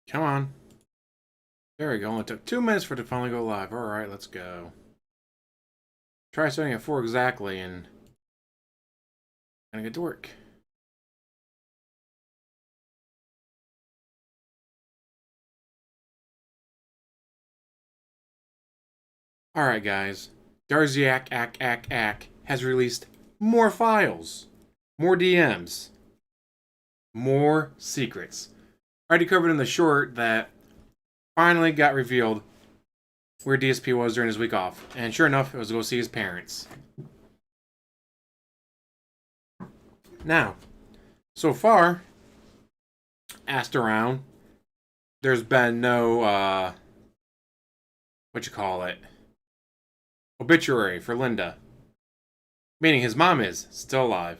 Come on. There we go. Only took 2 minutes for it to finally go live. Alright, let's go. Try starting at 4 exactly and gonna get to work. Alright guys. Darziak has released more files. More DMs. More secrets. I already covered in the short that finally got revealed where DSP was during his week off. And sure enough, it was to go see his parents. Now, so far, asked around, there's been no, what you call it, obituary for Linda. Meaning his mom is still alive.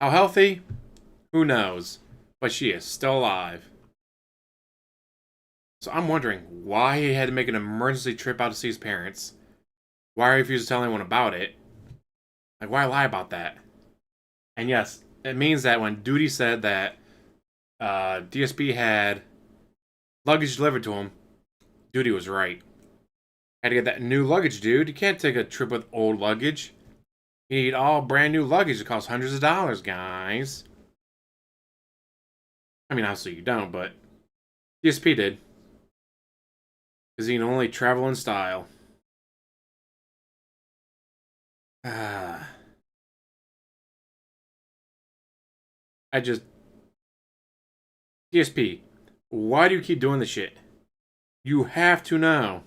How healthy? Who knows? But she is still alive. So I'm wondering why he had to make an emergency trip out to see his parents. Why he refused to tell anyone about it. Like, why lie about that? And yes, it means that when Duty said that DSP had luggage delivered to him, Duty was right. Had to get that new luggage, dude. You can't take a trip with old luggage. You need all brand new luggage that costs hundreds of dollars, guys. I mean, obviously you don't, but DSP did. Because he can only travel in style. I just... DSP, why do you keep doing this shit? You have to know.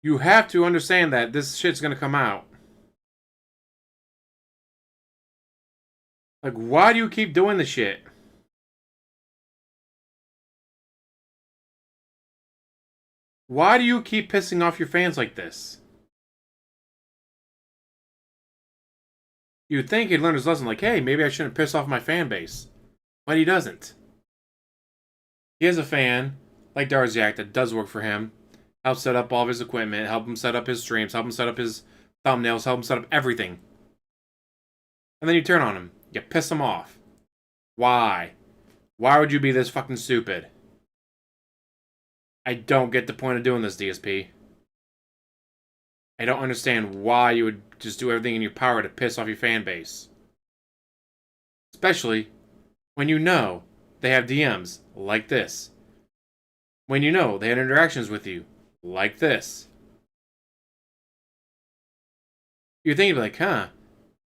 You have to understand that this shit's gonna come out. Like, why do you keep doing this shit? Why do you keep pissing off your fans like this? You'd think he'd learn his lesson, like, hey, maybe I shouldn't piss off my fan base. But he doesn't. He has a fan, like Darziak, that does work for him. Help set up all of his equipment, help him set up his streams, help him set up his thumbnails, help him set up everything. And then you turn on him. You piss him off. Why? Why would you be this fucking stupid? I don't get the point of doing this, DSP. I don't understand why you would just do everything in your power to piss off your fan base. Especially when you know they have DMs like this. When you know they had interactions with you like this. You're thinking like, huh?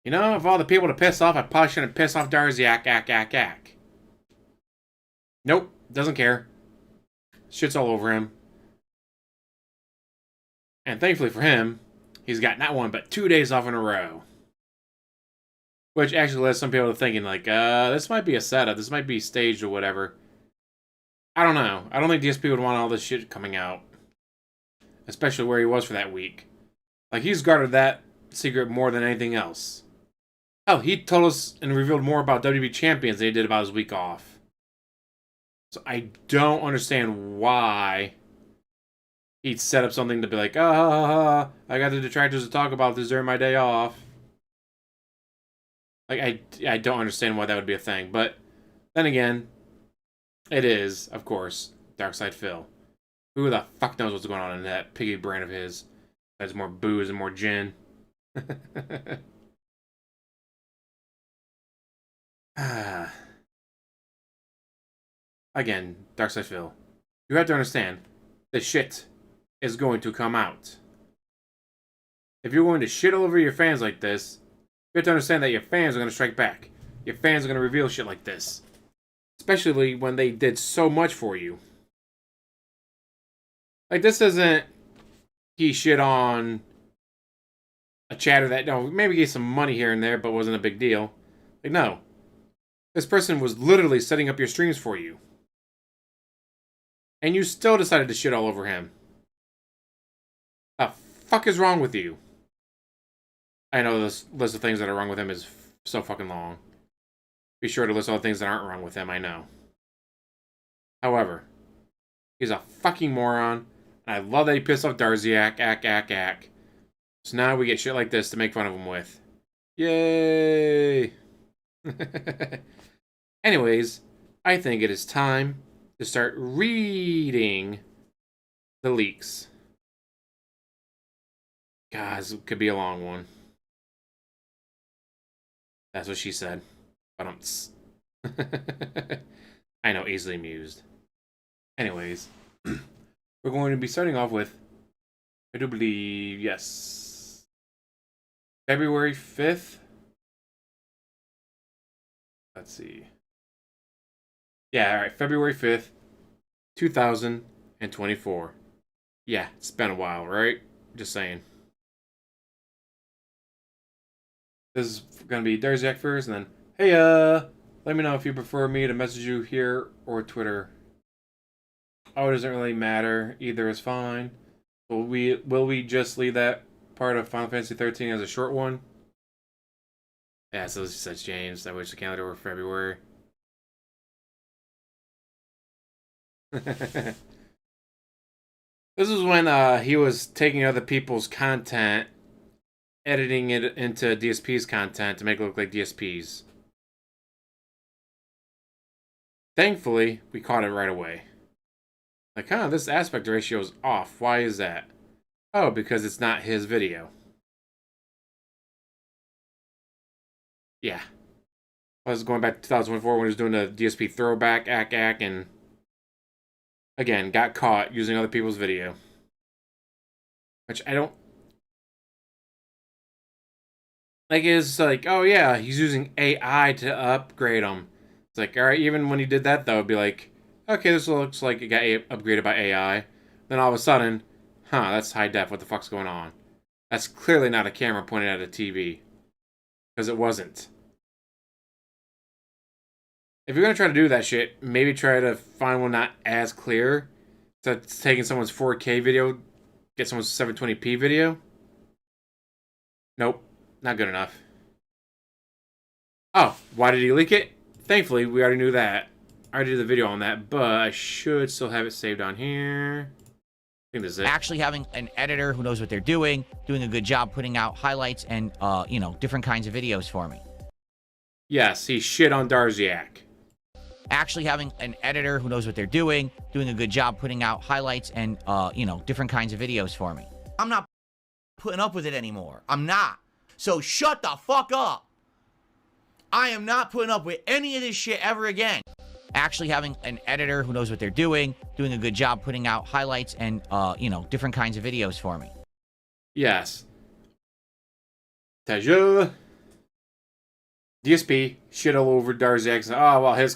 You know, of all the people to piss off, I probably shouldn't piss off Darziak. Nope, doesn't care. Shit's all over him. And thankfully for him, he's got not one but 2 days off in a row. Which actually led some people to thinking like, this might be a setup, this might be staged or whatever. I don't know. I don't think DSP would want all this shit coming out. Especially where he was for that week. Like, he's guarded that secret more than anything else. Hell, he told us and revealed more about WWE champions than he did about his week off. So I don't understand why he'd set up something to be like, I got the detractors to talk about this during my day off. Like, I don't understand why that would be a thing. But then again, it is, of course, Darkside Phil. Who the fuck knows what's going on in that piggy brain of his? There's more booze and more gin. Again, Darkside Phil. You have to understand, the shit is going to come out. If you're going to shit all over your fans like this, you have to understand that your fans are going to strike back. Your fans are going to reveal shit like this. Especially when they did so much for you. Like, this isn't he shit on a chatter that, no, maybe gave some money here and there, but wasn't a big deal. Like, no. This person was literally setting up your streams for you. And you still decided to shit all over him. The fuck is wrong with you? I know this list of things that are wrong with him is so fucking long. Be sure to list all the things that aren't wrong with him, I know. However, he's a fucking moron. And I love that he pissed off Darziak. So now we get shit like this to make fun of him with. Yay! Anyways, I think it is time to start reading the leaks. Guys, it could be a long one. That's what she said. But I know, easily amused. Anyways, we're going to be starting off with, I do believe, yes, February 5th. Let's see. Yeah, alright, February 5th, 2024. Yeah, it's been a while, right? Just saying. This is going to be Darziak first, and then, hey, let me know if you prefer me to message you here or Twitter. Oh, it doesn't really matter. Either is fine. Will we just leave that part of Final Fantasy 13 as a short one? Yeah, so this says James. I wish the calendar were February. This is when he was taking other people's content, editing it into DSP's content to make it look like DSP's. Thankfully, we caught it right away. Like, this aspect ratio is off. Why is that? Oh, because it's not his video. Yeah. I was going back to 2024 when he was doing the DSP throwback, and again, got caught using other people's video. Which I don't... Like, it's like, oh yeah, he's using AI to upgrade them. It's like, alright, even when he did that, though, it'd be like, okay, this looks like it got upgraded by AI. Then all of a sudden, that's high def, what the fuck's going on? That's clearly not a camera pointed at a TV. Because it wasn't. If you're going to try to do that shit, maybe try to find one not as clear. So it's taking someone's 4K video, get someone's 720p video. Nope, not good enough. Oh, why did he leak it? Thankfully, we already knew that. I already did the video on that, but I should still have it saved on here. I think this is it. Actually having an editor who knows what they're doing a good job putting out highlights and, different kinds of videos for me. Yes, he shit on Darziak. Actually having an editor who knows what they're doing a good job putting out highlights and, different kinds of videos for me. I'm not putting up with it anymore. I'm not. So shut the fuck up. I am not putting up with any of this shit ever again. Actually having an editor who knows what they're doing a good job putting out highlights and, different kinds of videos for me. Yes. Tajul. DSP shit all over Darziak. Oh, well, his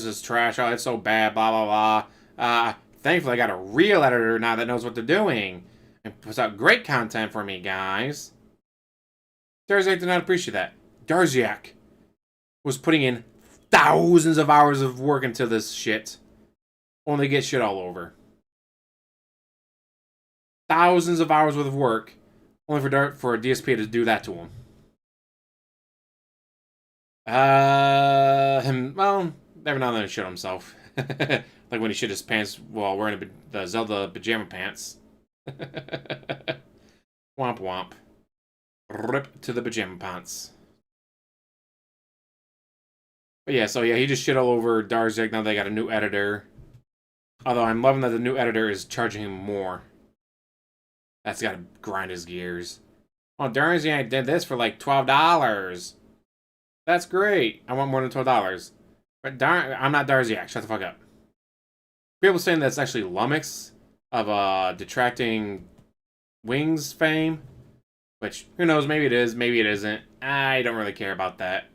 is trash. Oh, it's so bad. Blah, blah, blah. Thankfully, I got a real editor now that knows what they're doing. And puts out great content for me, guys. Darziak did not appreciate that. Darziak was putting in thousands of hours of work into this shit. Only get shit all over. Thousands of hours worth of work. Only for a DSP to do that to him. Well, every now and then he shit himself. Like when he shit his pants while wearing the Zelda pajama pants. Womp womp. Rip to the pajama pants. But yeah, so yeah, he just shit all over Darziak. Now they got a new editor. Although I'm loving that the new editor is charging him more. That's gotta grind his gears. Oh, Darziak did this for like $12. That's great. I want more than $12. But I'm not Darziak. Shut the fuck up. People saying that's actually Lumix of Detracting Wings fame. Which, who knows, maybe it is, maybe it isn't. I don't really care about that.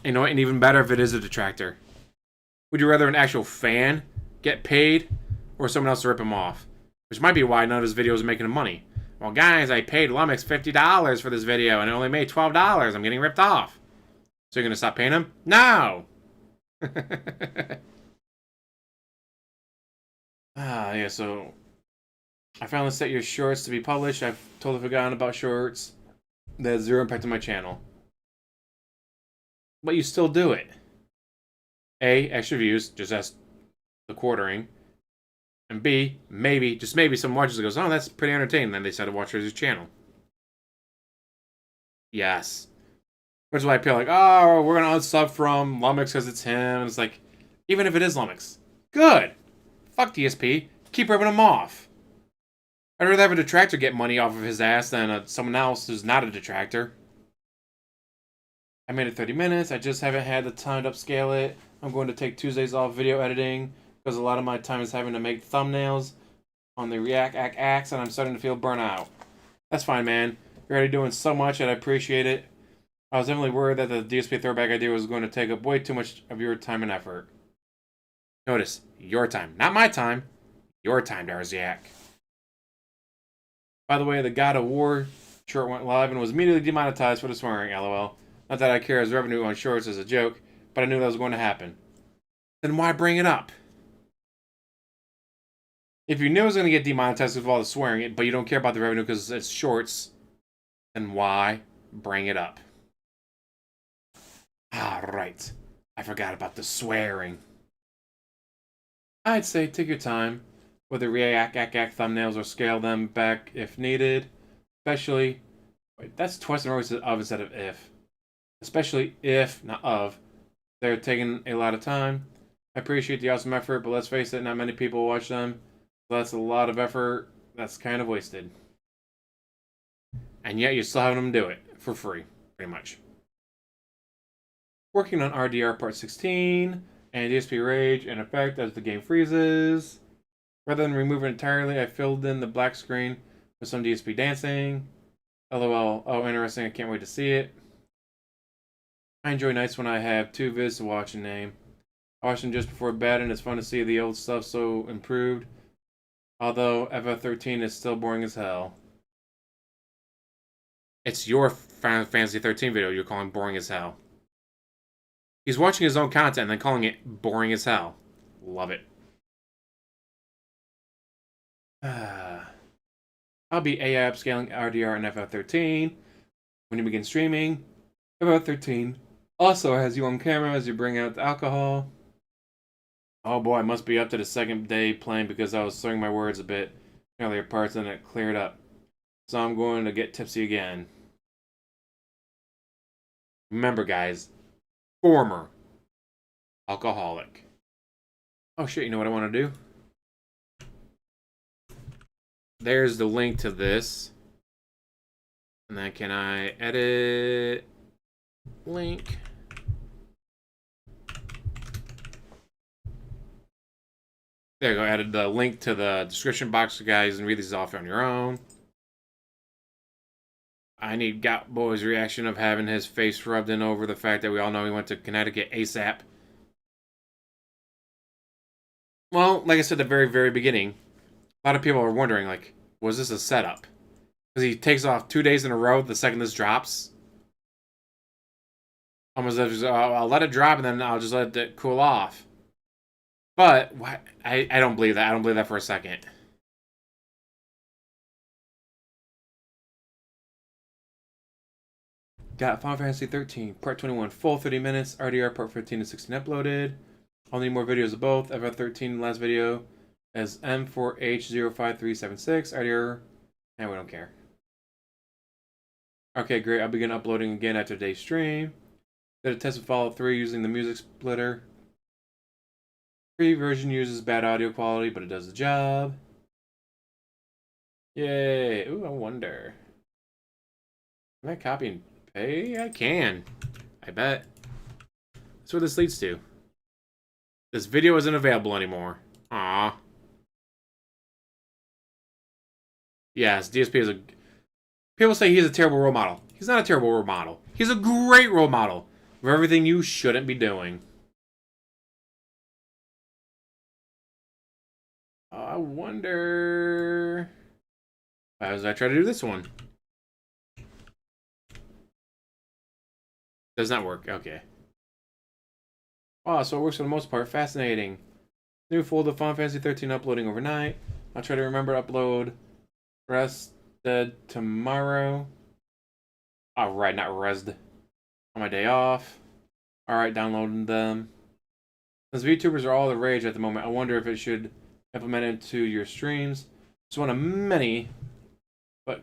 You know what, and even better if it is a detractor. Would you rather an actual fan get paid or someone else to rip him off? Which might be why none of his videos are making him money. Well, guys, I paid Lumix $50 for this video and it only made $12. I'm getting ripped off. So you're going to stop paying him? No! Yeah, so I finally set your shorts to be published. I've totally forgotten about shorts. That has zero impact on my channel. But you still do it. A, extra views, just as the quartering. And B, maybe, just maybe, some watchers goes, oh, that's pretty entertaining. Then they decide to watch his channel. Yes. Which is why people are like, oh, we're going to unsub from Lumix because it's him. And it's like, even if it is Lumix, good. Fuck DSP. Keep ripping him off. I'd rather have a detractor get money off of his ass than someone else who's not a detractor. I made it 30 minutes. I just haven't had the time to upscale it. I'm going to take Tuesdays off video editing because a lot of my time is having to make thumbnails on the React Axe, and I'm starting to feel burnout. That's fine, man. You're already doing so much, and I appreciate it. I was definitely worried that the DSP throwback idea was going to take up way too much of your time and effort. Notice, your time. Not my time. Your time, Darziak. By the way, the God of War short went live and was immediately demonetized for the swearing, lol. Not that I care as revenue on shorts is a joke, but I knew that was going to happen. Then why bring it up? If you knew it was going to get demonetized with all the swearing, but you don't care about the revenue because it's shorts, then why bring it up? Ah, right. I forgot about the swearing. I'd say take your time with the React thumbnails or scale them back if needed. Especially, wait, that's twice in a row of instead of if. Especially if, not of, they're taking a lot of time. I appreciate the awesome effort, but let's face it, not many people watch them. So that's a lot of effort that's kind of wasted. And yet you're still having them do it for free, pretty much. Working on RDR Part 16 and DSP Rage in effect as the game freezes. Rather than remove it entirely, I filled in the black screen with some DSP dancing. LOL, oh interesting, I can't wait to see it. I enjoy nights when I have two vids to watch and name. I watch them just before bed and it's fun to see the old stuff so improved. Although FF13 is still boring as hell. It's your Final Fantasy 13 video you're calling boring as hell. He's watching his own content and then calling it boring as hell. Love it. I'll be AI upscaling RDR and FF13 when you begin streaming. FF13 also has you on camera as you bring out the alcohol. Oh boy, I must be up to the second day playing because I was slurring my words a bit in earlier parts and it cleared up. So I'm going to get tipsy again. Remember guys, former alcoholic. Oh shit, you know what I want to do? There's the link to this. And then can I edit link? There you go, added the link to the description box, guys, and read these off on your own. I need Gout Boy's reaction of having his face rubbed in over the fact that we all know he went to Connecticut ASAP. Well, like I said at the very, very beginning, a lot of people are wondering, like, was this a setup? Because he takes off 2 days in a row the second this drops. Almost as if I'll let it drop and then I'll just let it cool off. But I don't believe that. I don't believe that for a second. Got Final Fantasy 13, Part 21, full 30 minutes. RDR Part 15 and 16 uploaded. I'll need more videos of both. FF13 last video as M4H05376. RDR, and we don't care. Okay, great. I'll begin uploading again after today's stream. Did a test of Fallout 3 using the music splitter. Free version uses bad audio quality, but it does the job. Yay. Ooh, I wonder. Can I copy and paste? I can. I bet. That's what this leads to. This video isn't available anymore. Aw. Yes, DSP is a... People say he's a terrible role model. He's not a terrible role model. He's a great role model for everything you shouldn't be doing. I wonder... How does I try to do this one? Does not work. Okay. Wow, so it works for the most part. Fascinating. New folder Final Fantasy 13 uploading overnight. I'll try to remember to upload rested tomorrow. Alright, not rested. On my day off. Alright, downloading them. Since VTubers are all the rage at the moment, I wonder if it should implement it into your streams. It's one of many, but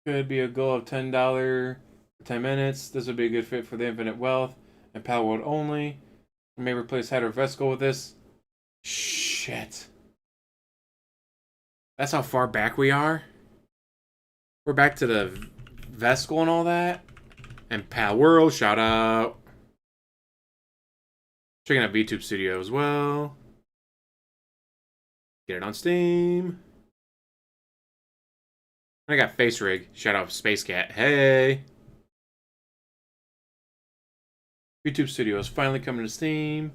could be a goal of $10 For 10 minutes. This would be a good fit for the Infinite Wealth and Pal World only. We may replace Head or Vesicle with this. Shit. That's how far back we are. We're back to the Vesicle and all that. And Pal World, shout out. Checking out VTube Studio as well. Get it on Steam. I got Face Rig. Shout out Space Cat. Hey. VTube Studio is finally coming to Steam.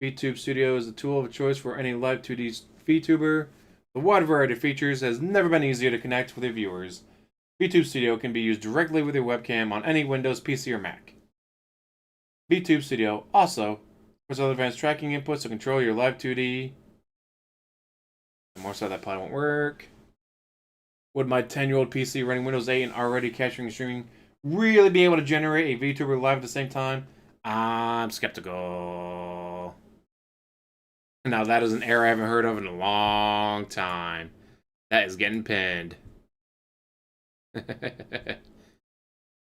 VTube Studio is a tool of choice for any live 2D VTuber. The wide variety of features has never been easier to connect with your viewers. VTube Studio can be used directly with your webcam on any Windows, PC, or Mac. VTube Studio also has other advanced tracking inputs to control your live 2D. More stuff that probably won't work. Would my 10-year-old PC running Windows 8 and already capturing and streaming really be able to generate a VTuber live at the same time? I'm skeptical. Now that is an error I haven't heard of in a long time. That is getting pinned.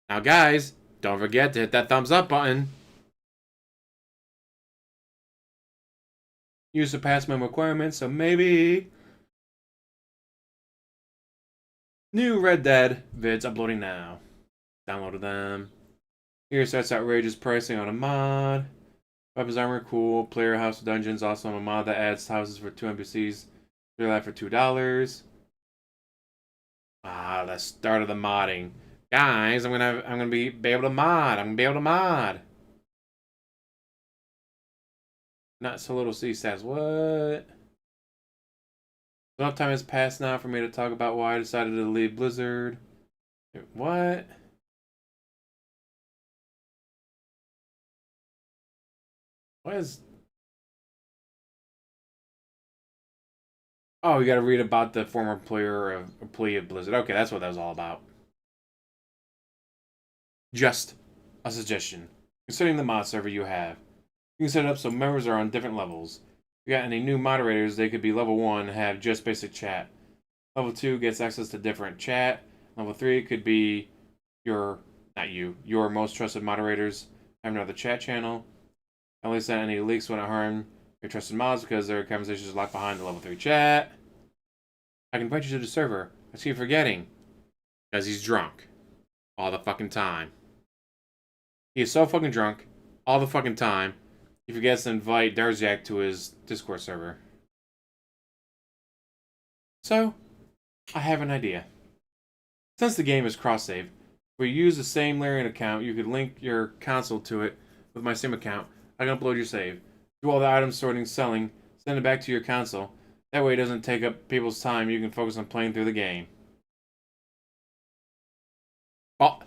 Now guys, don't forget to hit that thumbs up button. You surpassed my requirements, so maybe... New Red Dead vids uploading now. Downloaded them. Here starts outrageous pricing on a mod. Weapons armor, cool. Player house dungeons, also a mod that adds houses for 2 NPCs. They're live for $2. Ah, the start of the modding. Guys, I'm gonna be able to mod. I'm gonna be able to mod. Not so little C stats. What? Enough time has passed now for me to talk about why I decided to leave Blizzard. What? What is... Oh, you gotta read about the former employee of Blizzard. Okay, that's what that was all about. Just a suggestion. Considering the mod server you have, you can set it up so members are on different levels. If you got any new moderators, they could be level 1 and have just basic chat. Level 2 gets access to different chat. Level 3 could be your most trusted moderators have another chat channel. At least that any leaks wouldn't harm your trusted mods because their conversations are locked behind the level 3 chat. I can invite you to the server. I keep forgetting. Because he's drunk. All the fucking time. He is so fucking drunk. All the fucking time. He forgets to invite Darziak to his Discord server. So, I have an idea. Since the game is cross-save, if we use the same Larian account, you could link your console to it with my Steam account. I can upload your save. Do all the items sorting, selling, send it back to your console. That way it doesn't take up people's time. You can focus on playing through the game. Oh,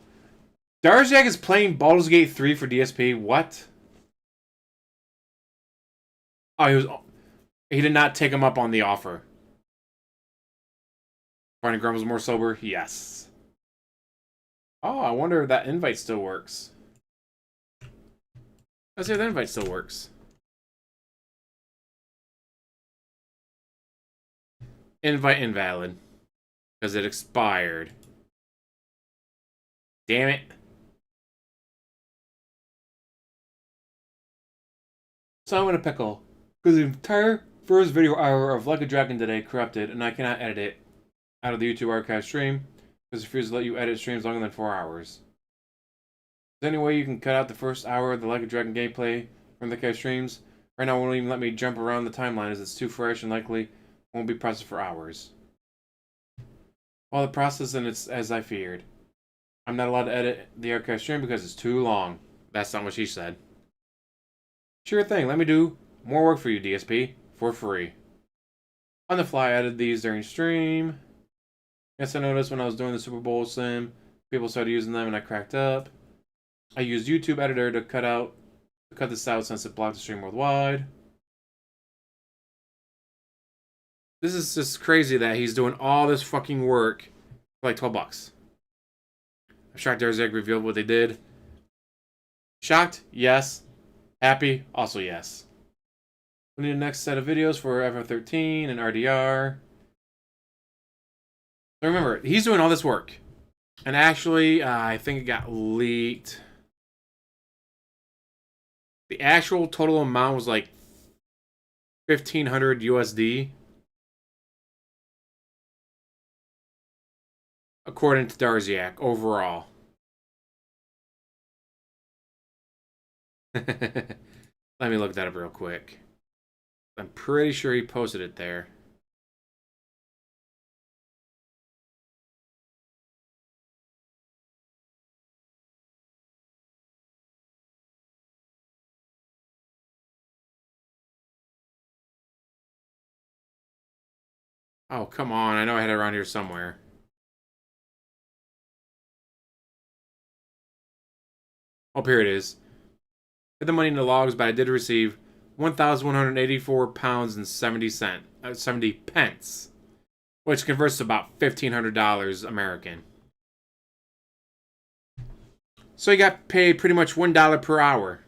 Darziak is playing Baldur's Gate 3 for DSP. What? Oh, he did not take him up on the offer. Barney Grumbles more sober? Yes. Oh, I wonder if that invite still works. Let's see if the invite still works. Invite invalid. Because it expired. Damn it. So I'm in a pickle. Because the entire first video hour of Like a Dragon today corrupted, and I cannot edit it out of the YouTube archive stream because it refuses to let you edit streams longer than 4 hours. Is there any way you can cut out the first hour of the Like a Dragon gameplay from the archive streams? Right now it won't even let me jump around the timeline as it's too fresh and likely won't be processed for hours. Well, the process and it's as I feared. I'm not allowed to edit the archive stream because it's too long. That's not what she said. Sure thing, let me do more work for you, DSP, for free. On the fly, I added these during stream. Yes, I noticed when I was doing the Super Bowl sim, people started using them and I cracked up. I used YouTube Editor to cut this out since it blocked the stream worldwide. This is just crazy that he's doing all this fucking work for like $12. I'm shocked Darziak revealed what they did. Shocked? Yes. Happy? Also yes. We need the next set of videos for FF13 and RDR. So remember, he's doing all this work. And actually, I think it got leaked. The actual total amount was like 1,500 USD. According to Darziak, overall. Let me look that up real quick. I'm pretty sure he posted it there. Oh, come on. I know I had it around here somewhere. Oh, here it is. I had the money in the logs, but I did receive £1,184 and 70 pence, which converts to about $1,500 American. So he got paid pretty much $1 per hour.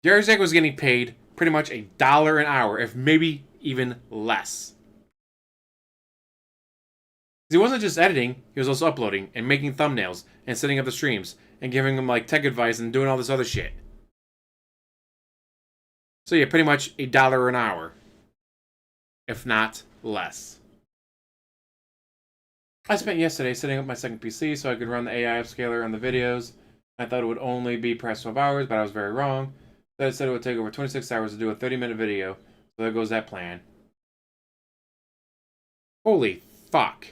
Darziak was getting paid pretty much $1 an hour, if maybe even less. He wasn't just editing, he was also uploading and making thumbnails and setting up the streams and giving them like tech advice and doing all this other shit. So yeah, pretty much $1 an hour, if not less. I spent yesterday setting up my second PC so I could run the AI upscaler on the videos. I thought it would only be perhaps 12 hours, but I was very wrong. So I said it would take over 26 hours to do a 30-minute video. So there goes that plan. Holy fuck.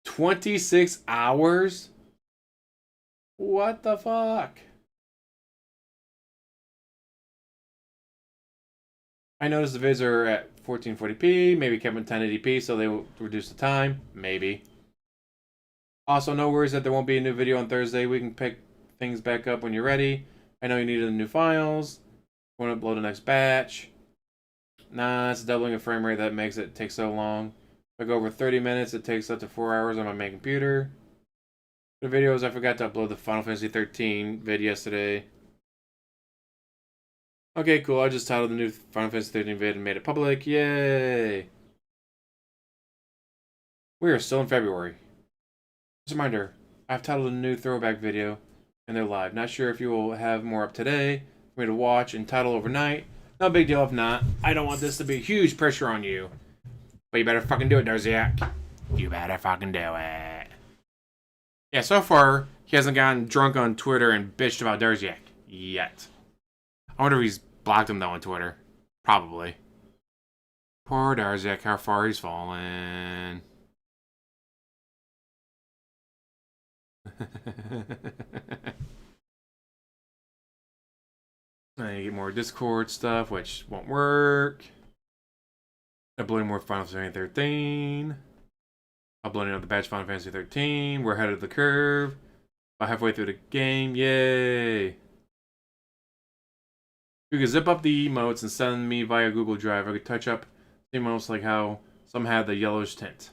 $26 hours? What the fuck? I noticed the vids are at 1440p, maybe kept in 1080p so they will reduce the time. Maybe. Also, no worries that there won't be a new video on Thursday. We can pick things back up when you're ready. I know you needed the new files. Want to upload the next batch. Nah, it's doubling the frame rate that makes it take so long. If I go over 30 minutes, it takes up to 4 hours on my main computer. The videos, I forgot to upload the Final Fantasy 13 vid yesterday. Okay, cool. I just titled the new Final Fantasy 13 vid and made it public. Yay! We are still in February. Just a reminder, I've titled a new throwback video, and they're live. Not sure if you will have more up today for me to watch and title overnight. No big deal if not. I don't want this to be a huge pressure on you. But you better fucking do it, Darziak. You better fucking do it. Yeah, so far, he hasn't gotten drunk on Twitter and bitched about Darziak. Yet. I wonder if he's blocked him, though, on Twitter. Probably. Poor Darziak, how far he's fallen. I get more Discord stuff, which won't work. Uploading more Final Fantasy 13. Uploading another batch Final Fantasy 13. We're ahead of the curve. About halfway through the game. Yay! You can zip up the emotes and send me via Google Drive. I could touch up the emotes like how some had the yellowish tint.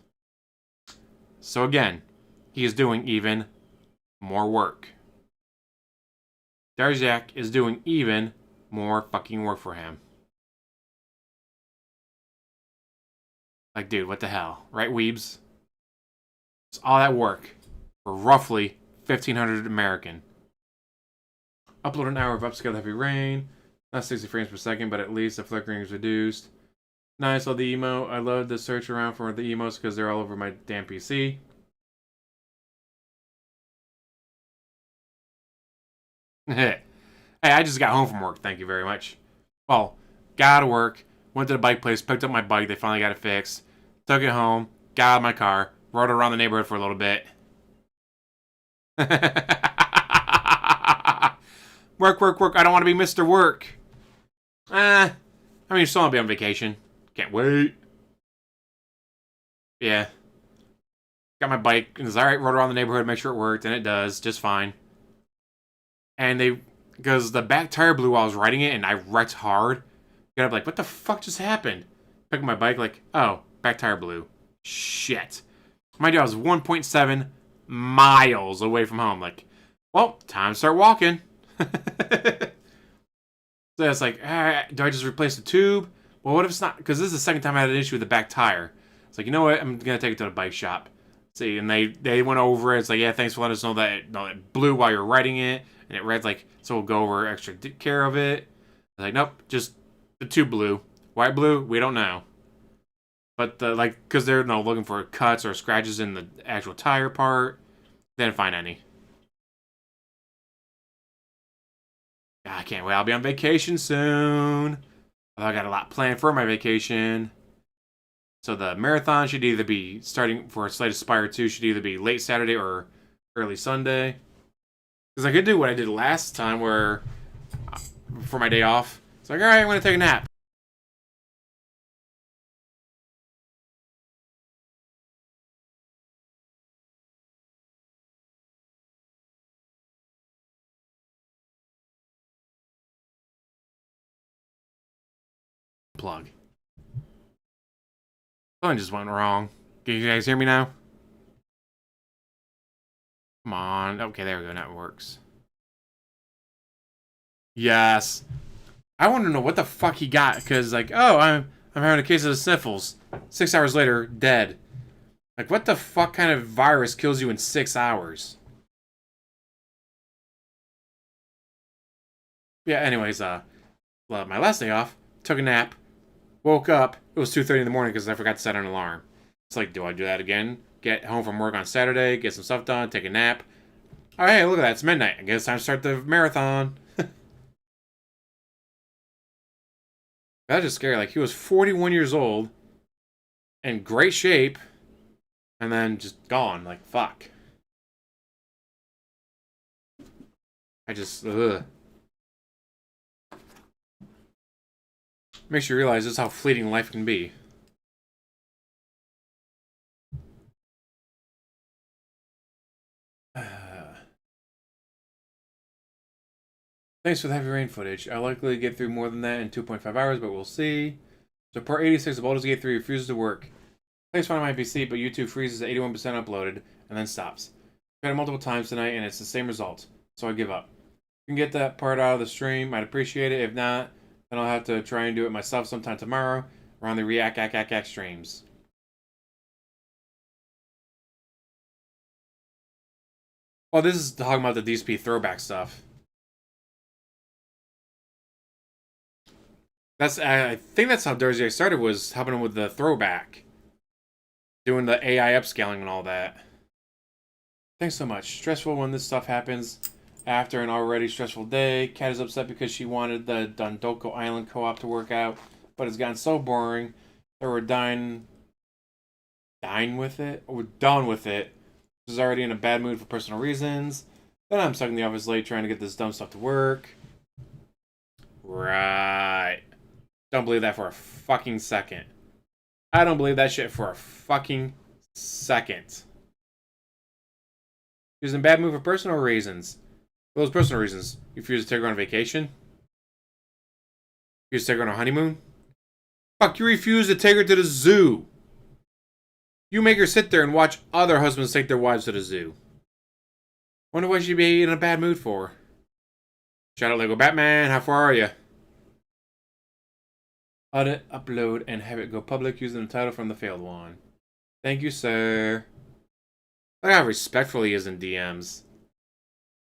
So again, he is doing even more work. Darziak is doing even more fucking work for him. Like, dude, what the hell? Right, weebs? It's all that work for roughly 1,500 American. Upload an hour of upscaled heavy rain. Not 60 frames per second, but at least the flickering is reduced. Nice, all the emote. I love to search around for the emotes because they're all over my damn PC. Hey, I just got home from work. Thank you very much. Well, got out of work, went to the bike place, picked up my bike. They finally got it fixed. Took it home, got out of my car, rode around the neighborhood for a little bit. Work, work, work. I don't want to be Mr. Work. I mean, you're still gonna be on vacation. Can't wait. Yeah. Got my bike, and it's alright, rode around the neighborhood, make sure it worked, and it does, just fine. And because the back tire blew while I was riding it, and I wrecked hard. Got up like, what the fuck just happened? Pick up my bike, like, oh, back tire blew. Shit. Mind you, I was 1.7 miles away from home. Like, well, time to start walking. So it's like, do I just replace the tube? well, what if it's not? Because this is the second time I had an issue with the back tire. It's like, you know what? I'm going to take it to the bike shop. See, and they went over it. It's like, yeah, thanks for letting us know that it blew while you're riding it. And it read like, so we'll go over extra care of it. Like, nope, just the tube blew. Why it blew, we don't know. But, because they're looking for cuts or scratches in the actual tire part, they didn't find any. I can't wait. I'll be on vacation soon. I got a lot planned for my vacation. So the marathon should either be starting for Slate Aspire 2 should either be late Saturday or early Sunday. Because I could do what I did last time where, for my day off, it's like, alright, I'm going to take a nap. Plug. Something just went wrong. Can you guys hear me now? Come on. Okay, there we go. Now it works. Yes. I want to know what the fuck he got, because, like, oh, I'm having a case of the sniffles. 6 hours later, dead. Like, what the fuck kind of virus kills you in 6 hours? Yeah, anyways, my last day off, took a nap, woke up, it was 2:30 in the morning because I forgot to set an alarm. It's like, do I do that again? Get home from work on Saturday, get some stuff done, take a nap. Oh, hey, look at that, it's midnight. I guess it's time to start the marathon. That's just scary. Like, he was 41 years old, in great shape, and then just gone. Like, fuck. I just, ugh. Makes you realize just how fleeting life can be. Thanks for the heavy rain footage. I'll likely get through more than that in 2.5 hours, but we'll see. So part 86 of Baldur's Gate 3 refuses to work. Plays fine on my PC, but YouTube freezes at 81% uploaded, and then stops. I've tried it multiple times tonight, and it's the same result. So I give up. If you can get that part out of the stream, I'd appreciate it. If not, then I'll have to try and do it myself sometime tomorrow, around the React streams. Well, this is talking about the DSP throwback stuff. I think that's how Darziak started, was helping him with the throwback. Doing the AI upscaling and all that. Thanks so much. Stressful when this stuff happens after an already stressful day. Kat is upset because she wanted the Dondoko Island co-op to work out, but it's gotten so boring that we're done with it. We're done with it. She's already in a bad mood for personal reasons. Then I'm stuck in the office late trying to get this dumb stuff to work. Right. Don't believe that for a fucking second. I don't believe that shit for a fucking second. She was in a bad mood for personal reasons. What those personal reasons? You refused to take her on vacation? You refused to take her on a honeymoon? Fuck, you refused to take her to the zoo. You make her sit there and watch other husbands take their wives to the zoo. Wonder what she'd be in a bad mood for. Shout out Lego Batman, how far are you? Audit, upload, and have it go public using the title from the failed one. Thank you, sir. Look how respectful he is in DMs.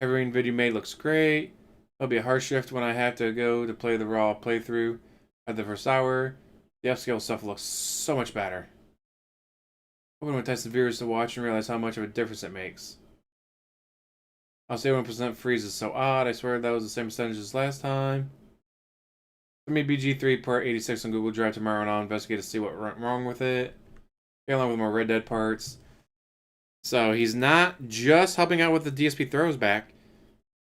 Every video made looks great. It'll be a hard shift when I have to go to play the raw playthrough at the first hour. The upscale stuff looks so much better. Hoping to entice the viewers to watch and realize how much of a difference it makes. I'll say 1% freeze is so odd. I swear that was the same percentage as last time. Send me BG3 part 86 on Google Drive tomorrow and I'll investigate to see what went wrong with it. Get along with more Red Dead parts. So he's not just helping out with the DSP throws back.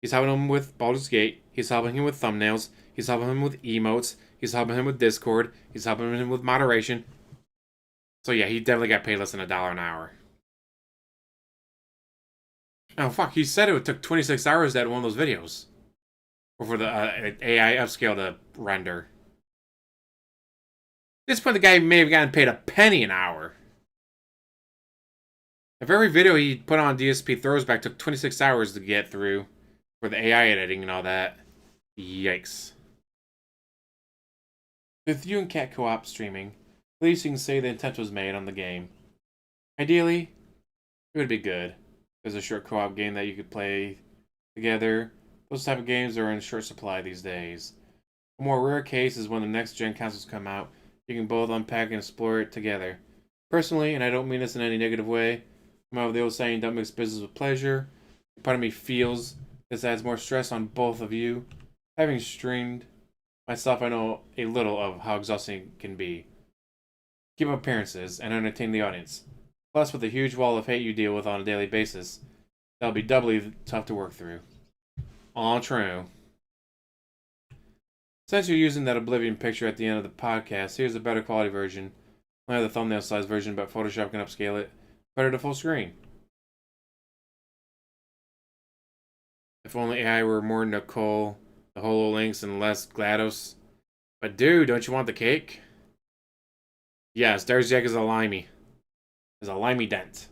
He's helping him with Baldur's Gate. He's helping him with thumbnails. He's helping him with emotes. He's helping him with Discord. He's helping him with moderation. So yeah, he definitely got paid less than $1 an hour. Oh fuck, he said it took 26 hours to edit one of those videos. Or for the AI upscale to render. At this point, the guy may have gotten paid a penny an hour. If every video he put on DSP throws back took 26 hours to get through for the AI editing and all that, yikes. With you and Cat co-op streaming, at least you can say the intent was made on the game. Ideally, it would be good. There's a short co-op game that you could play together. Those type of games are in short supply these days. A more rare case is when the next gen consoles come out, you can both unpack and explore it together. Personally, and I don't mean this in any negative way, I'm of the old saying, don't mix business with pleasure. Part of me feels this adds more stress on both of you. Having streamed myself, I know a little of how exhausting it can be. Keep up appearances and entertain the audience. Plus, with the huge wall of hate you deal with on a daily basis, that'll be doubly tough to work through. All true. Since you're using that Oblivion picture at the end of the podcast, here's a better quality version. I have the thumbnail size version, but Photoshop can upscale it better to full screen. If only AI were more Nicole, the HoloLinks, and less GLaDOS. But dude, don't you want the cake? Yes, Darziak is a limey. Is a limey dent.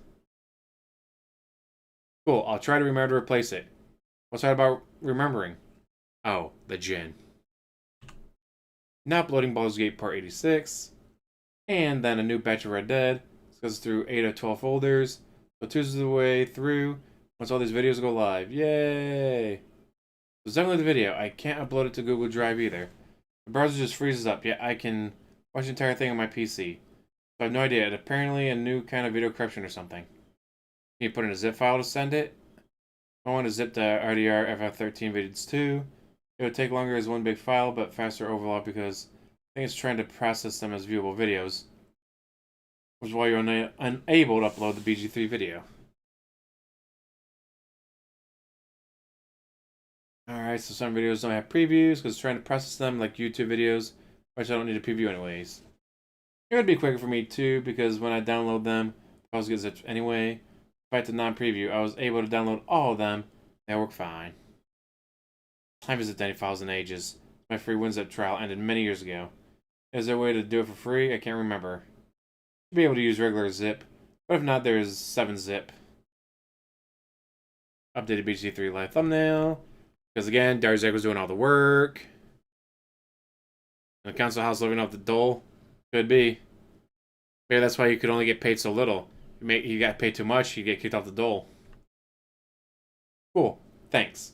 Cool, I'll try to remember to replace it. What's hard about remembering? Oh, the gin. Now uploading Baldur's Gate Part 86. And then a new batch of Red Dead. This goes through 8 of 12 folders. So 2's the way through once all these videos go live. Yay! So it's definitely the video. I can't upload it to Google Drive either. The browser just freezes up, yet I can watch the entire thing on my PC. So I have no idea. It's apparently a new kind of video corruption or something. You put in a zip file to send it. I want to zip the RDR FF13 videos too. It would take longer as one big file, but faster overall because I think it's trying to process them as viewable videos. Which is why you're unable to upload the BG3 video. Alright, so some videos don't have previews because it's trying to process them like YouTube videos, which I don't need a preview anyways. It would be quicker for me too because when I download them, the files get zipped anyway. If I had to non-preview, I was able to download all of them. They work fine. I haven't visited any files in ages. My free WinZip trial ended many years ago. Is there a way to do it for free? I can't remember. You'd be able to use regular zip, but if not, there's 7-zip. Updated BG3 live thumbnail. Because again, Darziak was doing all the work. And the council house living off the dole. Could be. Maybe that's why you could only get paid so little. You got paid too much, you get kicked off the dole. Cool. Thanks.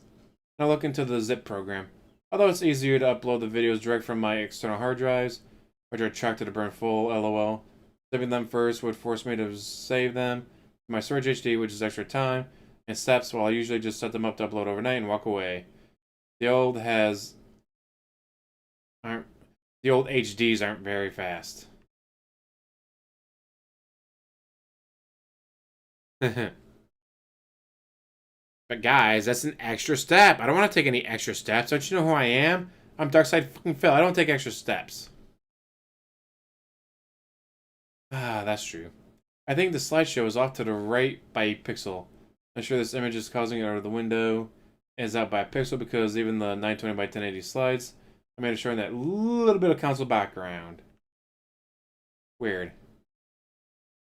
Now look into the zip program. Although it's easier to upload the videos direct from my external hard drives, which are attracted to burn full, lol. Zipping them first would force me to save them to my storage HD, which is extra time and steps, while I usually just set them up to upload overnight and walk away. The old HDs aren't very fast. But guys, that's an extra step. I don't want to take any extra steps. Don't you know who I am? I'm Darkside fucking Phil. I don't take extra steps. Ah, that's true. I think the slideshow is off to the right by a pixel. I'm sure this image is causing it out of the window. Is out by a pixel because even the 920 by 1080 slides, I made it showing that little bit of console background. Weird.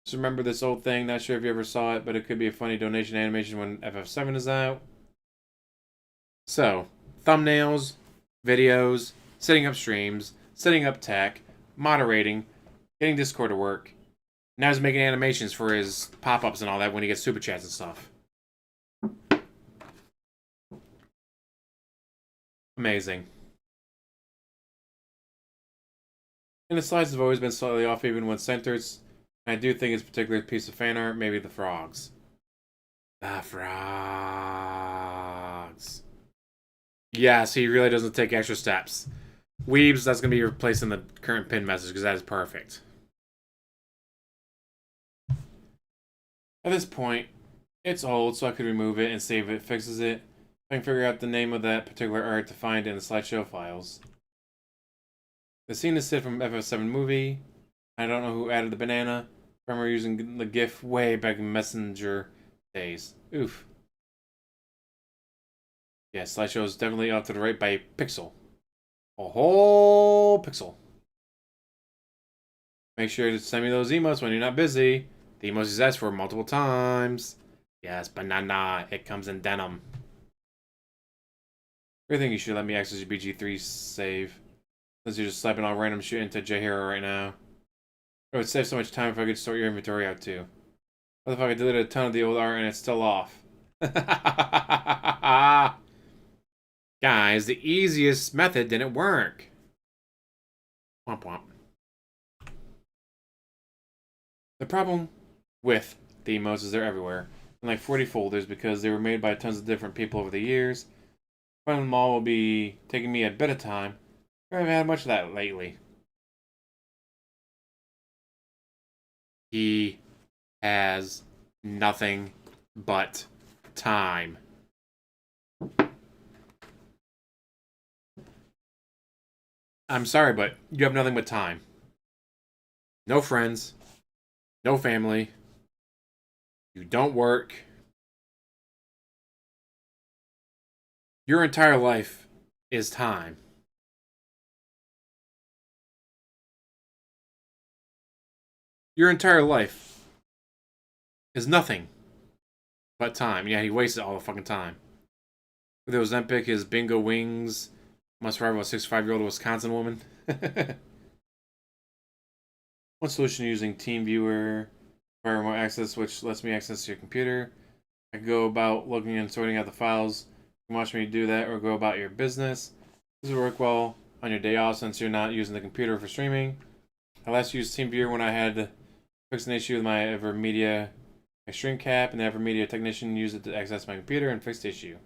Just remember this old thing, not sure if you ever saw it, but it could be a funny donation animation when FF7 is out. So, thumbnails, videos, setting up streams, setting up tech, moderating, getting Discord to work. Now he's making animations for his pop-ups and all that when he gets super chats and stuff. Amazing. And the slides have always been slightly off even when centered. I do think it's a particular piece of fan art, maybe the frogs. The frogs. Yes, he really doesn't take extra steps. Weebs, that's going to be replaced in the current pin message because that is perfect. At this point, it's old, so I could remove it and see if it fixes it. I can figure out the name of that particular art to find it in the slideshow files. The scene is Sid from FF7 movie. I don't know who added the banana. I remember using the GIF way back in Messenger days. Oof. Yeah, slideshow is definitely off to the right by a pixel. A whole pixel. Make sure to send me those emotes when you're not busy. The emotes he's asked for multiple times. Yes, banana. It comes in denim. I think you should let me access your BG3 save. Since you're just slapping all random shit into J-Hero right now. It would save so much time if I could sort your inventory out too. What if I deleted a ton of the old art and it's still off? Guys, the easiest method didn't work. Womp womp. The problem with the emotes is they're everywhere. In like 40 folders because they were made by tons of different people over the years. Finding them all will be taking me a bit of time. I haven't had much of that lately. He has nothing but time. I'm sorry, but you have nothing but time. No friends. No family. You don't work. Your entire life is time. Your entire life is nothing but time. Yeah, he wasted all the fucking time. With Ozempic, his bingo wings must rival a 65-year-old Wisconsin woman. One solution using TeamViewer by remote access, which lets me access your computer. I can go about looking and sorting out the files. You can watch me do that or go about your business. This will work well on your day off since you're not using the computer for streaming. I last used TeamViewer when I had fixed an issue with my Evermedia Extreme Cap, and the Evermedia technician used it to access my computer and fix the issue.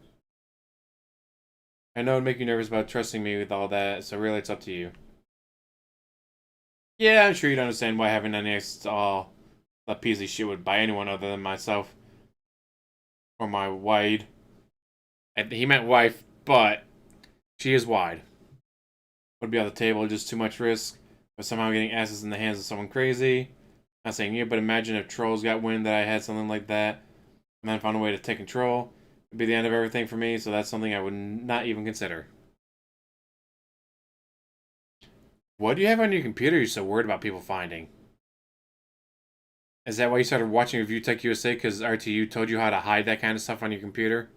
I know it would make you nervous about trusting me with all that, so really it's up to you. Yeah, I'm sure you'd understand why having any access to all the PC shit would buy anyone other than myself. Or my wide. He meant wife, but she is wide. Would be on the table, just too much risk, but somehow getting assets in the hands of someone crazy. Not saying you, but imagine if trolls got wind that I had something like that, and then found a way to take control. It'd be the end of everything for me, so that's something I would not even consider. What do you have on your computer you're so worried about people finding? Is that why you started watching Review Tech USA, because RTU told you how to hide that kind of stuff on your computer?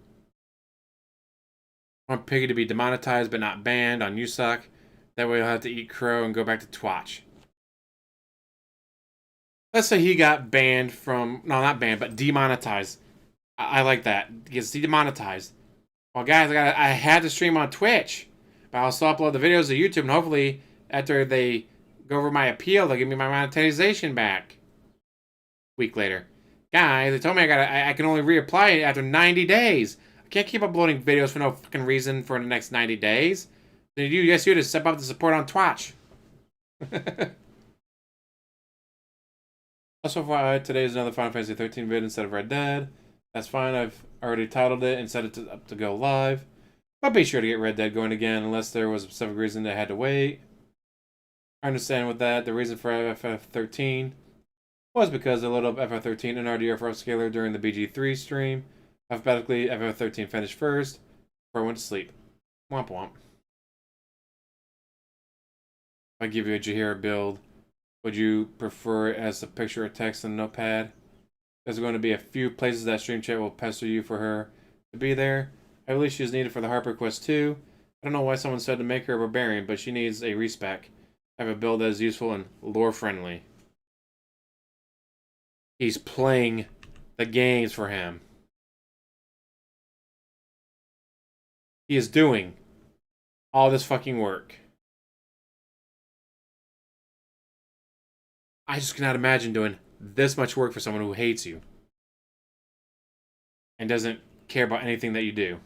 I want Piggy to be demonetized but not banned on USUC. That way he'll have to eat crow and go back to Twitch. Let's say he got banned from... No, not banned, but demonetized. I like that. He gets demonetized. Well, guys, I had to stream on Twitch. But I'll still upload the videos to YouTube, and hopefully, after they go over my appeal, they'll give me my monetization back. Week later. Guys, they told me I can only reapply after 90 days. I can't keep uploading videos for no fucking reason for the next 90 days. Then you to step up the support on Twitch. Also, today is another Final Fantasy 13 vid instead of Red Dead. That's fine, I've already titled it and set it up to go live. But be sure to get Red Dead going again unless there was a specific reason I had to wait. I understand with that, the reason for FF13 was because I loaded up FF13 and RDR for upscaler during the BG3 stream. Alphabetically, FF13 finished first before I went to sleep. Womp womp. If I give you a Jaheira build, would you prefer it as a picture or text in a notepad? There's going to be a few places that stream chat will pester you for her to be there. I believe she's needed for the Harper Quest 2. I don't know why someone said to make her a barbarian, but she needs a respec. Have a build that is useful and lore-friendly. He's playing the games for him. He is doing all this fucking work. I just cannot imagine doing this much work for someone who hates you and doesn't care about anything that you do.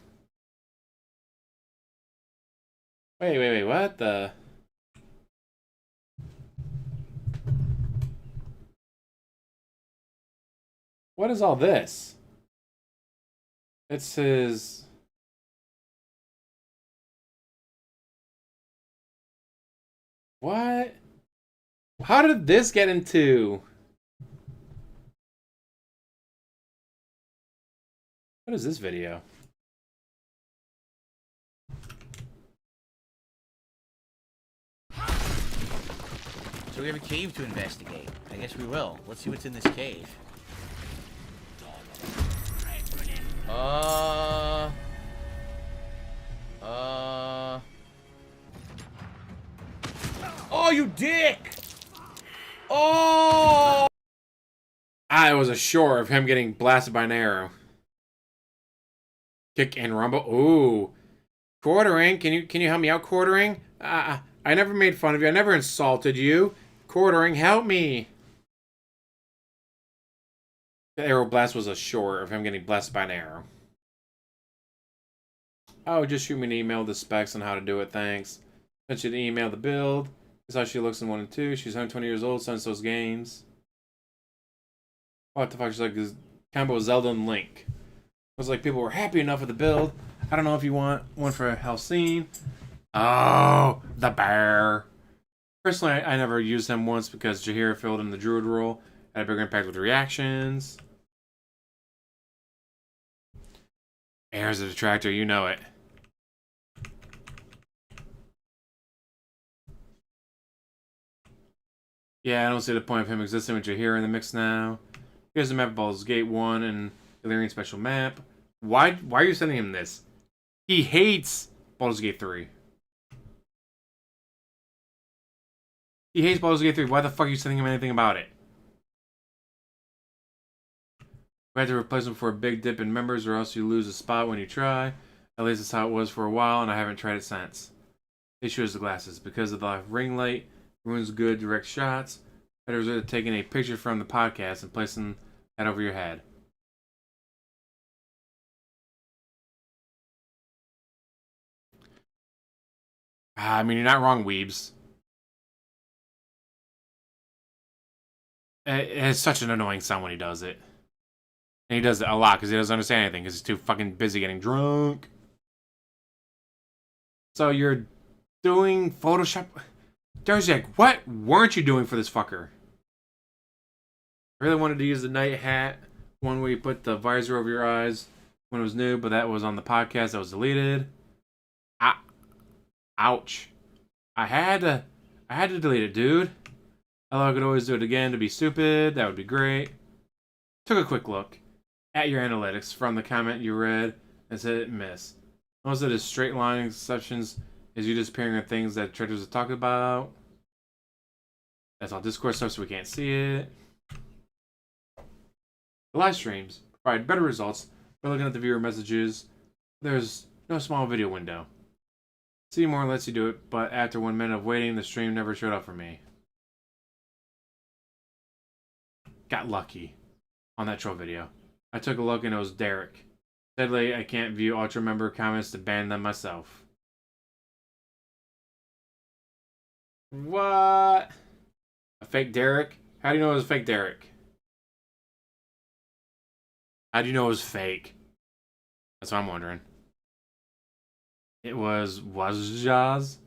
Wait, what the... What is all this? It's his... What? How did this get into... What is this video? So we have a cave to investigate. I guess we will. Let's see what's in this cave. Oh, you dick! Oh! I was assured of him getting blasted by an arrow. Kick and rumble. Ooh. Quartering. Can you help me out, Quartering? I never made fun of you. I never insulted you. Quartering, help me. The arrow blast was assured of him getting blasted by an arrow. Oh, just shoot me an email with the specs on how to do it, thanks. Sent you the email, the build. This is how she looks in 1 and 2. She's 120 years old, sends those games. What the fuck? She's like this combo of Zelda and Link. It was like people were happy enough with the build. I don't know if you want one for Halcyon. Oh, the bear. Personally, I never used him once because Jaheira filled in the druid role. Had a bigger impact with reactions. Air's a detractor, you know it. Yeah, I don't see the point of him existing with Jaheira in the mix now. Here's the map of Baldur's Gate 1 and Illyrian special map. Why are you sending him this? He hates Baldur's Gate 3. He hates Baldur's Gate 3. Why the fuck are you sending him anything about it? We had to replace him for a big dip in members or else you lose a spot when you try. At least that's how it was for a while and I haven't tried it since. Issue is the glasses. Because of the ring light, ruins good direct shots. Better resort to taking a picture from the podcast and placing that over your head. I mean, you're not wrong, weebs. It's such an annoying sound when he does it. And he does it a lot because he doesn't understand anything because he's too fucking busy getting drunk. So you're doing Photoshop? Darziak, what weren't you doing for this fucker? I really wanted to use the night hat, one where you put the visor over your eyes when it was new, but that was on the podcast that was deleted. Ouch. I had to delete it, dude. I thought I could always do it again to be stupid. That would be great. Took a quick look at your analytics from the comment you read and said it missed. Most of the straight line exceptions is you disappearing on things that treasures are talking about. That's all Discord stuff, so we can't see it. The live streams provide better results by looking at the viewer messages. There's no small video window. See more lets you do it, but after 1 minute of waiting, the stream never showed up for me. Got lucky on that troll video. I took a look and it was Derek. Sadly, I can't view Ultra member comments to ban them myself. What? A fake Derek? How do you know it was a fake Derek? How do you know it was fake? That's what I'm wondering. It was Jazz.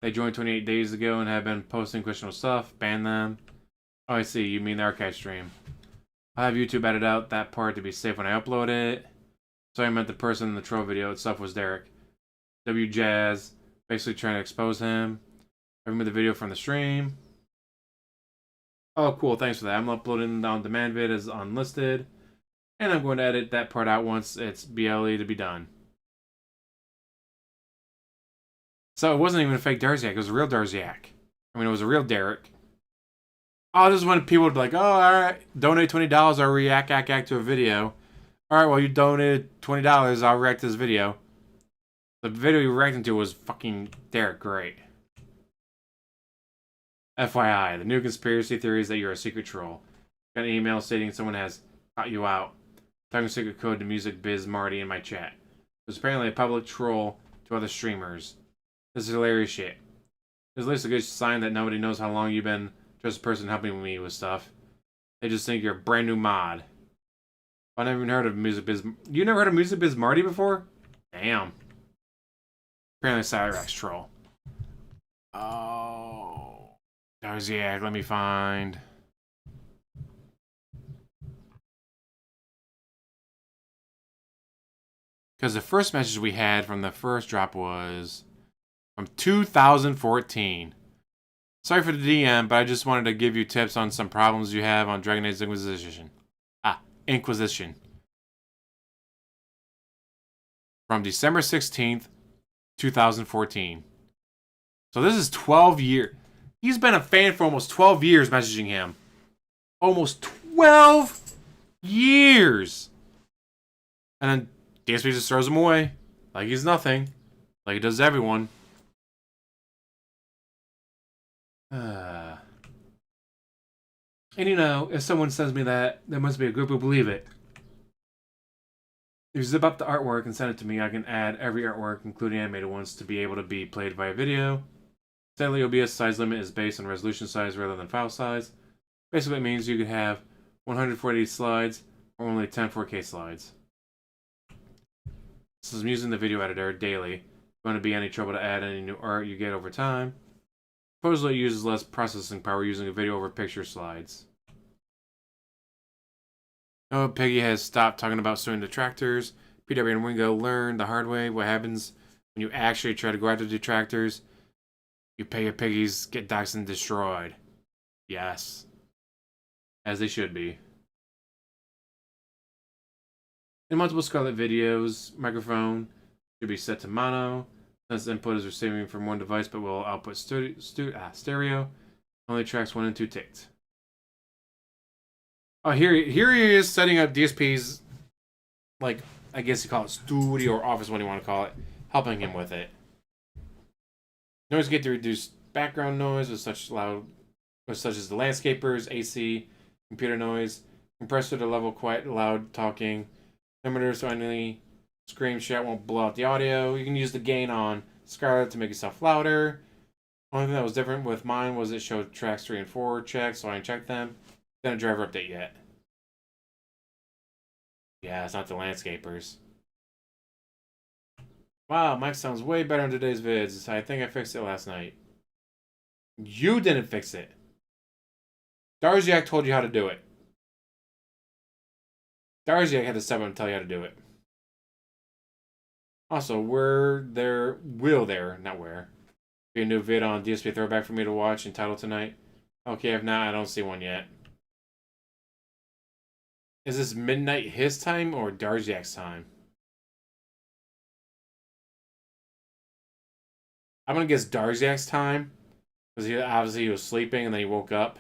They joined 28 days ago and have been posting questionable stuff. Ban them. Oh, I see. You mean the archive stream. I'll have YouTube edit out that part to be safe when I upload it. So I meant the person in the troll video itself was Derek. W Jazz. Basically trying to expose him. I removed the video from the stream. Oh, cool. Thanks for that. I'm uploading the on-demand vid as unlisted. And I'm going to edit that part out once it's BLE to be done. So it wasn't even a fake Darziak. It was a real Darziak. I mean, it was a real Derek. Oh, this is when people would be like, oh, alright, donate $20, I'll react to a video. Alright, well, you donated $20, I'll react to this video. The video you were reacting to was fucking Derek, great. FYI, the new conspiracy theory is that you're a secret troll. Got an email stating someone has caught you out. Talking secret code to Music Biz Marty in my chat. It was apparently a public troll to other streamers. This is hilarious shit. It's at least a good sign that nobody knows how long you've been just a person helping me with stuff. They just think you're a brand new mod. I never even heard of Music Biz. You never heard of Music Biz Marty before? Damn. Apparently Cyrax troll. Oh. Darziak, let me find. Because the first message we had from the first drop was from 2014. Sorry for the DM, but I just wanted to give you tips on some problems you have on Dragon Age Inquisition. Inquisition. From December 16th, 2014. So this is 12 years. He's been a fan for almost 12 years messaging him. Almost 12 years! And then DSP just throws him away. Like he's nothing. Like he does everyone. And you know, if someone sends me that, there must be a group who believe it. If you zip up the artwork and send it to me, I can add every artwork, including animated ones, to be able to be played via video. Sadly, OBS size limit is based on resolution size rather than file size. Basically, it means you could have 140 slides or only 10 4K slides. Since I'm using the video editor daily, going to be any trouble to add any new art you get over time. Supposedly, it uses less processing power using a video over picture slides. Oh, Peggy has stopped talking about suing detractors. PW and Wingo learned the hard way what happens when you actually try to go after detractors. You pay your piggies, get doxxed and destroyed. Yes. As they should be. In multiple Scarlet videos, microphone should be set to mono, since input is receiving from one device but will output stereo. Only tracks 1 and 2 ticked. Oh, here he is setting up DSP's, like, I guess you call it studio or office, what do you want to call it, helping him with it. Noise gate to reduce background noise with such as the landscapers, AC, computer noise, compressor to level quiet, loud talking, limiter so any scream shout won't blow out the audio. You can use the gain on Scarlet to make yourself louder. Only thing that was different with mine was it showed tracks 3 and 4 checked, so I didn't check them. Then a driver update yet. Yeah, it's not the landscapers. Wow, mic sounds way better in today's vids. I think I fixed it last night. You didn't fix it. Darziak told you how to do it. Darziak had to step up and tell you how to do it. Also, not where. Be a new vid on DSP Throwback for me to watch and title tonight. Okay, if not, I don't see one yet. Is this midnight his time or Darziak's time? I'm gonna guess Darziak's time. Because he was sleeping and then he woke up.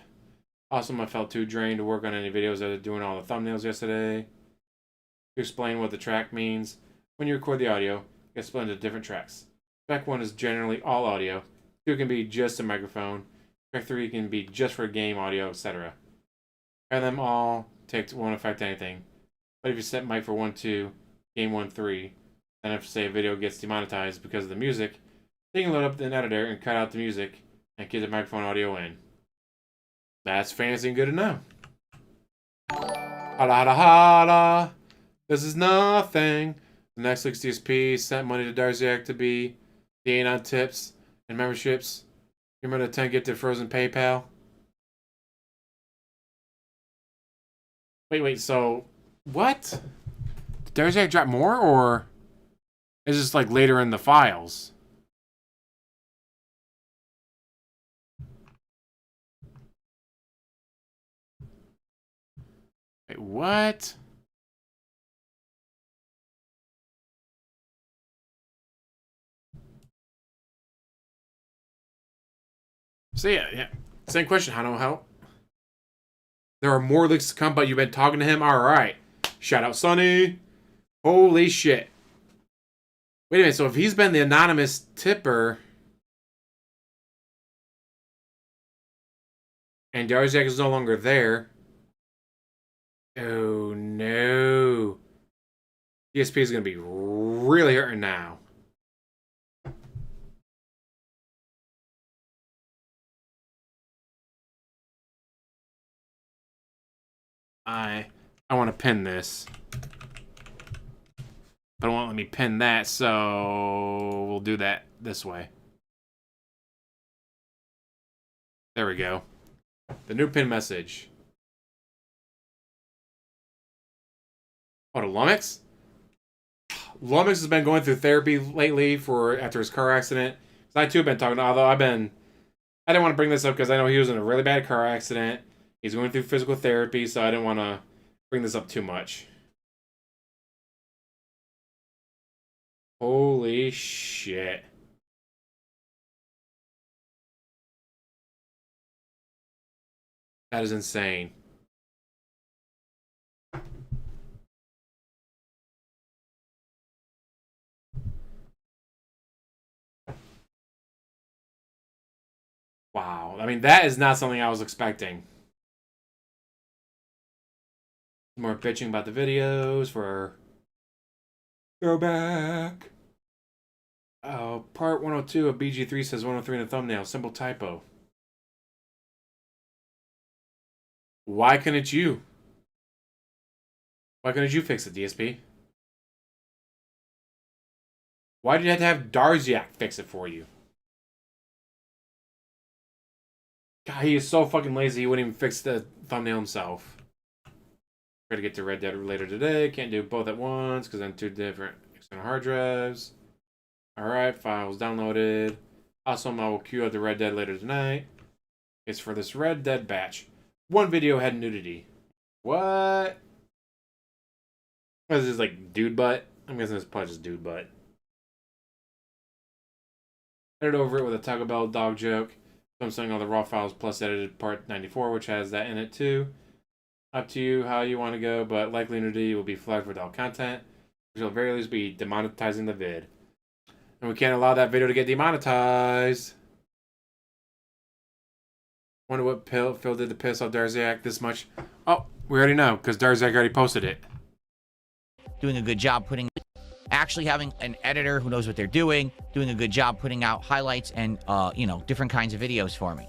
Also, I felt too drained to work on any videos that are doing all the thumbnails yesterday. To explain what the track means. When you record the audio, it gets split into different tracks. Track 1 is generally all audio. 2 can be just a microphone. Track 3 can be just for game audio, etc. And them all ticked won't affect anything. But if you set mic for 1, 2, game 1, 3, then if say a video gets demonetized because of the music, then you can load up an editor and cut out the music and keep the microphone audio in. That's fancy and good to know. Holla holla holla! This is nothing. The next week's DSP sent money to Darziak to be the A on tips and memberships. You remember the 10 gifted frozen PayPal? Wait, so what? Did Darziak drop more, or is this like later in the files? Wait, what? So yeah. Same question, how? There are more leaks to come, but you've been talking to him? Alright. Shout out Sonny. Holy shit. Wait a minute, so if he's been the anonymous tipper and Darziak is no longer there. Oh no. DSP is going to be really hurting now. I want to pin this. But it won't let me pin that, so we'll do that this way. There we go. The new pin message. Oh, to Lumix? Lumix has been going through therapy lately after his car accident. I too have been talking, although I didn't want to bring this up because I know he was in a really bad car accident. He's going through physical therapy, so I didn't want to bring this up too much. Holy shit. That is insane. Wow. I mean, that is not something I was expecting. More bitching about the videos for throwback. Oh, part 102 of BG3 says 103 in the thumbnail. Simple typo. Why couldn't you? Why couldn't you fix it, DSP? Why did you have to have Darziak fix it for you? God, he is so fucking lazy, he wouldn't even fix the thumbnail himself. Try to get to Red Dead later today. Can't do both at once because I'm two different external hard drives. Alright, files downloaded. Awesome, I will queue up the Red Dead later tonight. It's for this Red Dead batch. One video had nudity. What? What is this, like, dude butt? I'm guessing this probably just dude butt. Edit over it with a Taco Bell dog joke. So I'm saying all the raw files plus edited part 94, which has that in it too. Up to you how you want to go, but likely nudity will be flagged for adult content, which will at very least be demonetizing the vid. And we can't allow that video to get demonetized. Wonder what Phil did to piss off Darziak this much. Oh, we already know, because Darziak already posted it. Doing a good job actually having an editor who knows what they're doing a good job putting out highlights and, you know, different kinds of videos for me.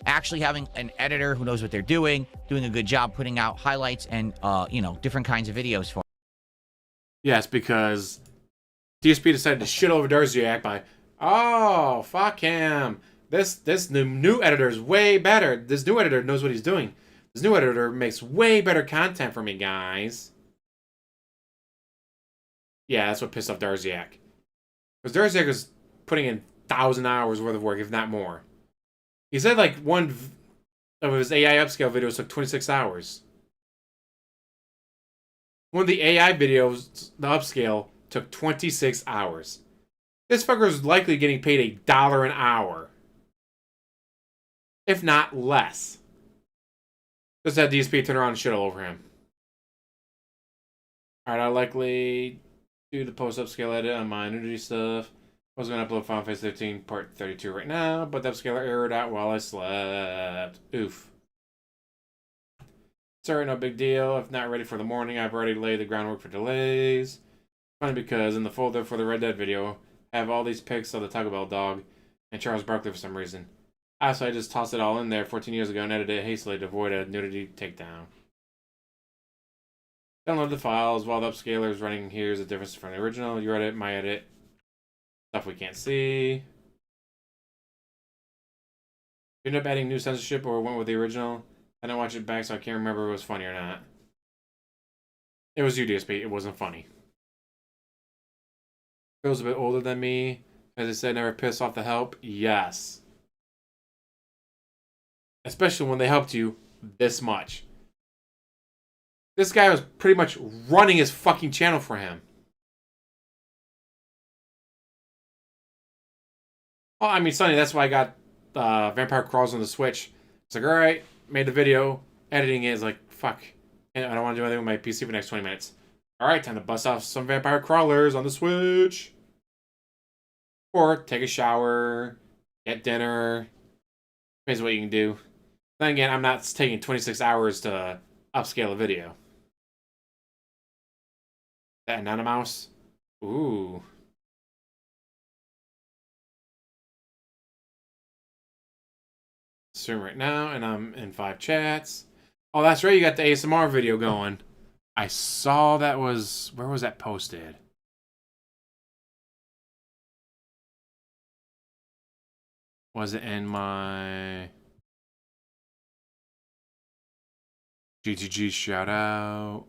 Actually having an editor who knows what they're doing a good job putting out highlights and, you know, different kinds of videos for me. Yes, because DSP decided to shit over Darziak by, oh, fuck him. This new editor is way better. This new editor knows what he's doing. This new editor makes way better content for me, guys. Yeah, that's what pissed off Darziak. Because Darziak was putting in 1,000 hours worth of work, if not more. He said like one of his AI upscale videos took 26 hours. One of the AI videos, the upscale, took 26 hours. This fucker is likely getting paid $1 an hour. If not less. Just had DSP turn around and shit all over him. Alright, I'll likely do the post upscale edit on my nudity stuff. I was going to upload Final Fantasy 15 part 32 right now, but the upscaler errored out while I slept. Oof. Sorry, no big deal. If not ready for the morning, I've already laid the groundwork for delays. Funny because in the folder for the Red Dead video, I have all these pics of the Taco Bell dog and Charles Barkley for some reason. So I just tossed it all in there 14 years ago and edited it hastily to avoid a nudity takedown. Download the files while the upscaler is running. Here's the difference from the original. Your edit, my edit. Stuff we can't see. You ended up adding new censorship or went with the original. I didn't watch it back, so I can't remember if it was funny or not. It was you, DSP. It wasn't funny. Phil's a bit older than me. As I said, never piss off the help. Yes. Especially when they helped you this much. This guy was pretty much running his fucking channel for him. Oh, I mean, Sonny, that's why I got Vampire Crawls on the Switch. It's like, alright, made the video. Editing it is like, fuck. And I don't want to do anything with my PC for the next 20 minutes. Alright, time to bust off some Vampire Crawlers on the Switch. Or take a shower, get dinner. Depends what you can do. Then again, I'm not taking 26 hours to upscale a video. That Anonymous? Ooh. Stream right now, and I'm in 5 chats. Oh, that's right, you got the ASMR video going. I saw that was... Where was that posted? Was it in my... GTG shout out?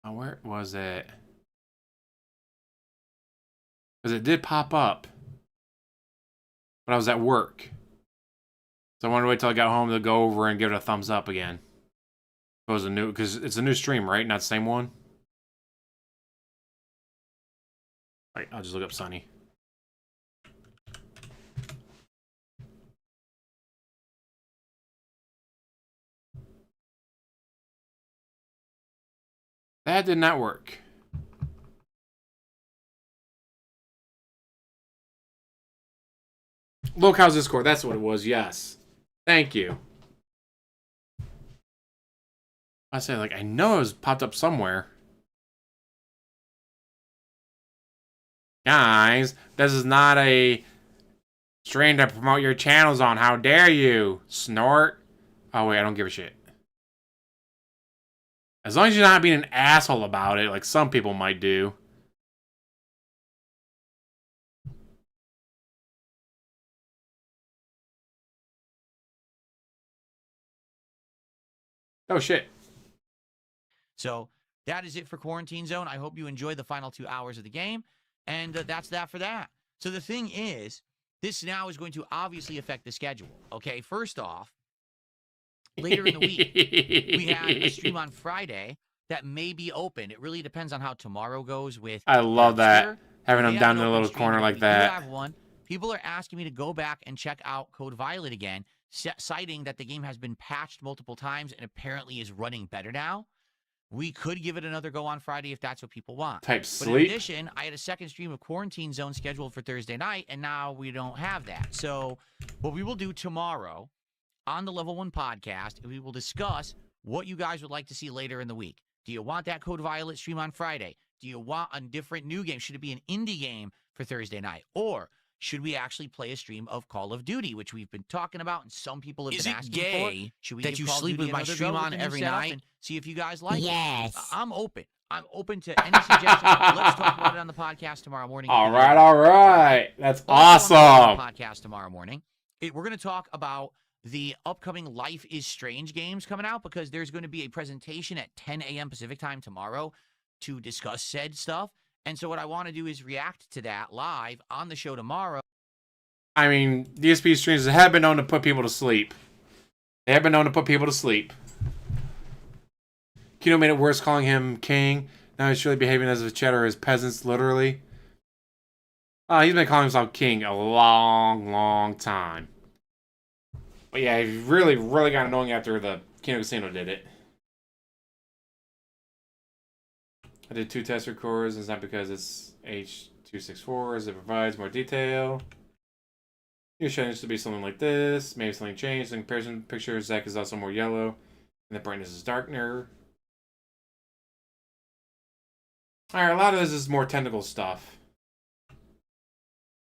Oh, where was it? Because it did pop up. But I was at work. So I wanted to wait till I got home to go over and give it a thumbs up again. It was a new... Because it's a new stream, right? Not the same one? Alright, I'll just look up Sunny. That did not work. Local's Discord, that's what it was, yes. Thank you. I say, like, I know it was popped up somewhere. Guys, this is not a stream to promote your channels on. How dare you, snort? Oh, wait, I don't give a shit. As long as you're not being an asshole about it, like some people might do. Oh, shit. So that is it for Quarantine Zone. I hope you enjoyed the final 2 hours of the game. And that's that for that. So the thing is, this now is going to obviously affect the schedule. Okay, first off, later in the week, we had a stream on Friday that may be open. It really depends on how tomorrow goes with I love that. Napster. Having them They have down an in the open little stream corner yet. like We that. do have one. People are asking me to go back and check out Code Violet again, citing that the game has been patched multiple times and apparently is running better now. We could give it another go on Friday if that's what people want. Type But sleep. in addition, I had a second stream of Quarantine Zone scheduled for Thursday night, and now we don't have that. So what we will do tomorrow on the Level 1 podcast, we will discuss what you guys would like to see later in the week. Do you want that Code Violet stream on Friday? Do you want a different new game? Should it be an indie game for Thursday night? Or should we actually play a stream of Call of Duty, which we've been talking about and some people have been asking for? Should we that give you Call of sleep Duty with my another stream go with on the new every setup night? and see if you guys like it? Yes. I'm open. I'm open to any suggestions. Let's talk about it on the podcast tomorrow morning. All right. That's Also on the awesome. podcast tomorrow morning, we're going to talk about the upcoming Life is Strange games coming out because there's going to be a presentation at 10 a.m. Pacific time tomorrow to discuss said stuff. And so what I want to do is react to that live on the show tomorrow. I mean, DSP streams have been known to put people to sleep. They have been known to put people to sleep. Kino made it worse calling him king. Now he's surely behaving as if Cheddar is peasants, literally. He's been calling himself king a long time. But yeah, he really got annoying after the Kino Casino did it. I did 2 test records, and it's not because it's H264, as it provides more detail. Your shot needs to be something like this. Maybe something changed. In comparison picture, Zach is also more yellow, and the brightness is darker. Alright, a lot of this is more technical stuff.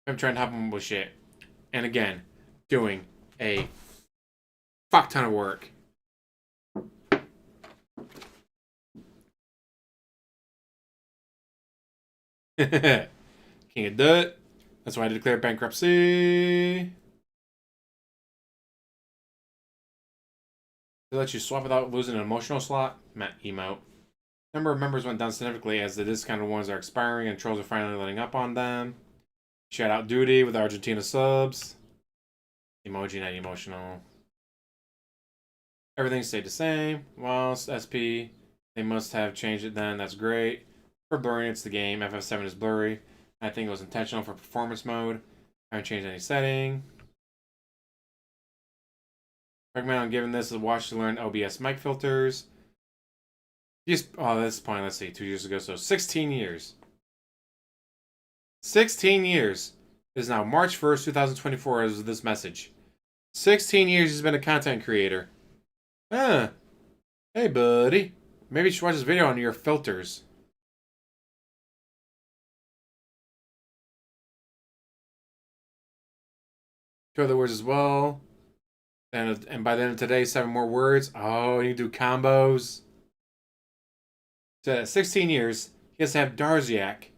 I'm trying to help him with shit. And again, doing a fuck ton of work. Can't do it. That's why I declared bankruptcy. They let you swap without losing an emotional slot. Emote. Number of members went down significantly as the discounted ones are expiring and trolls are finally letting up on them. Shout out Duty with Argentina subs. Emoji, not emotional. Everything stayed the same. Well, SP, they must have changed it then. That's great. For blurring, it's the game. FF7 is blurry. I think it was intentional for performance mode. I haven't changed any setting. Recommend on giving this a watch to learn OBS mic filters. Oh, that's point. Let's see, 2 years ago. So 16 years. 16 years. It is now March 1st, 2024 as of this message. 16 years he's been a content creator. Hey, buddy. Maybe you should watch this video on your filters. Two other words as well. And by the end of today, 7 more words. Oh, you do combos. So 16 years, he has to have Darziak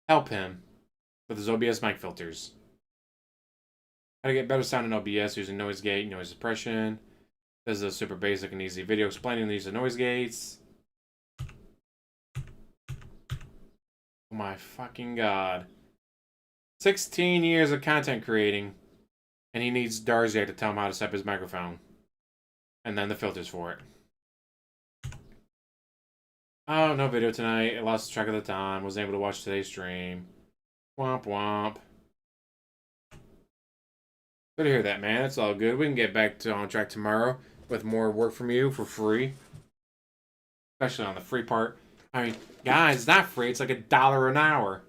help him with his OBS mic filters. How to get better sound in OBS using noise gate, noise suppression. This is a super basic and easy video explaining the use of noise gates. Oh my fucking god. 16 years of content creating. And he needs Darziak to tell him how to set up his microphone. And then the filters for it. Oh, no video tonight. I lost track of the time. Wasn't able to watch today's stream. Womp womp. Good to hear that, man. It's all good. We can get back on track tomorrow with more work from you for free. especially on the free part. I mean, guys, it's not free. It's like $1 an hour.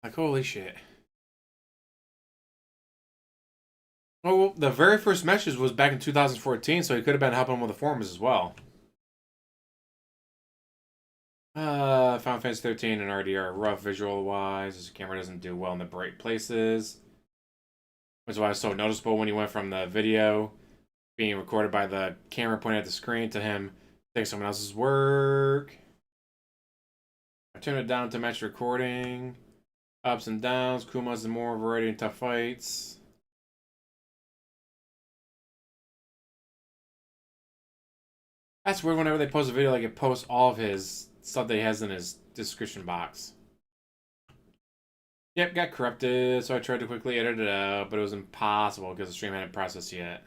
Like, holy shit. Oh, well, the very first message was back in 2014, so he could have been helping with the forums as well. Final Fantasy 13 and RDR rough visual-wise. His camera doesn't do well in the bright places. Which is why it's so noticeable when he went from the video being recorded by the camera pointing at the screen to him taking someone else's work. I turned it down to match recording. Ups and downs. Kuma's and more variety and tough fights. That's weird whenever they post a video, like it posts all of his stuff that he has in his description box. Yep, got corrupted, so I tried to quickly edit it out, but it was impossible because the stream hadn't processed yet.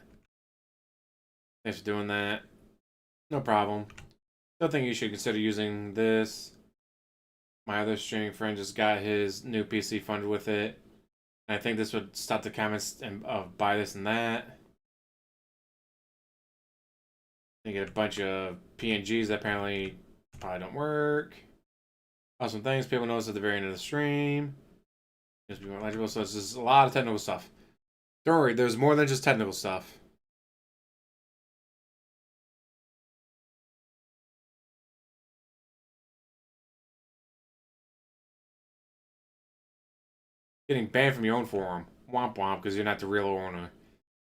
Thanks for doing that. No problem. Still think you should consider using this. My other streaming friend just got his new PC funded with it. And I think this would stop the comments of buy this and that. You get a bunch of PNGs that apparently probably don't work. Awesome things people notice at the very end of the stream. Just be more legible, so it's just a lot of technical stuff. Don't worry, there's more than just technical stuff. Getting banned from your own forum. Womp womp, because you're not the real owner.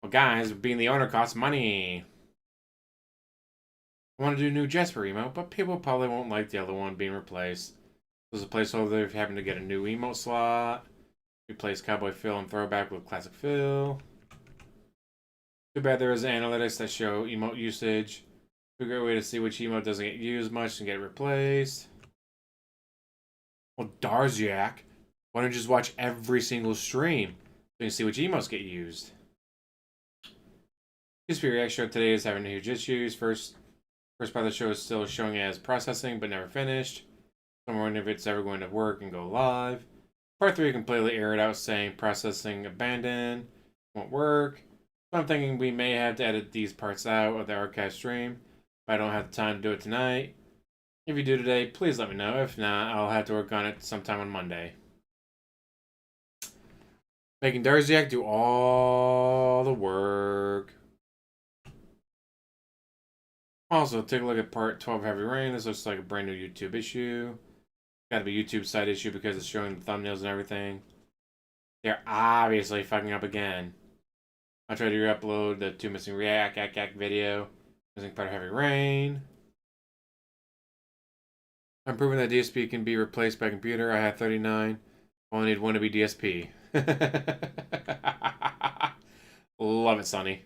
Well, guys, being the owner costs money. I want to do a new Jesper emote, but people probably won't like the other one being replaced. There's a placeholder if having to get a new emote slot. Replace Cowboy Phil and Throwback with Classic Phil. Too bad there is analytics that show emote usage. A great way to see which emote doesn't get used much and get replaced. Well, Darziak, why don't you just watch every single stream so you can see which emotes get used? DSP React show today is having huge issues. First part of the show is still showing as processing, but never finished. So I'm wondering if it's ever going to work and go live. Part 3 completely aired out saying processing abandoned, won't work. So I'm thinking we may have to edit these parts out of the archive stream, but I don't have the time to do it tonight. If you do today, please let me know. If not, I'll have to work on it sometime on Monday. Making Darziak do all the work. Also, take a look at part 12 Heavy Rain. This looks like a brand new YouTube issue. Gotta be YouTube side issue because it's showing the thumbnails and everything. They're obviously fucking up again. I'll try to re-upload the 2 missing React video. Missing part of Heavy Rain. I'm proving that DSP can be replaced by computer. I have 39. Only need one to be DSP. Love it, Sonny.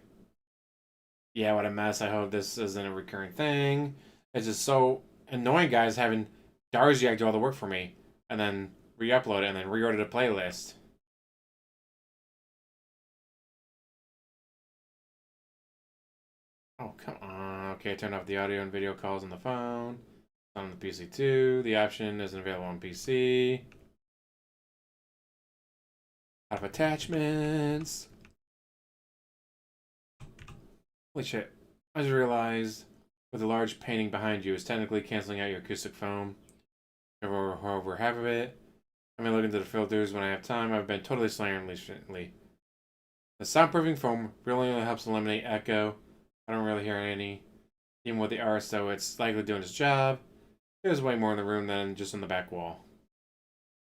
Yeah, what a mess. I hope this isn't a recurring thing. It's just so annoying, guys, having Darziak do all the work for me, and then re-upload it, and then reorder the playlist. Oh, come on. Okay, turn off the audio and video calls on the phone. On the PC too. The option isn't available on PC. Out of attachments. Holy shit. I just realized with the large painting behind you is technically canceling out your acoustic foam. Over half of it. I'm gonna look into the filters when I have time. I've been totally slaying recently. The soundproofing foam really only helps eliminate echo. I don't really hear any. Even with the R, so it's likely doing its job. There's way more in the room than just on the back wall.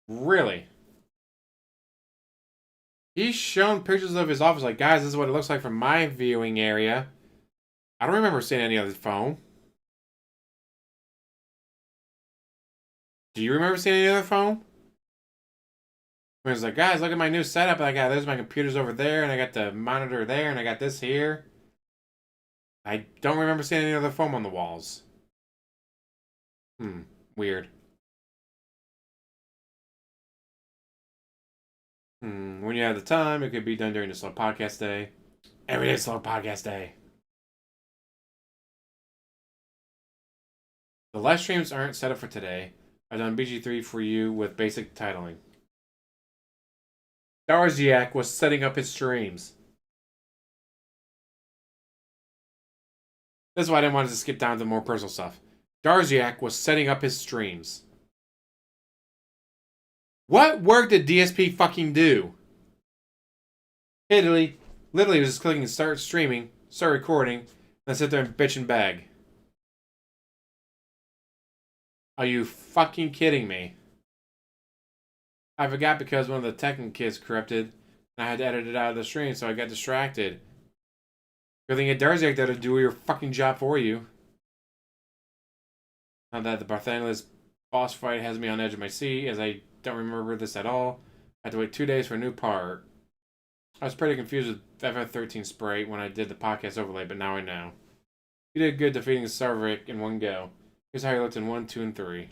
Really? He's shown pictures of his office like, guys, this is what it looks like from my viewing area. I don't remember seeing any other foam. Do you remember seeing any other foam? When it's like, guys, look at my new setup. I got, there's my computers over there, and I got the monitor there, and I got this here. I don't remember seeing any other foam on the walls. Weird. When you have the time, it could be done during the slow podcast day. Every day slow podcast day. The live streams aren't set up for today. I've done BG3 for you with basic titling. Darziak was setting up his streams. That's why I didn't want to skip down to more personal stuff. Darziak was setting up his streams. What work did DSP fucking do? Literally was just clicking start streaming, start recording, and sit there and bitch and beg. Are you fucking kidding me? I forgot because one of the Tekken kids corrupted, and I had to edit it out of the stream, so I got distracted. Good thing at Darziak there to do your fucking job for you. Now that the Barthangelus boss fight has me on the edge of my seat, as I don't remember this at all. I had to wait 2 days for a new part. I was pretty confused with FF13 Sprite when I did the podcast overlay, but now I know. You did good defeating Sarvik in one go. Here's how he looked in 1, 2, and 3.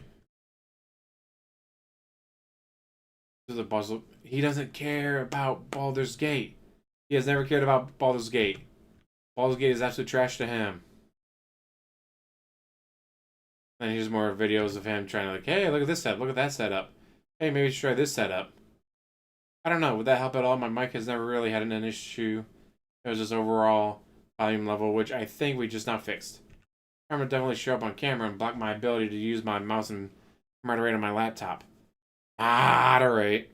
This is a puzzle. He doesn't care about Baldur's Gate. He has never cared about Baldur's Gate. Baldur's Gate is absolute trash to him. And here's more videos of him trying to like, hey, look at this setup, look at that setup. Hey, maybe we should try this setup. I don't know, would that help at all? My mic has never really had an issue. It was just overall volume level, which I think we just now fixed. Camera definitely show up on camera and block my ability to use my mouse and moderate on my laptop. Moderate.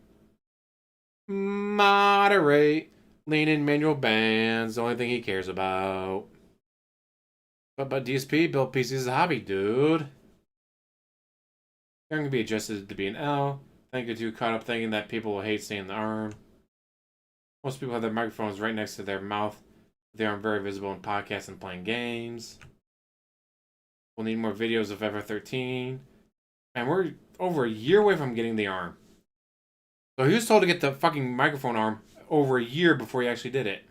Moderate. Lean in manual bands, the only thing he cares about. But DSP built PCs as a hobby, dude. They're going to be adjusted to be an L. Thank you too caught up thinking that people will hate seeing the arm. Most people have their microphones right next to their mouth. They aren't very visible in podcasts and playing games. We'll need more videos of FF13. And we're over a year away from getting the arm. So he was told to get the fucking microphone arm over a year before he actually did it.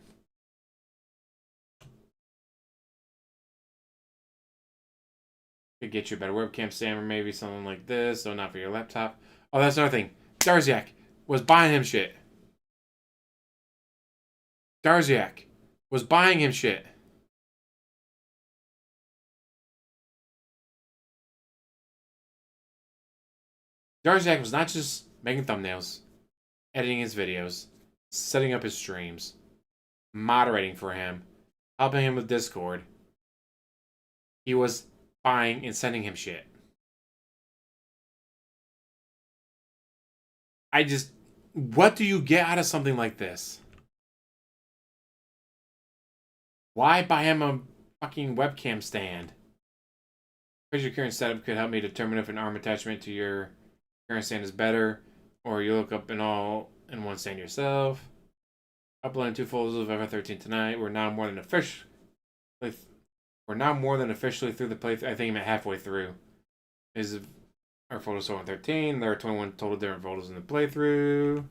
Could get you a better webcam stand or maybe something like this, so not for your laptop. Oh, that's another thing. Darziak was buying him shit. Darziak was buying him shit. Darziak was not just making thumbnails, editing his videos, setting up his streams, moderating for him, helping him with Discord. He was buying and sending him shit. What do you get out of something like this? Why buy him a fucking webcam stand? Because your current setup could help me determine if an arm attachment to your current stand is better, or you look up an all-in-one stand yourself. Uploading 2 photos of FF13 tonight. We're now more than officially through the playthrough. I think I'm halfway through. Is our photos on 13. There are 21 total different photos in the playthrough.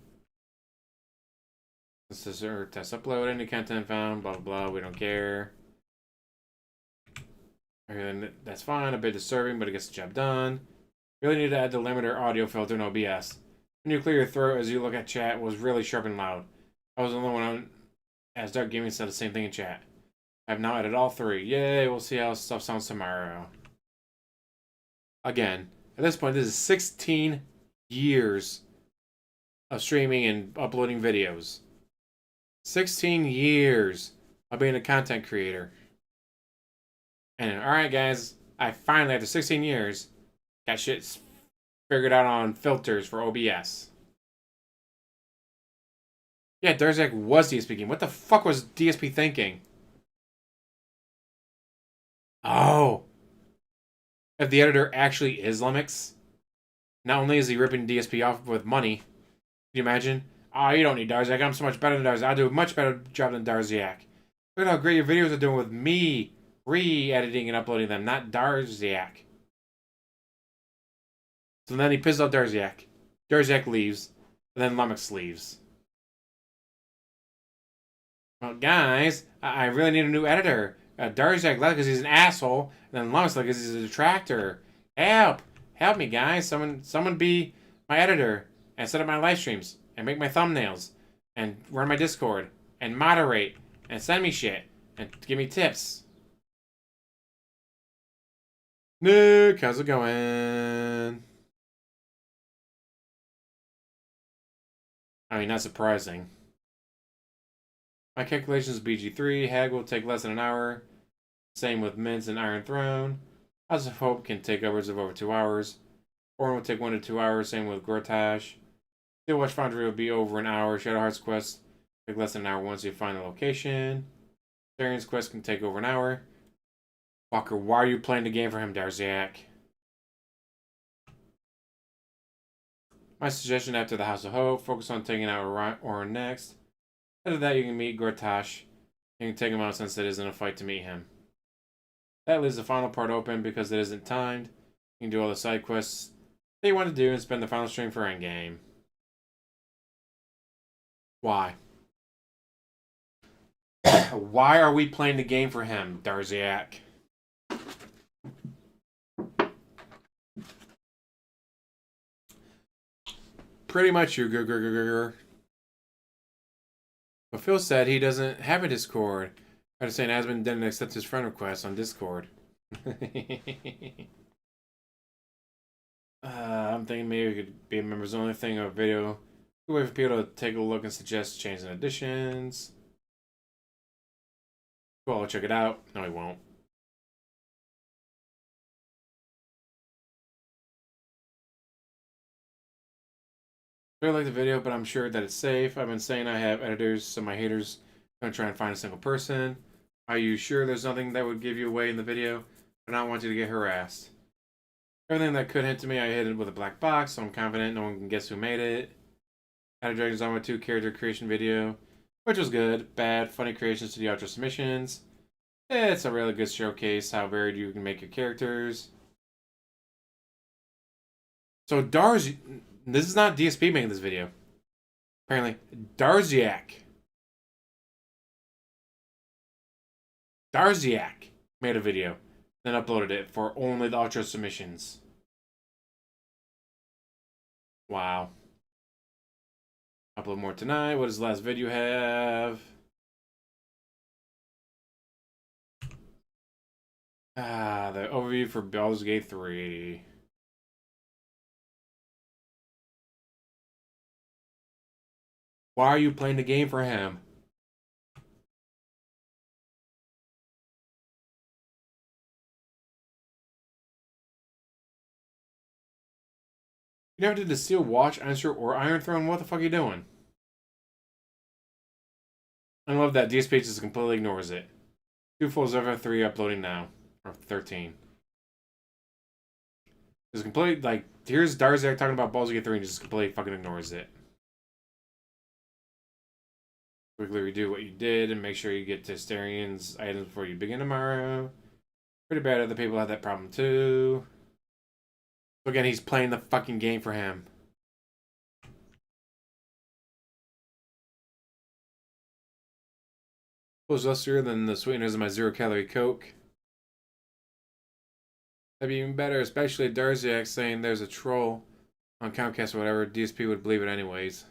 This is our test upload. Any content found. Blah, blah, blah. We don't care. And that's fine. A bit disturbing, but it gets the job done. Really need to add the limiter audio filter in OBS. When you clear your throat as you look at chat was really sharp and loud. I was the only one as Dark Gaming said the same thing in chat. I've now added all 3. Yay, we'll see how stuff sounds tomorrow. Again, at this point, this is 16 years of streaming and uploading videos. 16 years of being a content creator. And alright guys, I finally, after 16 years, got shit figured out on filters for OBS. Yeah, Darziak was DSPing. What the fuck was DSP thinking? Oh. If the editor actually is Lumix, not only is he ripping DSP off with money, can you imagine? Oh, you don't need Darziak. I'm so much better than Darziak. I do a much better job than Darziak. Look at how great your videos are doing with me re-editing and uploading them, not Darziak. So then he pisses off Darziak. Darziak leaves, and then Lumix leaves. Well, guys, I really need a new editor. Darziak left because he's an asshole, and then Lumix left because he's a detractor. Help! Help me, guys. Someone be my editor, and set up my live streams, and make my thumbnails, and run my Discord, and moderate, and send me shit, and give me tips. Nick, how's it going? I mean, not surprising. My calculations BG3. Hag will take less than an hour. Same with Mints and Iron Throne. House of Hope can take upwards of over 2 hours. Orin will take 1 to 2 hours. Same with Gortash. Steel Watch Foundry will be over an hour. Shadow Heart's quest take less than an hour once you find the location. Darian's quest can take over an hour. Walker, why are you playing the game for him, Darziak? My suggestion after the House of Hope, focus on taking out Orin next. After that, you can meet Gortash. You can take him out since it isn't a fight to meet him. That leaves the final part open because it isn't timed. You can do all the side quests that you want to do and spend the final string for endgame. Why? Why are we playing the game for him, Darziak? Pretty much you grr. But Phil said he doesn't have a Discord. I'm saying Asmund didn't accept his friend request on Discord. I'm thinking maybe it could be a members only thing or a video. Good way for people to take a look and suggest changes and additions. Cool, I'll check it out. No, he won't. I like the video, but I'm sure that it's safe. I've been saying I have editors, so my haters are going to try and find a single person. Are you sure there's nothing that would give you away in the video? I don't want you to get harassed. Everything that could hint to me, I hid it with a black box, so I'm confident no one can guess who made it. Had a Dragon's Dogma 2 character creation video, which was good. Bad, funny creations to the outro submissions. It's a really good showcase how varied you can make your characters. So this is not DSP making this video. Apparently, Darziak made a video, then uploaded it for only the outro submissions. Wow. Upload more tonight. What does the last video have? The overview for Baldur's Gate 3. Why are you playing the game for him? You never did the Steel Watch, Answer, or Iron Throne? What the fuck are you doing? I love that DSP just completely ignores it. 2 Full Zephyr 3 uploading now. Or 13. Just completely, like, here's Darziak talking about Baldur's Gate 3 and just completely fucking ignores it. Quickly redo what you did and make sure you get to Asterian's items before you begin tomorrow. Pretty bad other people have that problem too. So again, he's playing the fucking game for him. Was lustier than the sweeteners in my 0-calorie Coke. That'd be even better, especially Darziak saying there's a troll on Comcast or whatever. DSP would believe it anyways.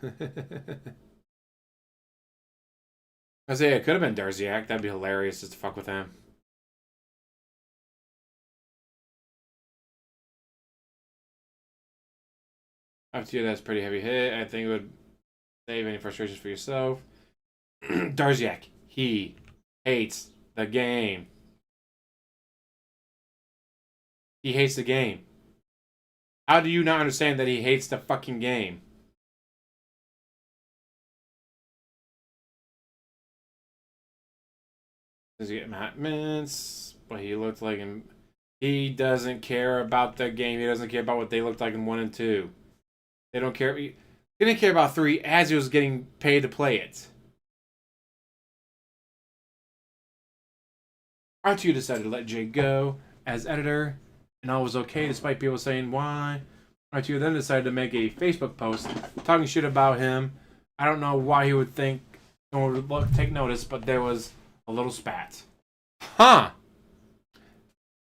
I say it could have been Darziak. That'd be hilarious just to fuck with him. Up to you, that's a pretty heavy hit. I think it would save any frustrations for yourself. Darziak, he hates the game. He hates the game. How do you not understand that he hates the fucking game? Does he get Matt Mints? But he looked like him. He doesn't care about the game. He doesn't care about what they looked like in 1 and 2. They don't care. He didn't care about 3 as he was getting paid to play it. R2 decided to let Jay go as editor, and all was okay despite people saying why. R2 then decided to make a Facebook post talking shit about him. I don't know why he would think no one would take notice, but there was a little spat. Huh.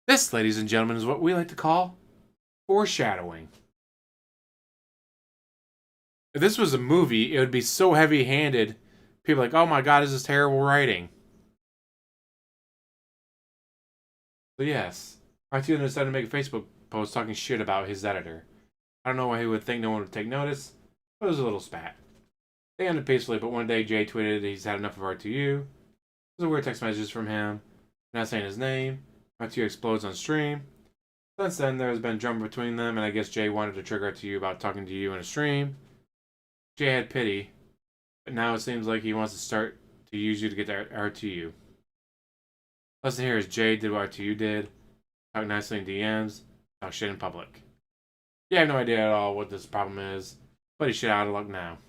This, ladies and gentlemen, is what we like to call foreshadowing. If this was a movie, it would be so heavy-handed. People are like, oh my god, this is terrible writing. So yes, R2 decided to make a Facebook post talking shit about his editor. I don't know why he would think no one would take notice, but it was a little spat. They ended peacefully, but one day Jay tweeted that he's had enough of R2U. It was a weird text message from him. Not saying his name. R2 explodes on stream. Since then, there has been drama between them, and I guess Jay wanted to trigger R2 about talking to you in a stream. Jay had pity, but now it seems like he wants to start to use you to get to R2. Lesson here is Jay did what R2 did. Talk nicely in DMs. Talk shit in public. You have no idea at all what this problem is, but he's shit out of luck now.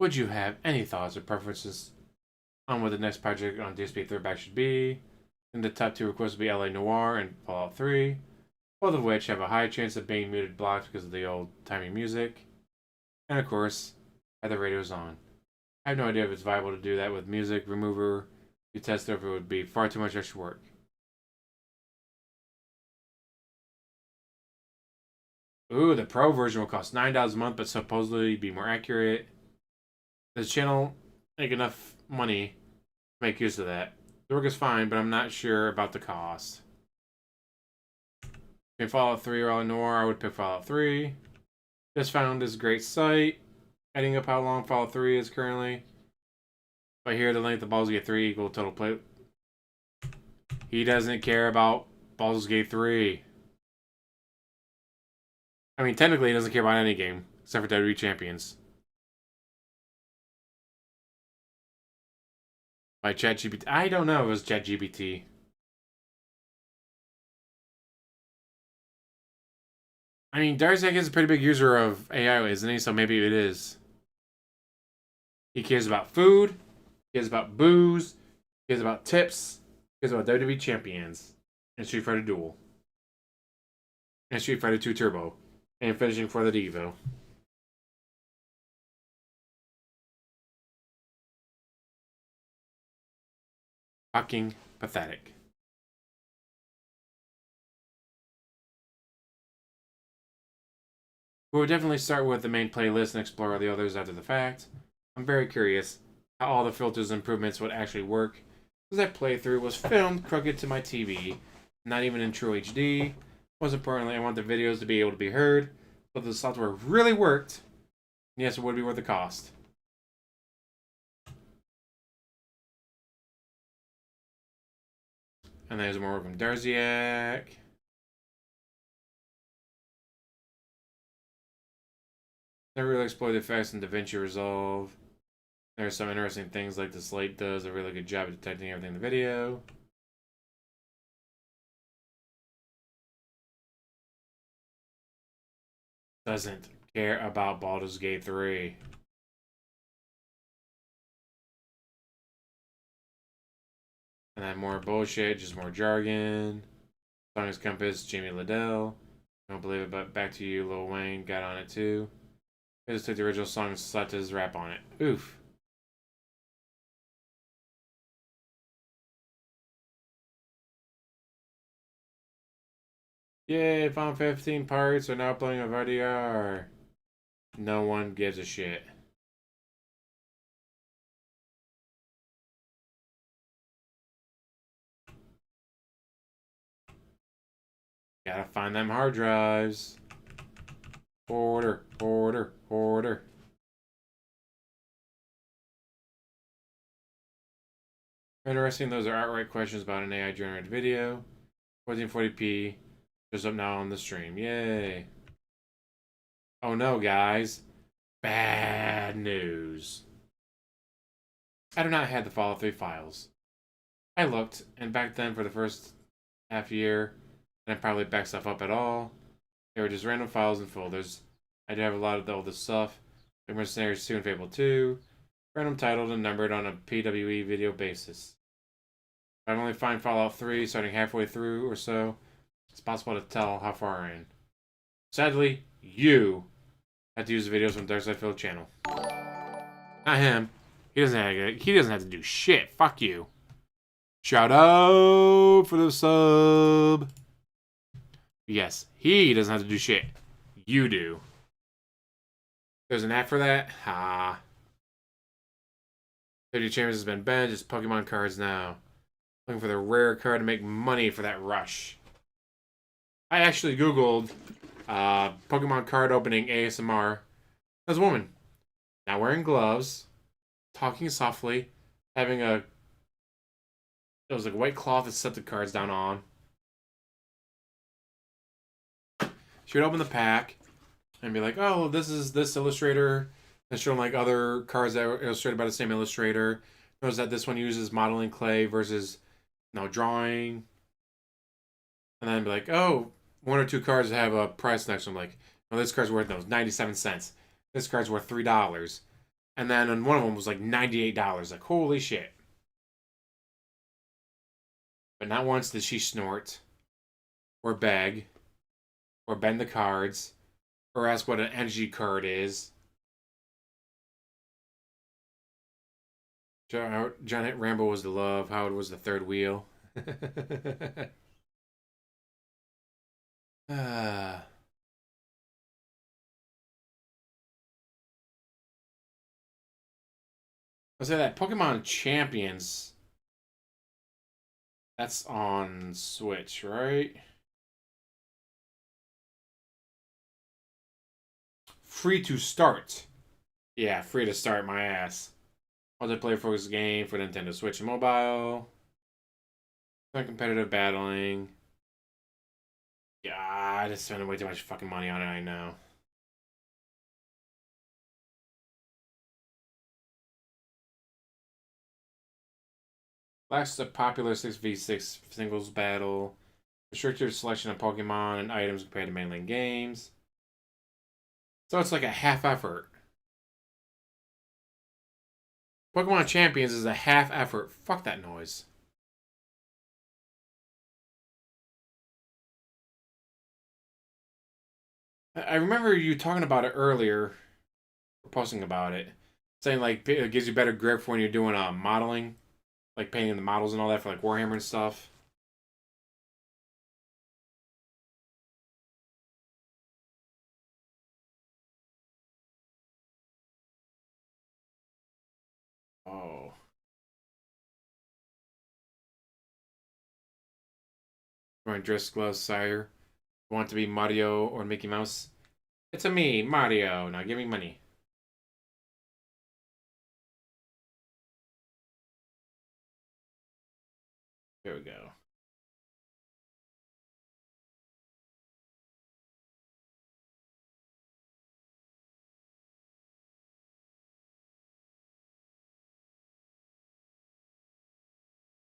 Would you have any thoughts or preferences on what the next project on DSP Throwback should be? And the top two requests would be LA Noire and Fallout 3, both of which have a high chance of being muted blocked because of the old-timey music. And of course, have the radios on. I have no idea if it's viable to do that with music remover. You test if it would be far too much extra work. Ooh, the pro version will cost $9 a month, but supposedly be more accurate. Does the channel make enough money to make use of that? The work is fine, but I'm not sure about the cost. Between Fallout 3 or LA Noire, I would pick Fallout 3. Just found this great site. Adding up how long Fallout 3 is currently. But here, the length of Baldur's Gate 3 equal total play. He doesn't care about Baldur's Gate 3. I mean, technically, he doesn't care about any game except for WWE Champions. By ChatGPT. I don't know if it was ChatGPT. I mean, Darziak is a pretty big user of AI, isn't he? So maybe it is. He cares about food. He cares about booze. He cares about tips. He cares about WWE Champions. And Street Fighter Duel. And Street Fighter 2 Turbo. And finishing for the Devo. Fucking pathetic. We will definitely start with the main playlist and explore the others after the fact. I'm very curious how all the filters and improvements would actually work, because that playthrough was filmed crooked to my TV, not even in true HD. Most importantly, I want the videos to be able to be heard, so if the software really worked, yes, it would be worth the cost. And there's more from Darziak. Never really explored the effects in DaVinci Resolve. There are some interesting things like the slate does a really good job of detecting everything in the video. Doesn't care about Baldur's Gate 3. And then more bullshit, just more jargon. Song is Compass, Jamie Liddell. Don't believe it, but Back to You, Lil Wayne got on it too. They just took the original song and slapped his rap on it. Oof. Yay, found 15 parts are now playing of RDR. No one gives a shit. Gotta find them hard drives. Order. Interesting, those are outright questions about an AI generated video. 1440p. Just up now on the stream. Yay. Oh no, guys. Bad news. I do not have the Fallout 3 files. I looked, and back then for the first half year, I didn't probably back stuff up at all. They were just random files and folders. I do have a lot of the oldest stuff, like Mercenaries 2 and Fable 2, random titled and numbered on a PWE video basis. If I only find Fallout 3 starting halfway through or so, it's possible to tell how far in. Sadly, you have to use the videos from Darkside Field channel. Not him. He doesn't have to do shit. Fuck you. Shout out for the sub. Yes, he doesn't have to do shit. You do. There's an app for that? Ha. 30 Champions has been banned. Just Pokemon cards now. Looking for the rare card to make money for that rush. I actually Googled Pokemon card opening ASMR. There's a woman. not wearing gloves, talking softly, having a it was like a white cloth that set the cards down on. She would open the pack and be like, "Oh, this is this illustrator," and show them like other cards that were illustrated by the same illustrator. Notice that this one uses modeling clay versus drawing, and then be like, "Oh, one or two cards have a price next to them." Like, "Oh, this card's worth 97 cents. This card's worth $3." And then on one of them was like $98. Like, holy shit. But not once did she snort, or beg, or bend the cards, or ask what an energy card is. Janet Rambo was the love, Howard was the third wheel. Ah. I'll say that Pokemon Champions, that's on Switch, right? Free to start. Yeah, free to start my ass. Multiplayer focused game for Nintendo Switch and mobile. Competitive battling. Yeah, I just spent way too much fucking money on it, I know. Last a popular 6v6 singles battle. Restricted selection of Pokemon and items compared to mainline games. So it's like a half effort. Pokemon Champions is a half effort. Fuck that noise. I remember you talking about it earlier, or posting about it, saying like it gives you better grip when you're doing modeling, like painting the models and all that for like Warhammer and stuff. Oh. Wearing dress gloves, sire. Want to be Mario or Mickey Mouse? It's a me, Mario. Now give me money. Here we go.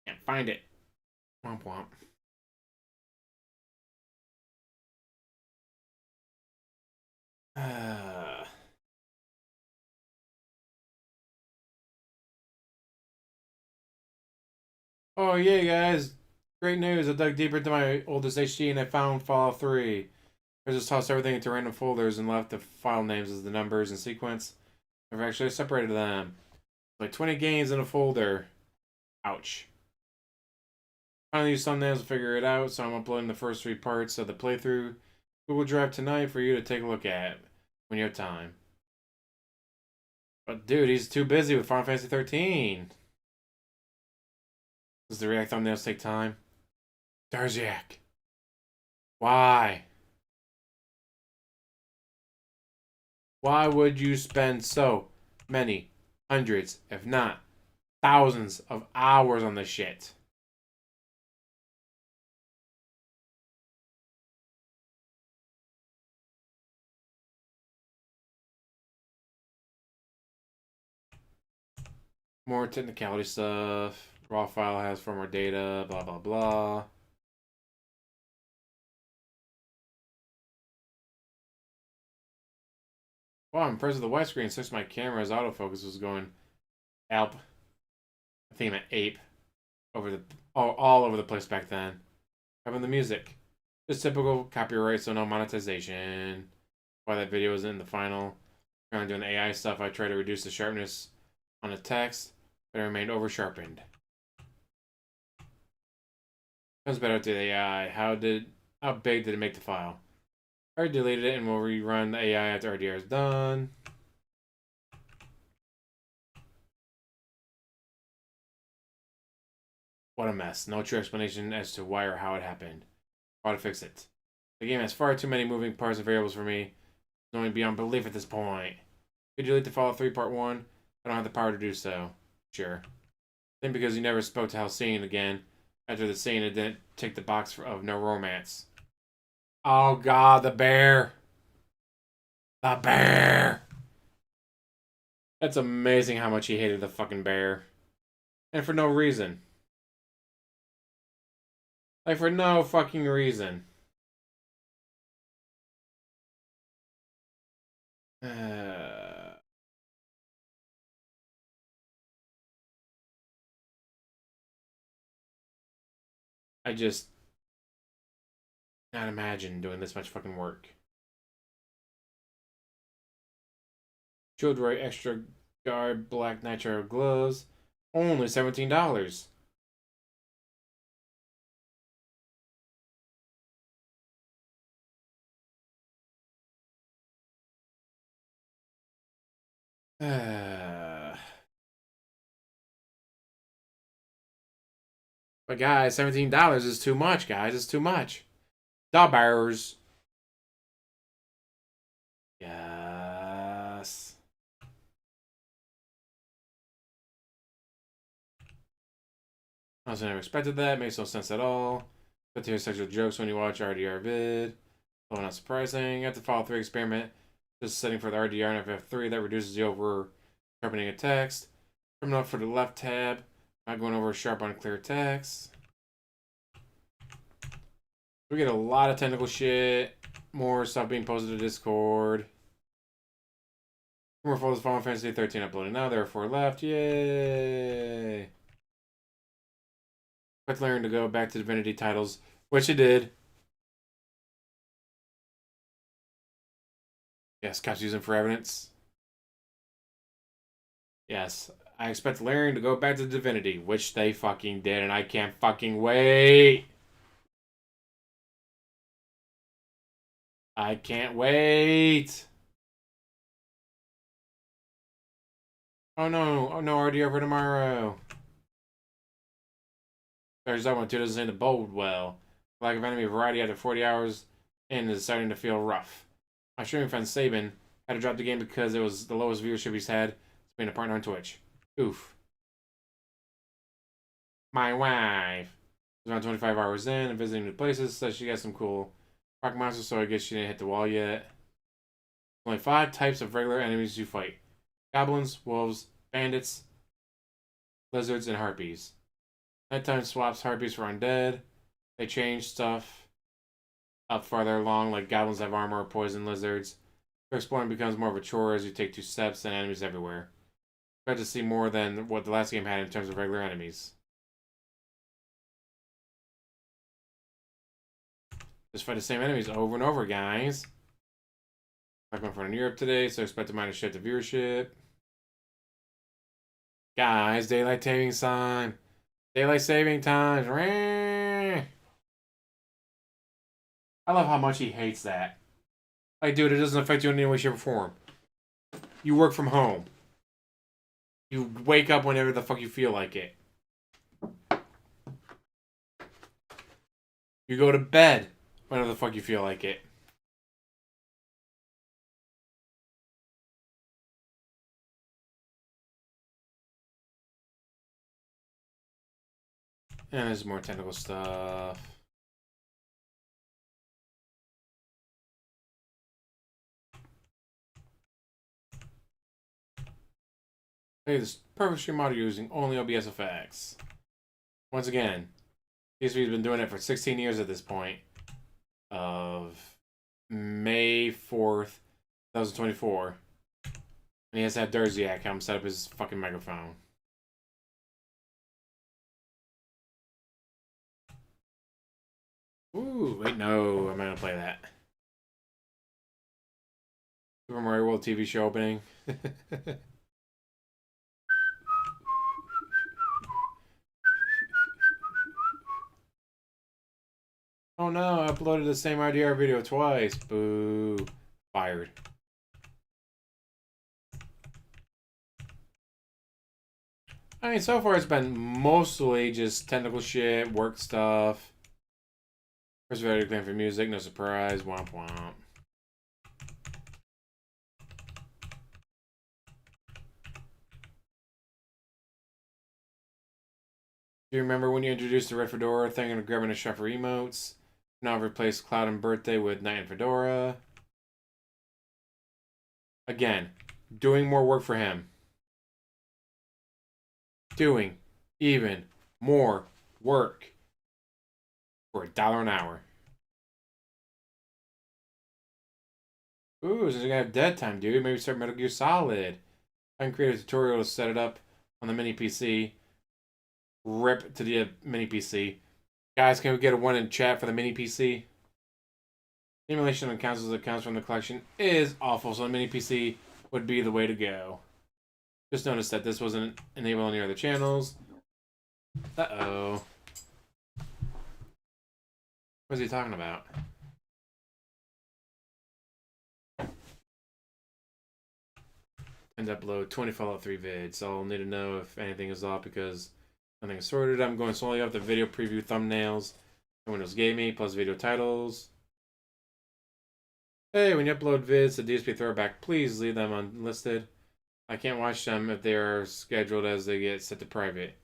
Can't find it. Womp womp. Oh yeah, guys! Great news! I dug deeper into my oldest HD and I found Fallout 3. I just tossed everything into random folders and left the file names as the numbers and sequence. I've actually separated them. Like 20 games in a folder. Ouch. Finally used thumbnails to figure it out, so I'm uploading the first 3 parts of the playthrough Google Drive tonight for you to take a look at when you have time. But dude, he's too busy with Final Fantasy 13. Does the React thumbnails take time? Darziak. Why? Why would you spend so many hundreds, if not thousands of hours on this shit? More technicality stuff. Raw file has firmware data, blah, blah, blah. Wow, I'm impressed with the widescreen since my camera's autofocus was going alp. I think I meant ape. Over the all over the place back then. Having the music. Just typical copyright, so no monetization. Why that video was in the final. Trying to do AI stuff, I try to reduce the sharpness on the text, but it remained over sharpened. Comes better to the AI. How big did it make the file? I deleted it and we'll rerun the AI after RDR is done. What a mess. No true explanation as to why or how it happened. How to fix it. The game has far too many moving parts and variables for me. Knowing beyond belief at this point. Could you delete the Fallout 3 Part 1? I don't have the power to do so. Sure. Then because you never spoke to Halcyon again, after the scene, it didn't tick the box of no romance. Oh god, the bear! The bear! That's amazing how much he hated the fucking bear. And for no reason. Like, for no fucking reason. I just can't imagine doing this much fucking work. Childroy Extra Guard Black Nitro Gloves. Only $17. But guys, $17 is too much, guys. It's too much. $. Yes. I also never expected that. Makes no sense at all. But to hear sexual jokes when you watch RDR vid. Well, not surprising. After Fallout 3 experiment, just setting for the RDR and FF3 that reduces the over sharpening of text. Coming up for the left tab. Not going over sharp unclear text. We get a lot of technical shit. More stuff being posted to Discord. More photos of Final Fantasy 13 uploading now. There are 4 left. Yay! Quick learn to go back to Divinity titles, which it did. Yes, cops use them for evidence. Yes, I expect Larian to go back to Divinity, which they fucking did, and I can't fucking wait. I can't wait. Oh no, RDR for tomorrow. There's that one too, doesn't seem to bode well. Lack of enemy variety after 40 hours in is starting to feel rough. My streaming friend Saban had to drop the game because it was the lowest viewership he's had being a partner on Twitch. Oof. My wife was around 25 hours in and visiting new places, says she got some cool rock monsters, so I guess she didn't hit the wall yet. Only 5 types of regular enemies you fight. Goblins, wolves, bandits, lizards, and harpies. Nighttime swaps harpies for undead. They change stuff up farther along, like goblins have armor or poison lizards. Exploring becomes more of a chore as you take 2 steps and enemies everywhere. Expect to see more than what the last game had in terms of regular enemies. Just fight the same enemies over and over, guys. I'm going for in Europe today, so expect a minor shift of viewership. Guys, daylight saving time. Daylight saving times. I love how much he hates that. Like, dude, it doesn't affect you in any way, shape, or form. You work from home. You wake up whenever the fuck you feel like it. You go to bed whenever the fuck you feel like it. And there's more technical stuff. Hey, this perfect stream audio using only OBS effects. Once again, DSP's been doing it for 16 years at this point. Of May 4th, 2024. And he has to have Darziak come set up his fucking microphone. Ooh, wait, no, I'm not gonna play that. Super Mario World TV show opening. Oh no, I uploaded the same IDR video twice. Boo. Fired. I mean, so far it's been mostly just technical shit, work stuff. First video claim for music, no surprise, womp womp. Do you remember when you introduced the red fedora thing and grabbing a shot for emotes? Now I've replaced Cloud and Birthday with Night and Fedora. Again, doing more work for him. Doing even more work for $1 an hour. Ooh, since you got dead time, dude, maybe start Metal Gear Solid. I can create a tutorial to set it up on the mini PC. Rip to the mini PC. Guys, can we get a one in chat for the mini PC? Emulation on consoles that counts from the collection is awful, so the mini PC would be the way to go. Just noticed that this wasn't enabled on any other channels. Uh-oh. What is he talking about? And upload 20 Fallout 3 vids. So I'll need to know if anything is off because nothing is sorted. I'm going solely off the video preview thumbnails and Windows Gaming plus video titles. Hey, when you upload vids to DSP Throwback, please leave them unlisted. I can't watch them if they are scheduled as they get set to private.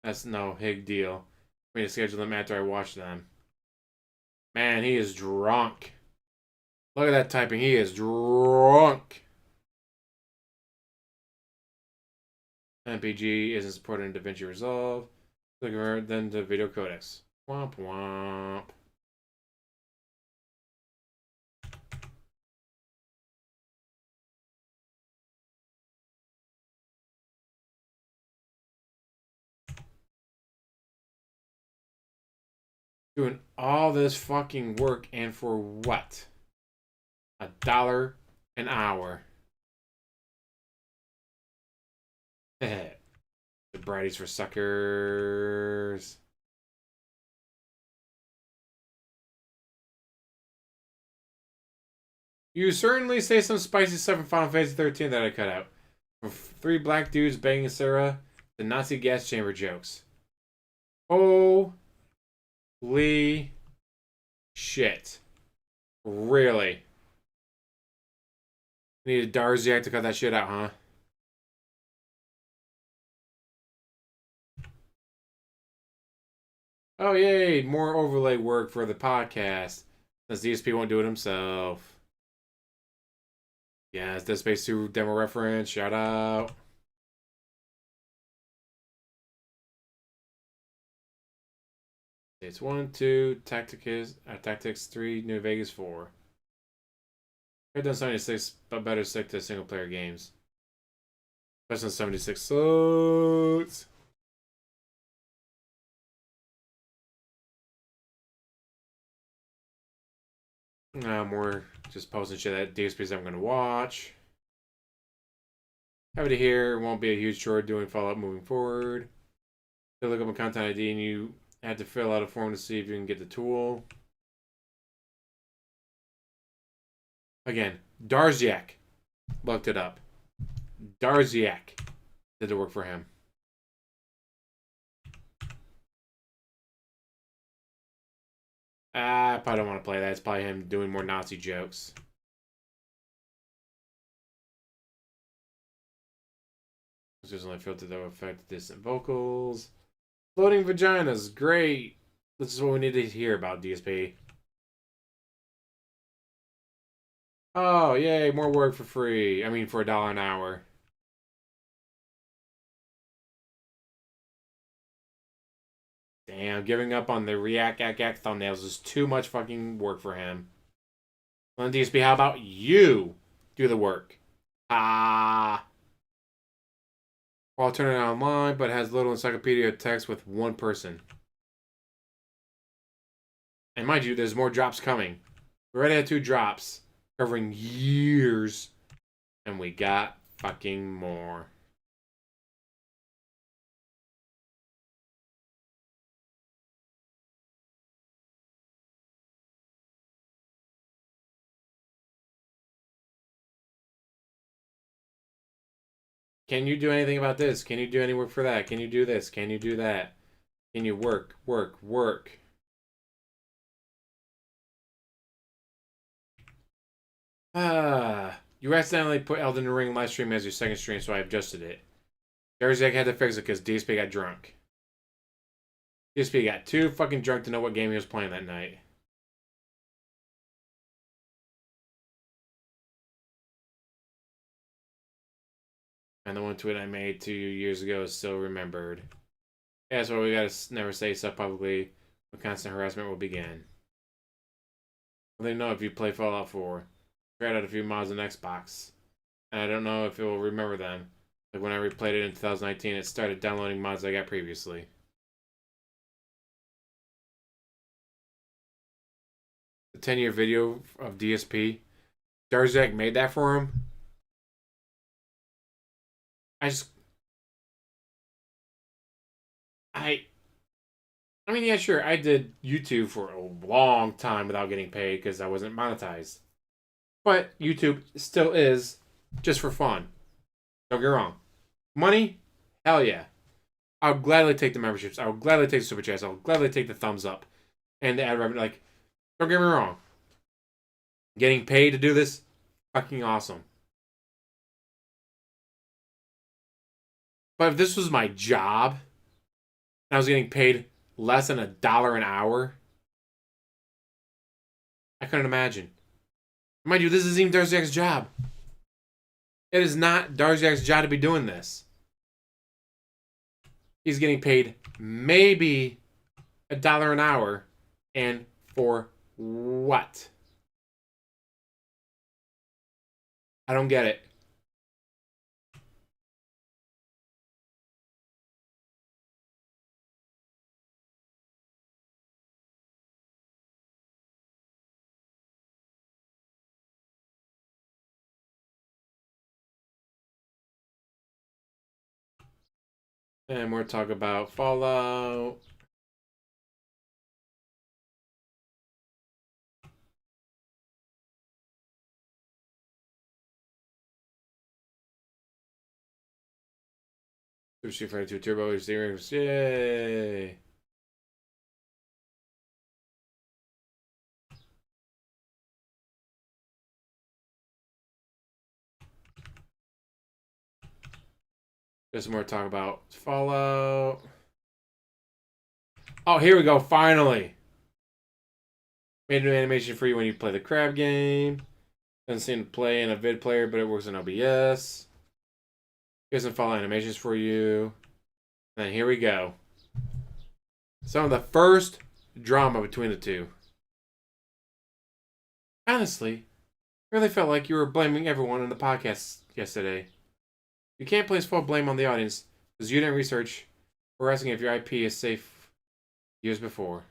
That's no big deal for me to schedule them after I watch them. Man, he is drunk. Look at that typing. He is drunk. MPG isn't supported in DaVinci Resolve. Convert then to video codecs. Womp womp. Doing all this fucking work and for what? $1 an hour. The Brighties for suckers. You certainly say some spicy stuff in Final Fantasy 13 that I cut out. From 3 black dudes banging Sarah to Nazi gas chamber jokes. Holy shit. Really? Need a Darziak to cut that shit out, huh? Oh, yay, more overlay work for the podcast. Since DSP won't do it himself. Yes, Dead Space 2 demo reference, shout out. It's 1, 2, Tactics 3, New Vegas 4. I've done 76, but better stick to single player games. Especially 76 sucks. More just posting shit that DSPs I'm gonna watch. Happy to hear it won't be a huge chore doing Fallout moving forward. You look up a content ID and you have to fill out a form to see if you can get the tool. Again, Darziak looked it up. Darziak did the work for him. I probably don't want to play that. It's probably him doing more Nazi jokes. This is only filtered that will affect distant vocals. Floating vaginas, great. This is what we need to hear about DSP. Oh, yay, more work for free. I mean, for $1 an hour. Damn, giving up on the React thumbnails is too much fucking work for him. Well, DSP, how about you do the work? Ah. I'll turn it online, but has little encyclopedia text with one person. And mind you, there's more drops coming. We already had 2 drops covering years, and we got fucking more. Can you do anything about this? Can you do any work for that? Can you do this? Can you do that? Can you work? You accidentally put Elden Ring live stream as your second stream, so I adjusted it. Darziak had to fix it because DSP got drunk. DSP got too fucking drunk to know what game he was playing that night. And the one tweet I made 2 years ago is still remembered. Yeah, that's why we gotta never say stuff publicly when constant harassment will begin. I don't know if you play Fallout 4. Tried out a few mods on Xbox. And I don't know if it will remember them. Like when I replayed it in 2019, it started downloading mods I got previously. The 10-year video of DSP. Darziak made that for him. I mean, yeah, sure. I did YouTube for a long time without getting paid because I wasn't monetized. But YouTube still is just for fun. Don't get me wrong. Money? Hell yeah. I would gladly take the memberships. I would gladly take the super chats. I would gladly take the thumbs up and the ad revenue. Like, don't get me wrong. Getting paid to do this? Fucking awesome. But if this was my job and I was getting paid less than $1 an hour, I couldn't imagine. Mind you, this isn't even Darziak's job. It is not Darziak's job to be doing this. He's getting paid maybe $1 an hour, and for what? I don't get it. And we're talking about Fallout. Super Street Fighter 2 Turbo Series. Yay! There's more talk about Fallout. Oh, here we go. Finally. Made a new animation for you when you play the crab game. Doesn't seem to play in a vid player, but it works in OBS. Here's some Fallout animations for you. And here we go. Some of the first drama between the two. Honestly, I really felt like you were blaming everyone in the podcast yesterday. You can't place full blame on the audience because you didn't research or asking if your IP is safe years before.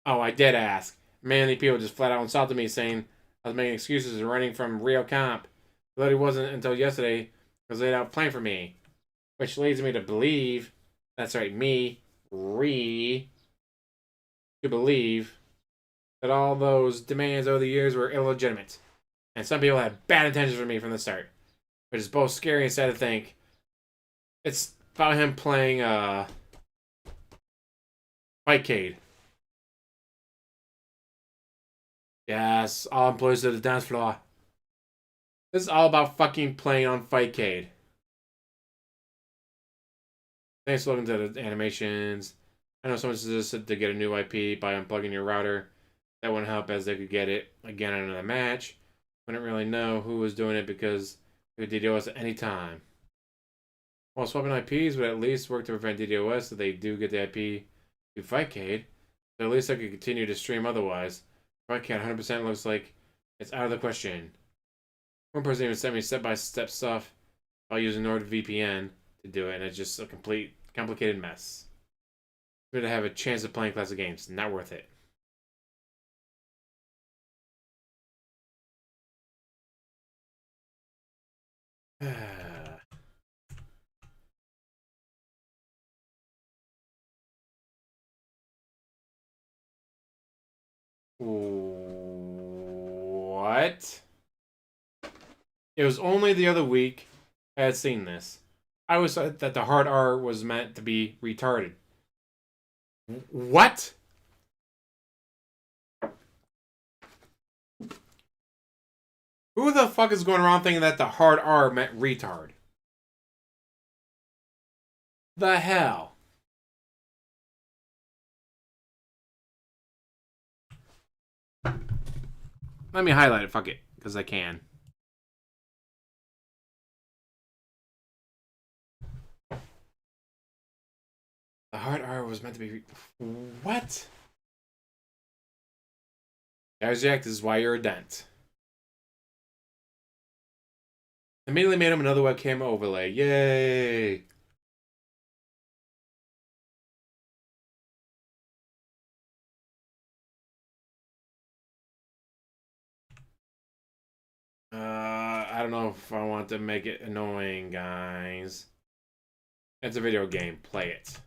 Oh, I did ask. Many people just flat out insulted me saying I was making excuses and running from real comp. But it wasn't until yesterday I was laid out plan for me. Which leads me to believe, that's right, to believe that all those demands over the years were illegitimate. And some people had bad intentions for me from the start. Which is both scary and sad to think. It's about him playing Fightcade. Yes, all employees to the dance floor. This is all about fucking playing on Fightcade. Thanks for looking at the animations. I know someone suggested to get a new IP by unplugging your router. That wouldn't help as they could get it again in another match. Wouldn't really know who was doing it because it could DDoS at any time. While swapping IPs would at least work to prevent DDoS so they do get the IP to Fightcade. So at least I could continue to stream otherwise. Fightcade 100% looks like it's out of the question. One person even sent me step-by-step stuff about using NordVPN to do it, and it's just a complete complicated mess. To have a chance of playing classic games, not worth it. What? It was only the other week I had seen this. I always thought that the hard R was meant to be retarded. What? Who the fuck is going around thinking that the hard R meant retard? The hell? Let me highlight it. Fuck it. Because I can. The hard R was meant to be... What? Darziak, this is why you're a dent. Immediately made him another webcam overlay. Yay! I don't know if I want to make it annoying, guys. It's a video game. Play it.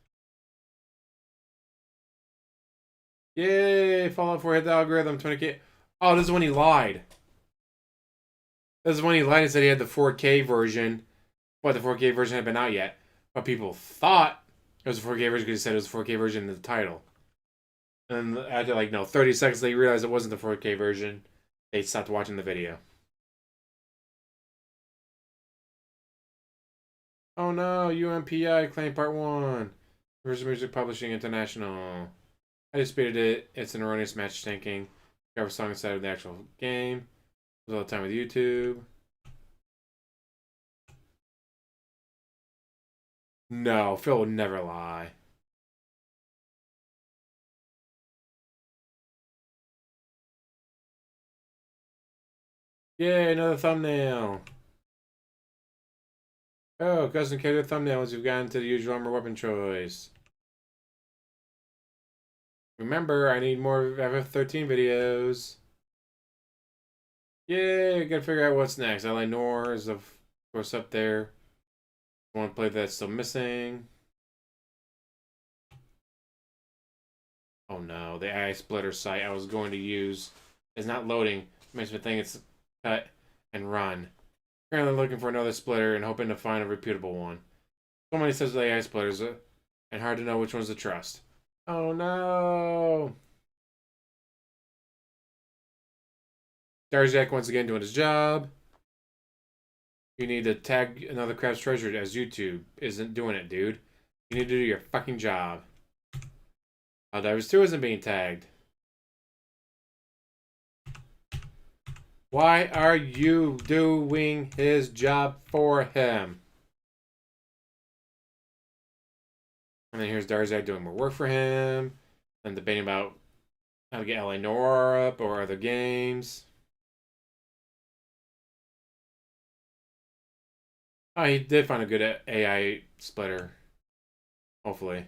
Yay! Fallout 4 hit the algorithm. 20K. Oh, this is when he lied. This is when he lied and said he had the 4K version. But the 4K version hadn't been out yet. But people thought it was a 4K version because he said it was a 4K version in the title. And after, like, 30 seconds, they realized it wasn't the 4K version. They stopped watching the video. Oh no, UMPI claim part 1. Universal Music Publishing International. I disputed it. It's an erroneous match thinking. Cover song inside of the actual game. All the time with YouTube. No, Phil would never lie. Yay, another thumbnail. Oh, custom cater thumbnail once you've gotten to the usual armor weapon choice. Remember, I need more FF13 videos. Yay, gotta figure out what's next. LA Noir is, of course, up there. One play that's still missing. Oh no, the AI splitter site I was going to use is not loading. Makes me think it's cut and run. Currently looking for another splitter and hoping to find a reputable one. So many sets of AI splitters and hard to know which ones to trust. Oh no! Darziak once again doing his job. You need to tag another craft's treasure as YouTube isn't doing it, dude. You need to do your fucking job. Helldivers 2 isn't being tagged. Why are you doing his job for him? And then here's Darziak doing more work for him. And debating about how to get LA Noir up or other games. Oh, he did find a good AI splitter. Hopefully.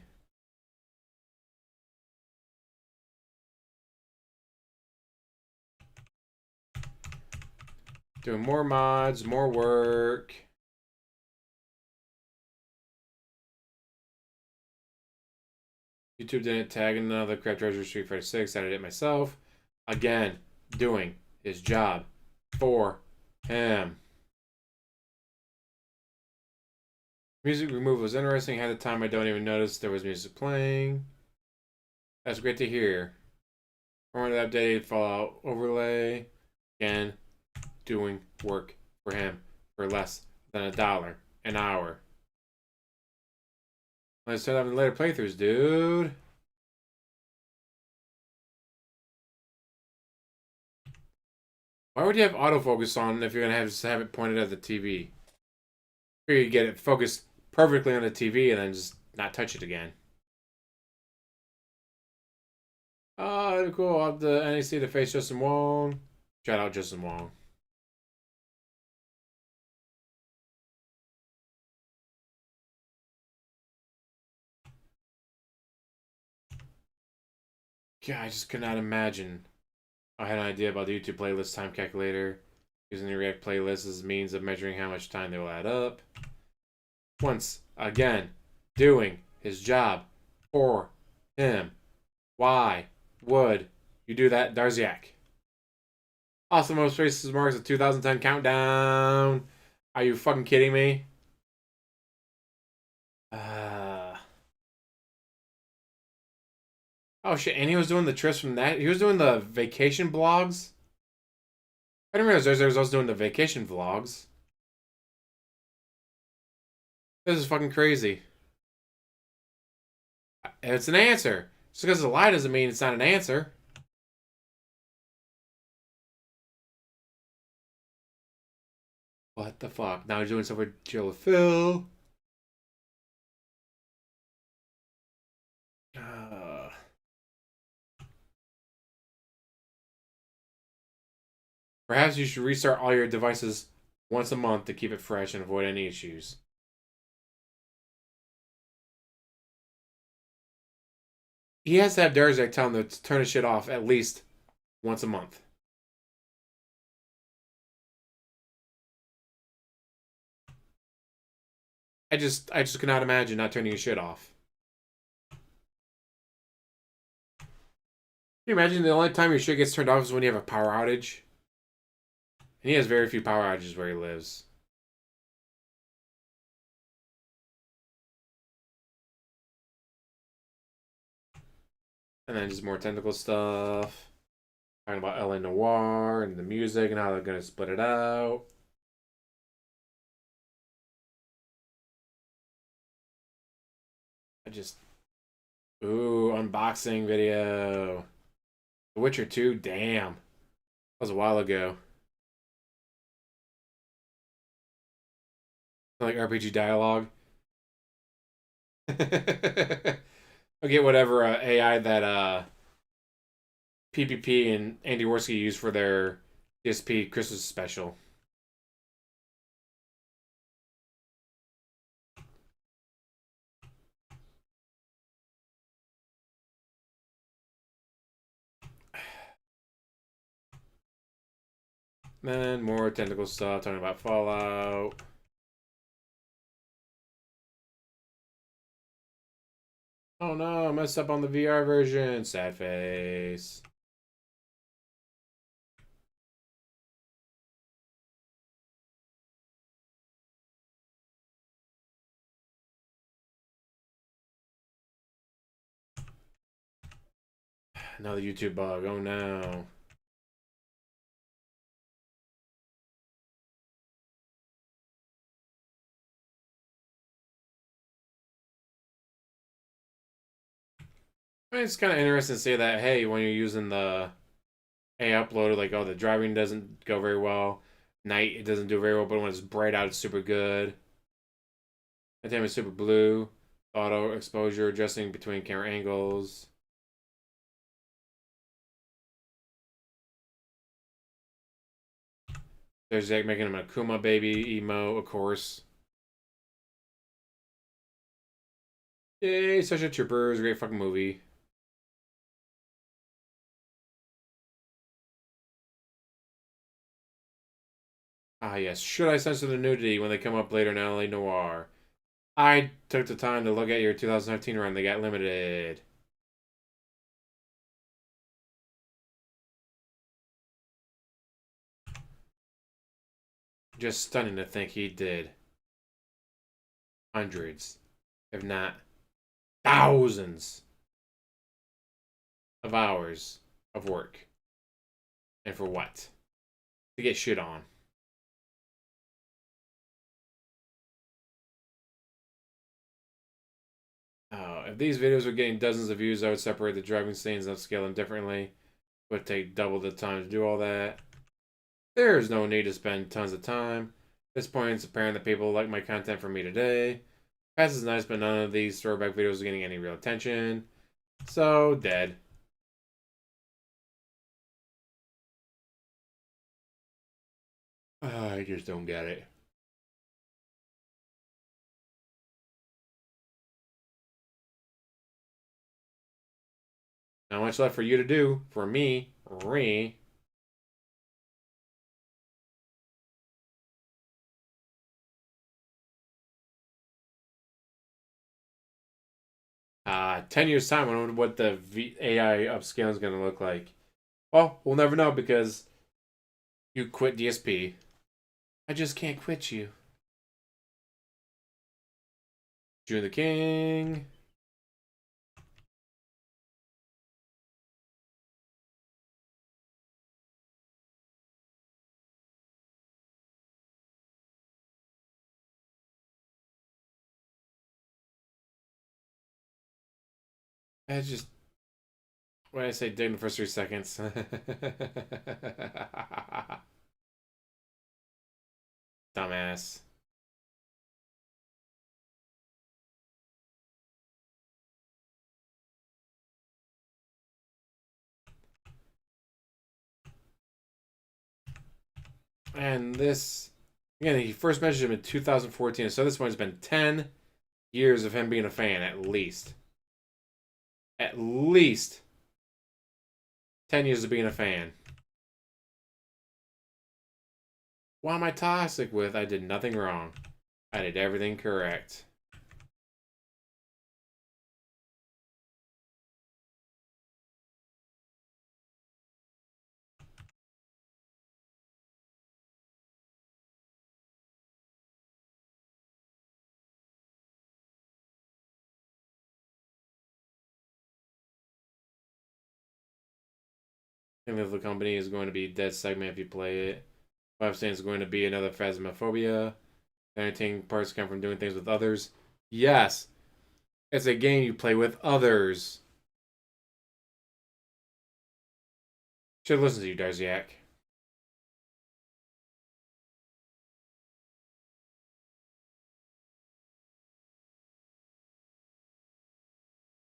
Doing more mods, more work. YouTube didn't tag another Craft Treasure Street Fighter 6. I did it myself. Again, doing his job for him. Music removal was interesting. At the time, I don't even notice there was music playing. That's great to hear. Format updated Fallout overlay. Again, doing work for him for less than $1 an hour. Let's start having later playthroughs, dude. Why would you have autofocus on if you're gonna have it pointed at the TV? Figure you get it focused perfectly on the TV and then just not touch it again. Oh, cool. I'll have the NEC to face Justin Wong. Shout out Justin Wong. Yeah, I just could not imagine. I had an idea about the YouTube playlist time calculator. Using the React playlist as a means of measuring how much time they will add up. Once again, doing his job for him. Why would you do that, Darziak? Also, most racist marks of 2010 countdown. Are you fucking kidding me? Oh shit, and he was doing the trips from that. He was doing the vacation blogs. I didn't realize there was also doing the vacation vlogs. This is fucking crazy. It's an answer. Just because it's a lie doesn't mean it's not an answer. What the fuck? Now he's doing stuff with Jill Phil. Perhaps you should restart all your devices once a month to keep it fresh and avoid any issues. He has to have Darziak tell him to turn his shit off at least once a month. I just cannot imagine not turning your shit off. Can you imagine the only time your shit gets turned off is when you have a power outage? And he has very few power outages where he lives. And then just more technical stuff. Talking about LA Noire and the music and how they're going to split it out. Ooh, unboxing video. The Witcher 2, damn. That was a while ago. Like RPG dialogue. I'll get whatever AI that PPP and Andy Worski used for their DSP Christmas special. Then more technical stuff, talking about Fallout. Oh no, I messed up on the VR version. Sad face. Another YouTube bug. Oh no. It's kind of interesting to say that, hey, when you're using the AI uploader, like, oh, the driving doesn't go very well. Night, it doesn't do very well, but when it's bright out, it's super good. Nighttime is super blue. Auto exposure, adjusting between camera angles. There's Zach making him a Kuma baby emo, of course. Yay, Starship Troopers, great fucking movie. Ah, yes. Should I censor the nudity when they come up later in LA Noire? I took the time to look at your 2019 run. They got limited. Just stunning to think he did hundreds, if not thousands, of hours of work. And for what? To get shit on. If these videos were getting dozens of views, I would separate the driving scenes and upscale them differently. It would take double the time to do all that. There's no need to spend tons of time. At this point, it's apparent that people like my content from me today. Past is nice, but none of these throwback videos are getting any real attention. So, dead. I just don't get it. Not much left for you to do. For me. 10 years time, I wonder what the AI upscaling is going to look like. Well, we'll never know because you quit DSP. I just can't quit you. June the King. I just when I say dig in the first 3 seconds. Dumbass. And this, again, he first mentioned him in 2014. So this one has been 10 years of him being a fan, at least. At least 10 years of being a fan. What am I toxic with? I did nothing wrong. I did everything correct. And if the company is going to be dead segment if you play it. What I'm saying is going to be another Phasmophobia. The entertaining parts come from doing things with others. Yes, it's a game you play with others. Should listen to you, Darziak.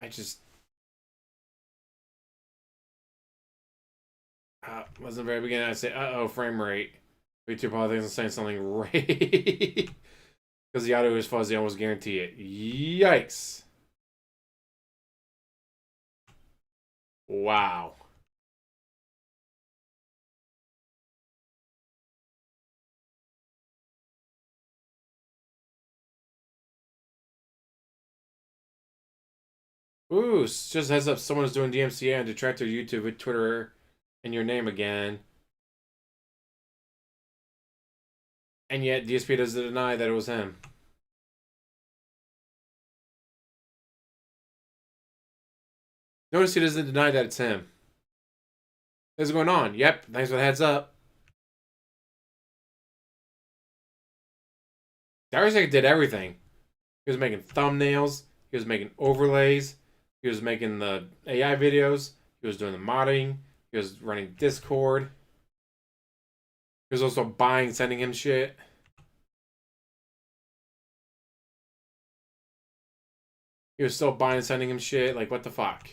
I just wasn't the very beginning. I say, "Uh-oh, frame rate." YouTube probably thinks I'm saying something right because the audio is fuzzy. I almost guarantee it. Yikes! Wow. Ooh, just heads up, someone's doing DMCA on Detractor YouTube, Twitter, and your name again. And yet, DSP doesn't deny that it was him. Notice he doesn't deny that it's him. What's going on? Yep, thanks for the heads up. Darziak did everything. He was making thumbnails, he was making overlays, he was making the AI videos, he was doing the modding, he was running Discord. He was also buying, sending him shit. He was still buying, sending him shit. Like, what the fuck?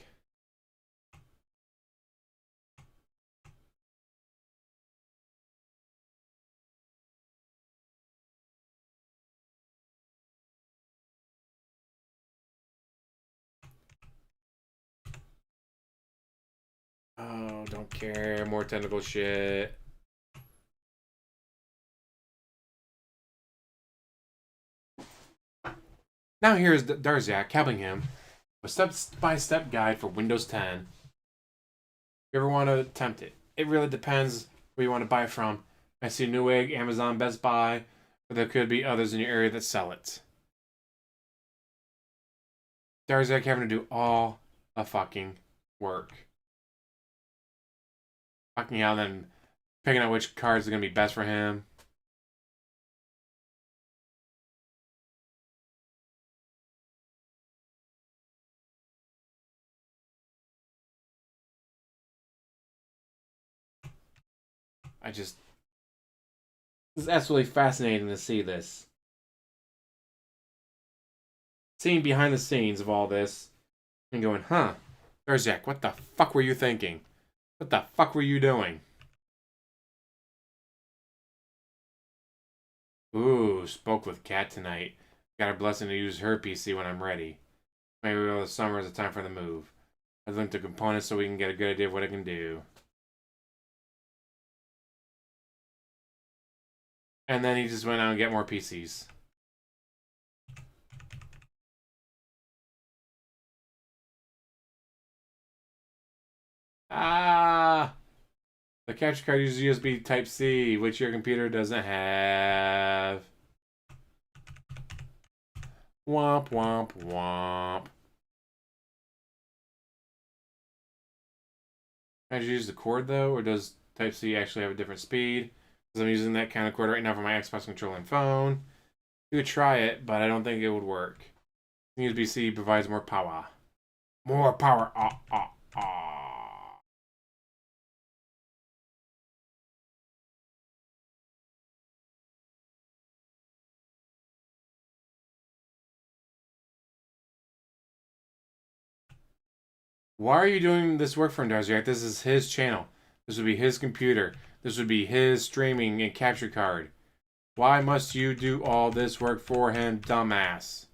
Oh, don't care. More technical shit. Now here's Darziak helping him. A step-by-step guide for Windows 10. If you ever want to attempt it. It really depends where you want to buy from. I see Newegg, Amazon, Best Buy, but there could be others in your area that sell it. Darziak having to do all the fucking work. Fucking out, then picking out which cards are going to be best for him. This is absolutely fascinating to see this. Seeing behind the scenes of all this and going, huh, Darziak, what the fuck were you thinking? What the fuck were you doing? Ooh, spoke with Kat tonight. Got her blessing to use her PC when I'm ready. Maybe over the summer is the time for the move. I've linked the components so we can get a good idea of what it can do. And then he just went out and get more PCs. Ah! The capture card uses USB Type-C, which your computer doesn't have. Womp, womp, womp. Can I use the cord, though? Or does Type-C actually have a different speed? Because I'm using that kind of cord right now for my Xbox controller and phone. You could try it, but I don't think it would work. USB-C provides more power. More power. Ah, ah, ah. Why are you doing this work for him, Darziak? This is his channel. This would be his computer. This would be his streaming and capture card. Why must you do all this work for him, dumbass?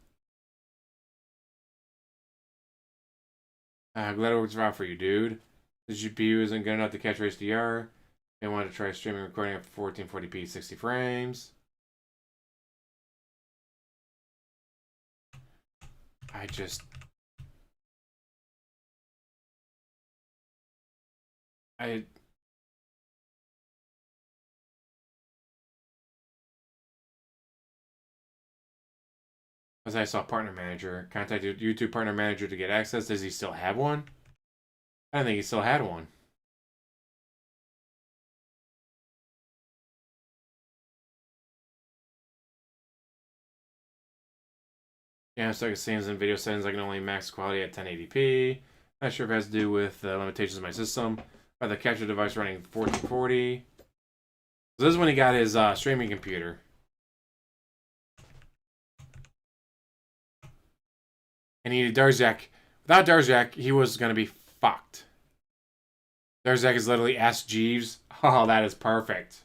Glad it works out for you, dude. The GPU isn't good enough to catch HDR. They want to try streaming recording at 1440p 60 frames. As I saw partner manager. Contact your YouTube partner manager to get access. Does he still have one? I don't think he still had one. Yeah, so like scenes and video settings, I can only max quality at 1080p. Not sure if it has to do with the limitations of my system. By the capture device running 1440. So this is when he got his streaming computer. And he needed Darziak. Without Darziak, he was going to be fucked. Darziak is literally Ask Jeeves. Oh, that is perfect.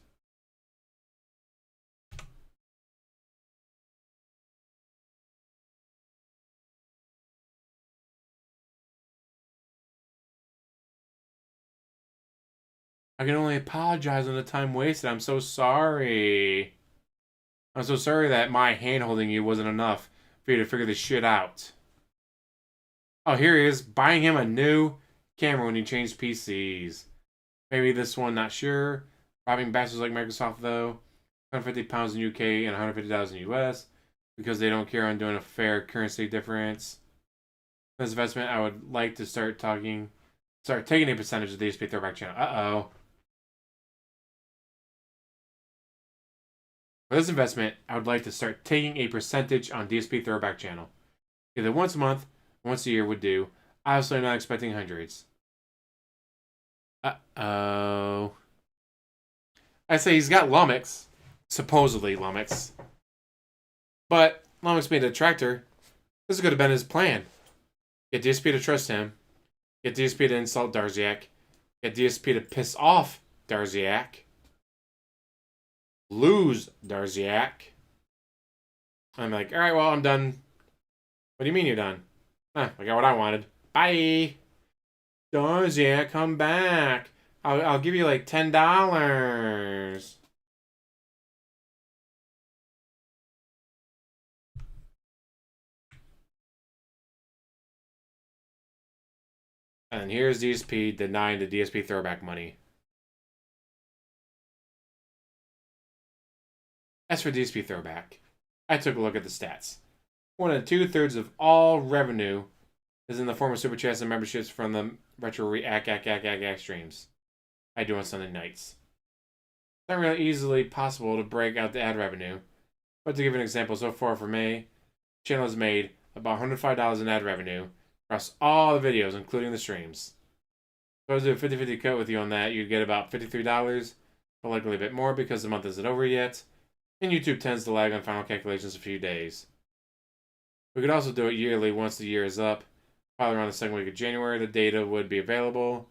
I can only apologize on the time wasted. I'm so sorry. I'm so sorry that my hand holding you wasn't enough for you to figure this shit out. Oh, here he is, buying him a new camera when he changed PCs. Maybe this one, not sure. Robbing bastards like Microsoft, though. 150 pounds in UK and 150,000 US. Because they don't care on doing a fair currency difference. This investment, I would like to start taking a percentage of the DSP Throwback channel. Uh-oh. For this investment, I would like to start taking a percentage on DSP Throwback channel. Either once a month, once a year would do. Obviously, I'm not expecting hundreds. Uh-oh. I say he's got Lumix. Supposedly Lumix. But Lumix made a tractor. This could have been his plan. Get DSP to trust him. Get DSP to insult Darziak. Get DSP to piss off Darziak. Lose Darziak. I'm like, alright, well, I'm done. What do you mean you're done? I got what I wanted. Bye! Darziak, come back. I'll give you like $10. And here's DSP denying the DSP throwback money. As for DSP throwback, I took a look at the stats. More than 2/3 of all revenue is in the form of super chats and memberships from the retro react streams I do on Sunday nights. It's not really easily possible to break out the ad revenue, but to give an example, so far for May, the channel has made about $105 in ad revenue across all the videos, including the streams. If I was to do a 50-50 cut with you on that, you'd get about $53, but likely a bit more because the month isn't over yet, and YouTube tends to lag on final calculations a few days. We could also do it yearly once the year is up. Probably around the second week of January, the data would be available.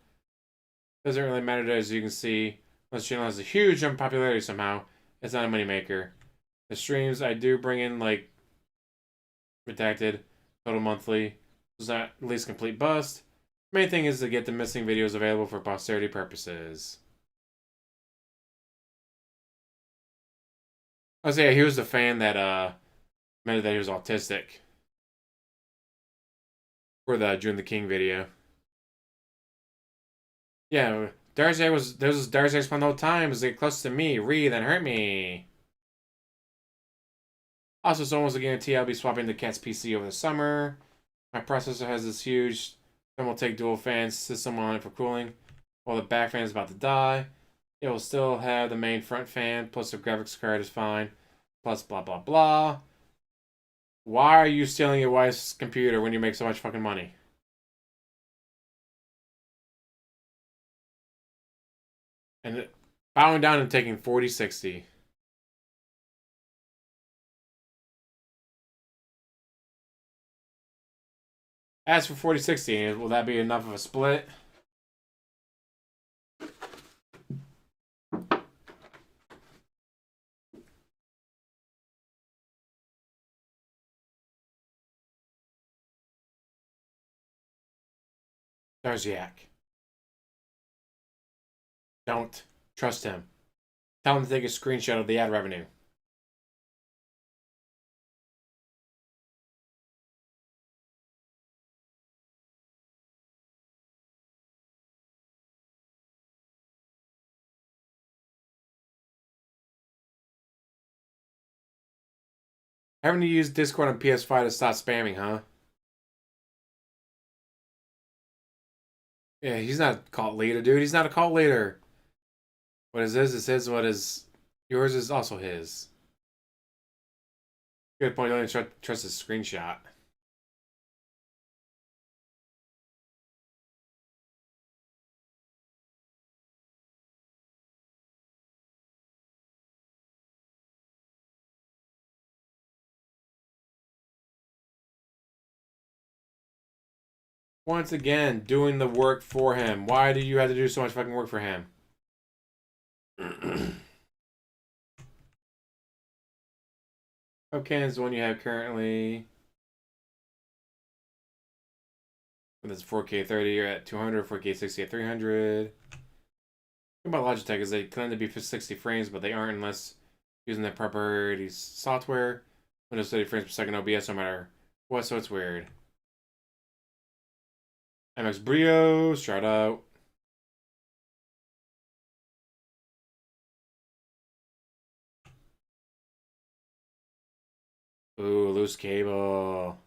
Doesn't really matter, as you can see. Unless the channel has a huge jump in popularity somehow, it's not a moneymaker. The streams I do bring in, like, redacted, total monthly, is not at least complete bust. Main thing is to get the missing videos available for posterity purposes. I was he was the fan that meant that he was autistic for the June the King video. Yeah, Darziak spent no time as they get close to me, breathe and hurt me. Also, someone was a guarantee I'll be swapping the cat's PC over the summer. My processor has this huge Thermaltake dual fan system on it for cooling. While the back fan is about to die, it will still have the main front fan, plus the graphics card is fine, plus blah blah blah. Why are you stealing your wife's computer when you make so much fucking money? And bowing down and taking 40/60. As for 4060, will that be enough of a split? Darziak. Don't trust him. Tell him to take a screenshot of the ad revenue. Having to use Discord on PS5 to stop spamming, huh? Yeah, he's not a cult leader, dude. He's not a cult leader. What is his is his. What is yours is also his. Good point. You don't trust his screenshot. Once again, doing the work for him. Why do you have to do so much fucking work for him? Okay, is the one you have currently. This 4K 30, you're at 200, 4K 60 at 300. The thing about Logitech is they claim to be 60 frames, but they aren't unless using the proprietary software. Windows 30 frames per second OBS, no matter what, so it's weird. MX Brio, shout out. Ooh, loose cable.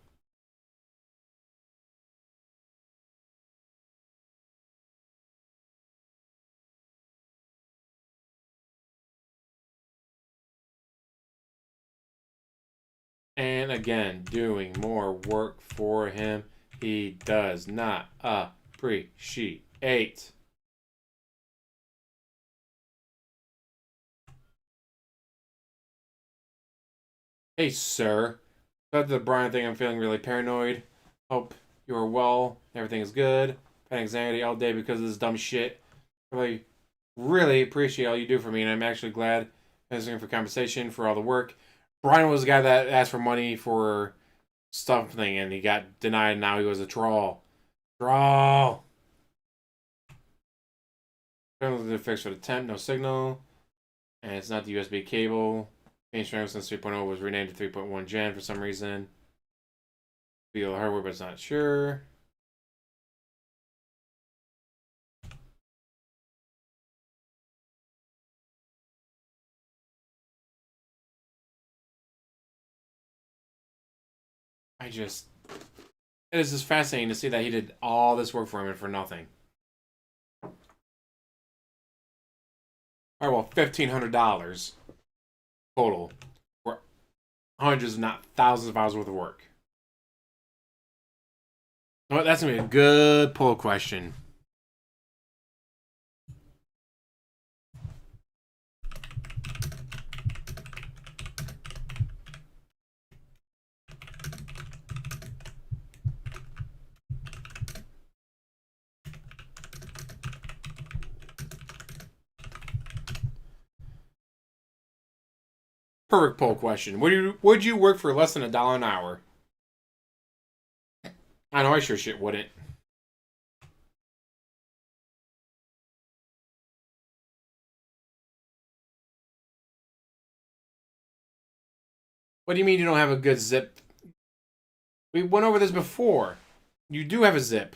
And again, doing more work for him. He does not appreciate. Hey, sir. About the Brian thing, I'm feeling really paranoid. Hope you are well. Everything is good. Had anxiety all day because of this dumb shit. Really, really appreciate all you do for me, and I'm actually glad asking for compensation for all the work. Brian was the guy that asked for money for something, and he got denied, and now he was a troll. Troll! Currently fixed for the temp, no signal. And it's not the USB cable. Mainstream since 3.0 was renamed to 3.1 Gen for some reason. Feel the hardware, but it's not sure. It is just fascinating to see that he did all this work for him and for nothing. All right, well, $1,500 total for hundreds, not thousands of hours worth of work. Well, that's gonna be a good poll question. Perfect poll question. Would you work for less than $1 an hour? I know I sure shit wouldn't. What do you mean you don't have a good zip? We went over this before. You do have a zip.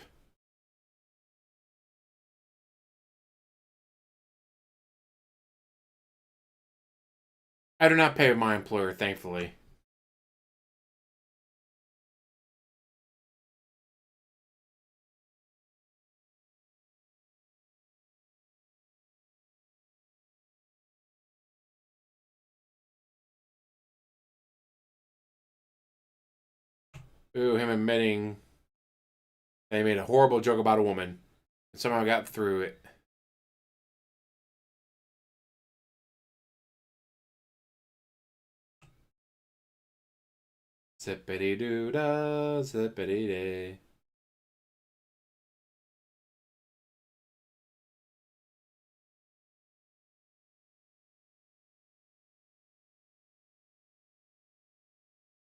I do not pay my employer, thankfully. Ooh, him admitting they made a horrible joke about a woman and somehow got through it. Zippity doo dah, zippity day.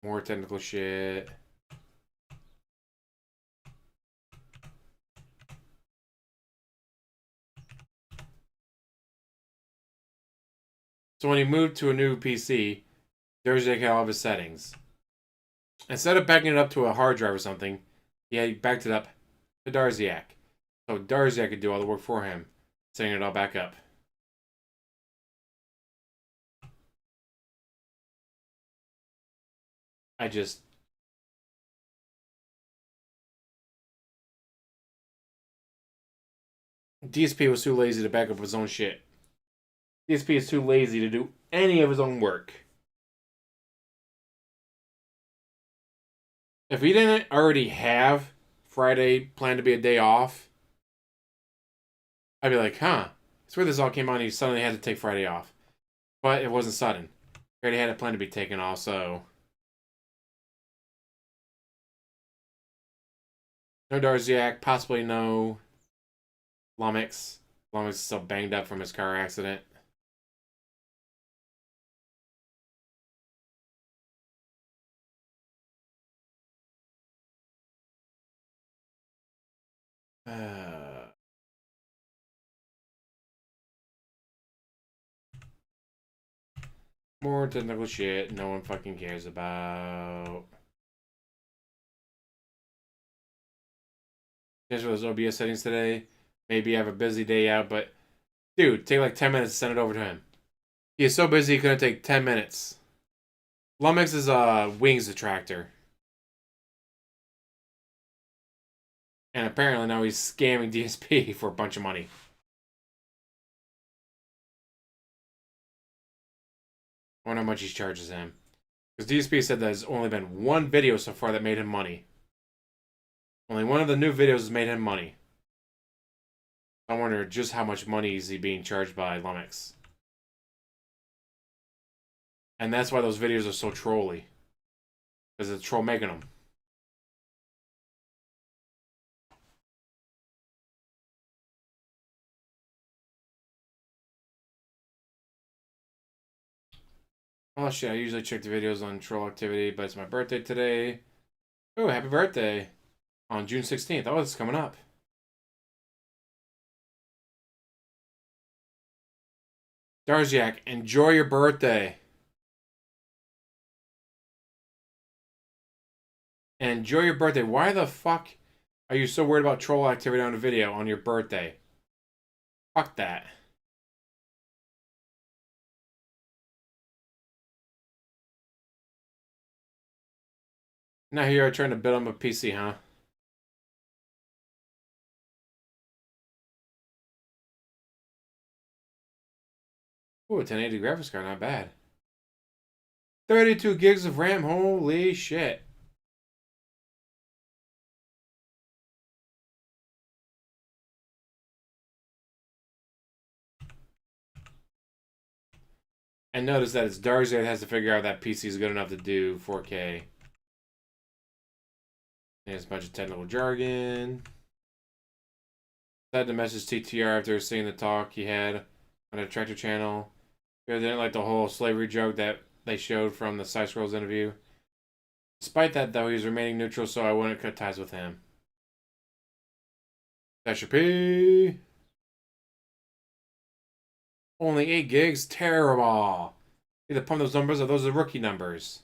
More technical shit. So when he moved to a new PC, Darziak had all of his settings. Instead of backing it up to a hard drive or something, he backed it up to Darziak. So Darziak could do all the work for him, setting it all back up. DSP was too lazy to back up his own shit. DSP is too lazy to do any of his own work. If he didn't already have Friday planned to be a day off, I'd be like, huh, that's where this all came on. He suddenly had to take Friday off. But it wasn't sudden. He already had it planned to be taken off, so. No Darziak, possibly no Lumix. Lumix is still banged up from his car accident. More technical shit no one fucking cares about. Just for those OBS settings today. Maybe I have a busy day out, but dude, take like 10 minutes to send it over to him. He is so busy he couldn't take 10 minutes. Lumix is a wings attractor. And apparently now he's scamming DSP for a bunch of money. I wonder how much he charges him. Because DSP said there's only been one video so far that made him money. Only one of the new videos has made him money. I wonder just how much money is he being charged by Lumix. And that's why those videos are so trolly. Because it's a troll making them. Oh shit, I usually check the videos on troll activity, but it's my birthday today. Oh, happy birthday. On June 16th. Oh, it's coming up. Darziak, enjoy your birthday. Enjoy your birthday. Why the fuck are you so worried about troll activity on a video on your birthday? Fuck that. Now here you are trying to build him a PC, huh? Ooh, a 1080 graphics card, not bad. 32 gigs of RAM, holy shit. And notice that it's Darziak that has to figure out that PC is good enough to do 4K. There's a bunch of technical jargon. Had to message TTR after seeing the talk he had on the Tractor channel. They didn't like the whole slavery joke that they showed from the Side Scrolls interview. Despite that, though, he's remaining neutral, so I wouldn't cut ties with him. That's your P. Only 8 gigs? Terrible. Either pump those numbers or those are rookie numbers.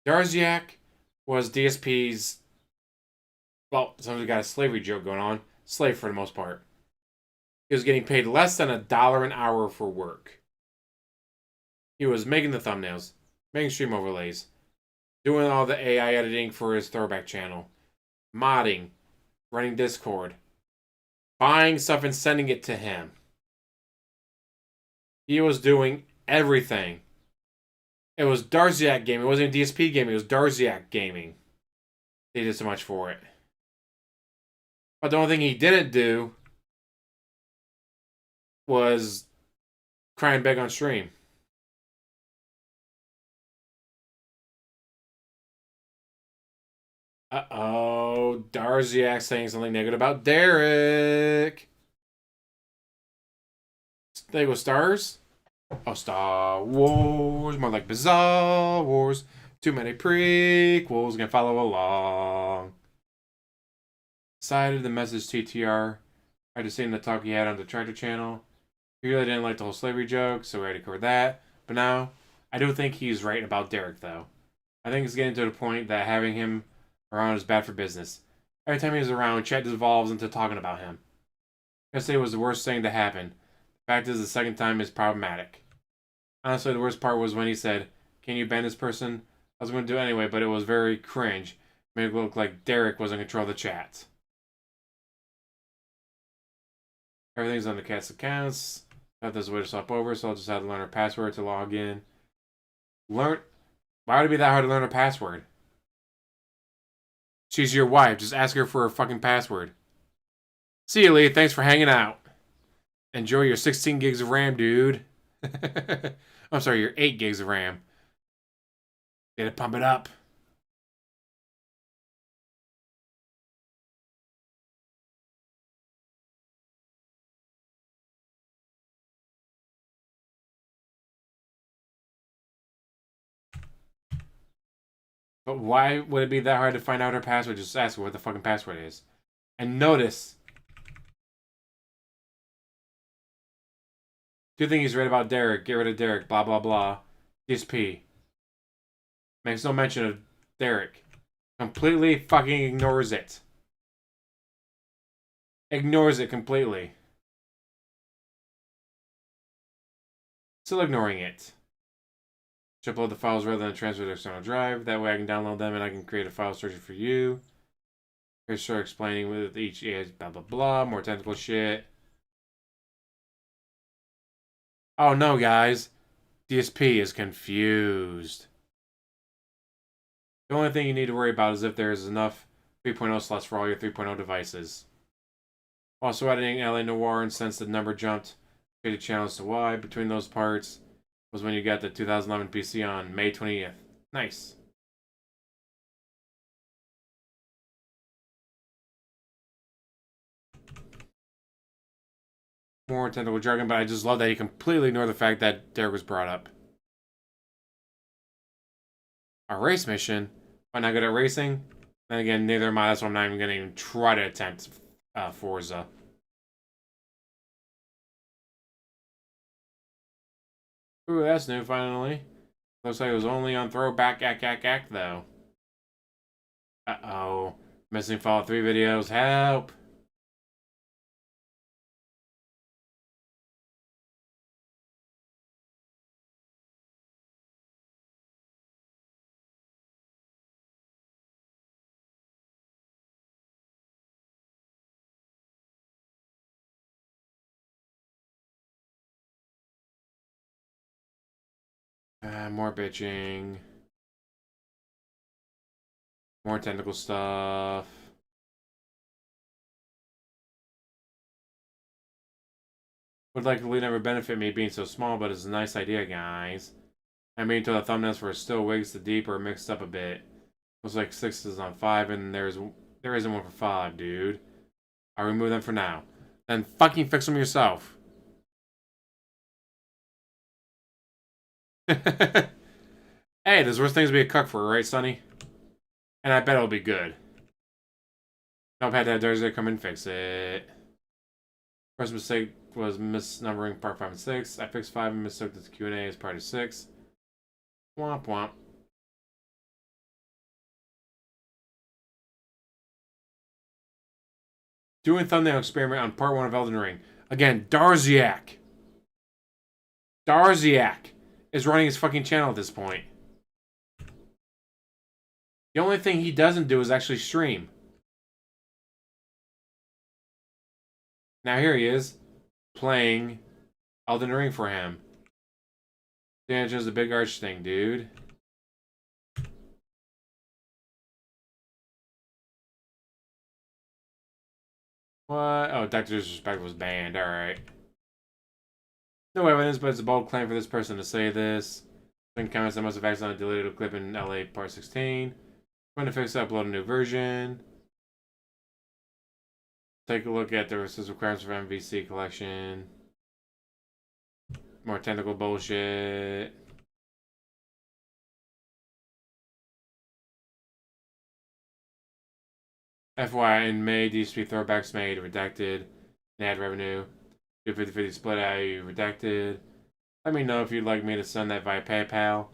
Darziak was DSP's... Well, somebody's got a slavery joke going on. Slave for the most part. He was getting paid less than $1 an hour for work. He was making the thumbnails, making stream overlays, doing all the AI editing for his throwback channel, modding, running Discord, buying stuff and sending it to him. He was doing everything. It was Darziak Gaming. It wasn't even DSP Gaming. It was Darziak Gaming. He did so much for it. But the only thing he didn't do was cry and beg on stream. Uh-oh. Darziak saying something negative about Derek. There go stars. Oh, Star Wars, more like Bizarre Wars. Too many prequels, gonna follow along. Decided the message TTR. I just seen the talk he had on the Tractor channel. He really didn't like the whole slavery joke, so we already covered that. But now, I do think he's right about Derek, though. I think it's getting to the point that having him around is bad for business. Every time he's around, chat devolves into talking about him. Yesterday was the worst thing to happen. The fact is, the second time is problematic. Honestly, the worst part was when he said, "Can you ban this person?" I was going to do it anyway, but it was very cringe. Made it look like Derek was in control of the chat. Everything's on the cat's accounts. Got this way to swap over, so I'll just have to learn her password to log in. Why would it be that hard to learn her password? She's your wife. Just ask her for her fucking password. See you, Lee. Thanks for hanging out. Enjoy your 16 gigs of RAM, dude. I'm sorry, your 8 gigs of RAM. Gotta pump it up. But why would it be that hard to find out her password? Just ask her what the fucking password is. And notice. Do you think he's right about Derek? Get rid of Derek. Blah, blah, blah. DSP. Makes no mention of Derek. Completely fucking ignores it. Ignores it completely. Still ignoring it. Should upload the files rather than transfer to external drive. That way I can download them and I can create a file search for you. Here's start explaining with each blah blah blah. More technical shit. Oh no, guys. DSP is confused. The only thing you need to worry about is if there's enough 3.0 slots for all your 3.0 devices. Also editing LA Noir, and since the number jumped, created channels to Y between those parts was when you got the 2011 PC on May 20th. Nice. More technical jargon, but I just love that he completely ignored the fact that Derek was brought up. A race mission? I'm not good at racing? Then again, neither am I. That's why I'm not even going to even try to attempt Forza. Ooh, that's new, finally. Looks like it was only on Throwback Ack, though. Uh-oh. Missing Fallout 3 videos. Help! More bitching. More technical stuff. Would likely never benefit me being so small, but it's a nice idea, guys. I mean, until the thumbnails for Still Wigs the Deep are mixed up a bit. Looks like 6 is on 5, and there isn't one for 5, dude. I'll remove them for now. Then fucking fix them yourself. Hey, there's worse things to be a cuck for, right, Sonny? And I bet it'll be good. Nope, had that Darziak come and fix it. First mistake was misnumbering part 5 and 6. I fixed 5 and mistook the Q&A as part of 6. Womp womp. Doing thumbnail experiment on part 1 of Elden Ring. Again, Darziak. Darziak is running his fucking channel at this point. The only thing he doesn't do is actually stream. Now here he is, playing Elden Ring for him. Danger's a big arch thing, dude. What? Oh, Dr. Disrespect was banned. Alright. No evidence, but it's a bold claim for this person to say this. In comments, I must have accidentally deleted a clip in LA Part 16. Going to fix it, upload a new version. Take a look at the requirements for MVC collection. more technical bullshit. FYI, in May, DSP throwbacks made, redacted, ad revenue, 50/50 split out, redacted. Let me know if you'd like me to send that via PayPal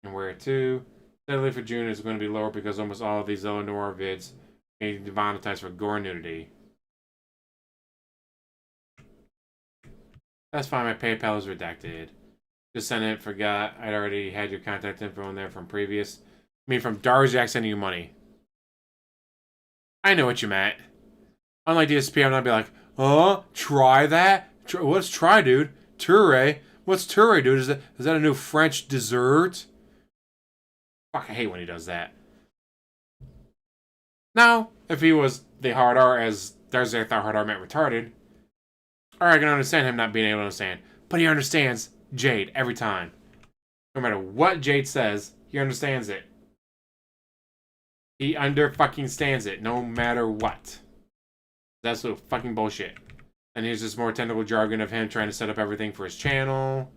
and where to. Deadly for June is going to be lower because almost all of these other noir vids being demonetized for gore nudity. That's fine, my PayPal is redacted. Just sent it, forgot. I'd already had your contact info in there from previous. I mean, from Darziak sending you money. I know what you meant. Unlike DSP, I'm not be like, try that? What's try, dude? Touré? What's Touré, dude? Is that a new French dessert? Fuck, I hate when he does that. Now, if he was the hard R, as Darziak thought hard R meant retarded, I can understand him not being able to understand. But he understands Jade every time. No matter what Jade says, he understands it. He fucking stands it, no matter what. That's absolute fucking bullshit. And here's just more technical jargon of him trying to set up everything for his channel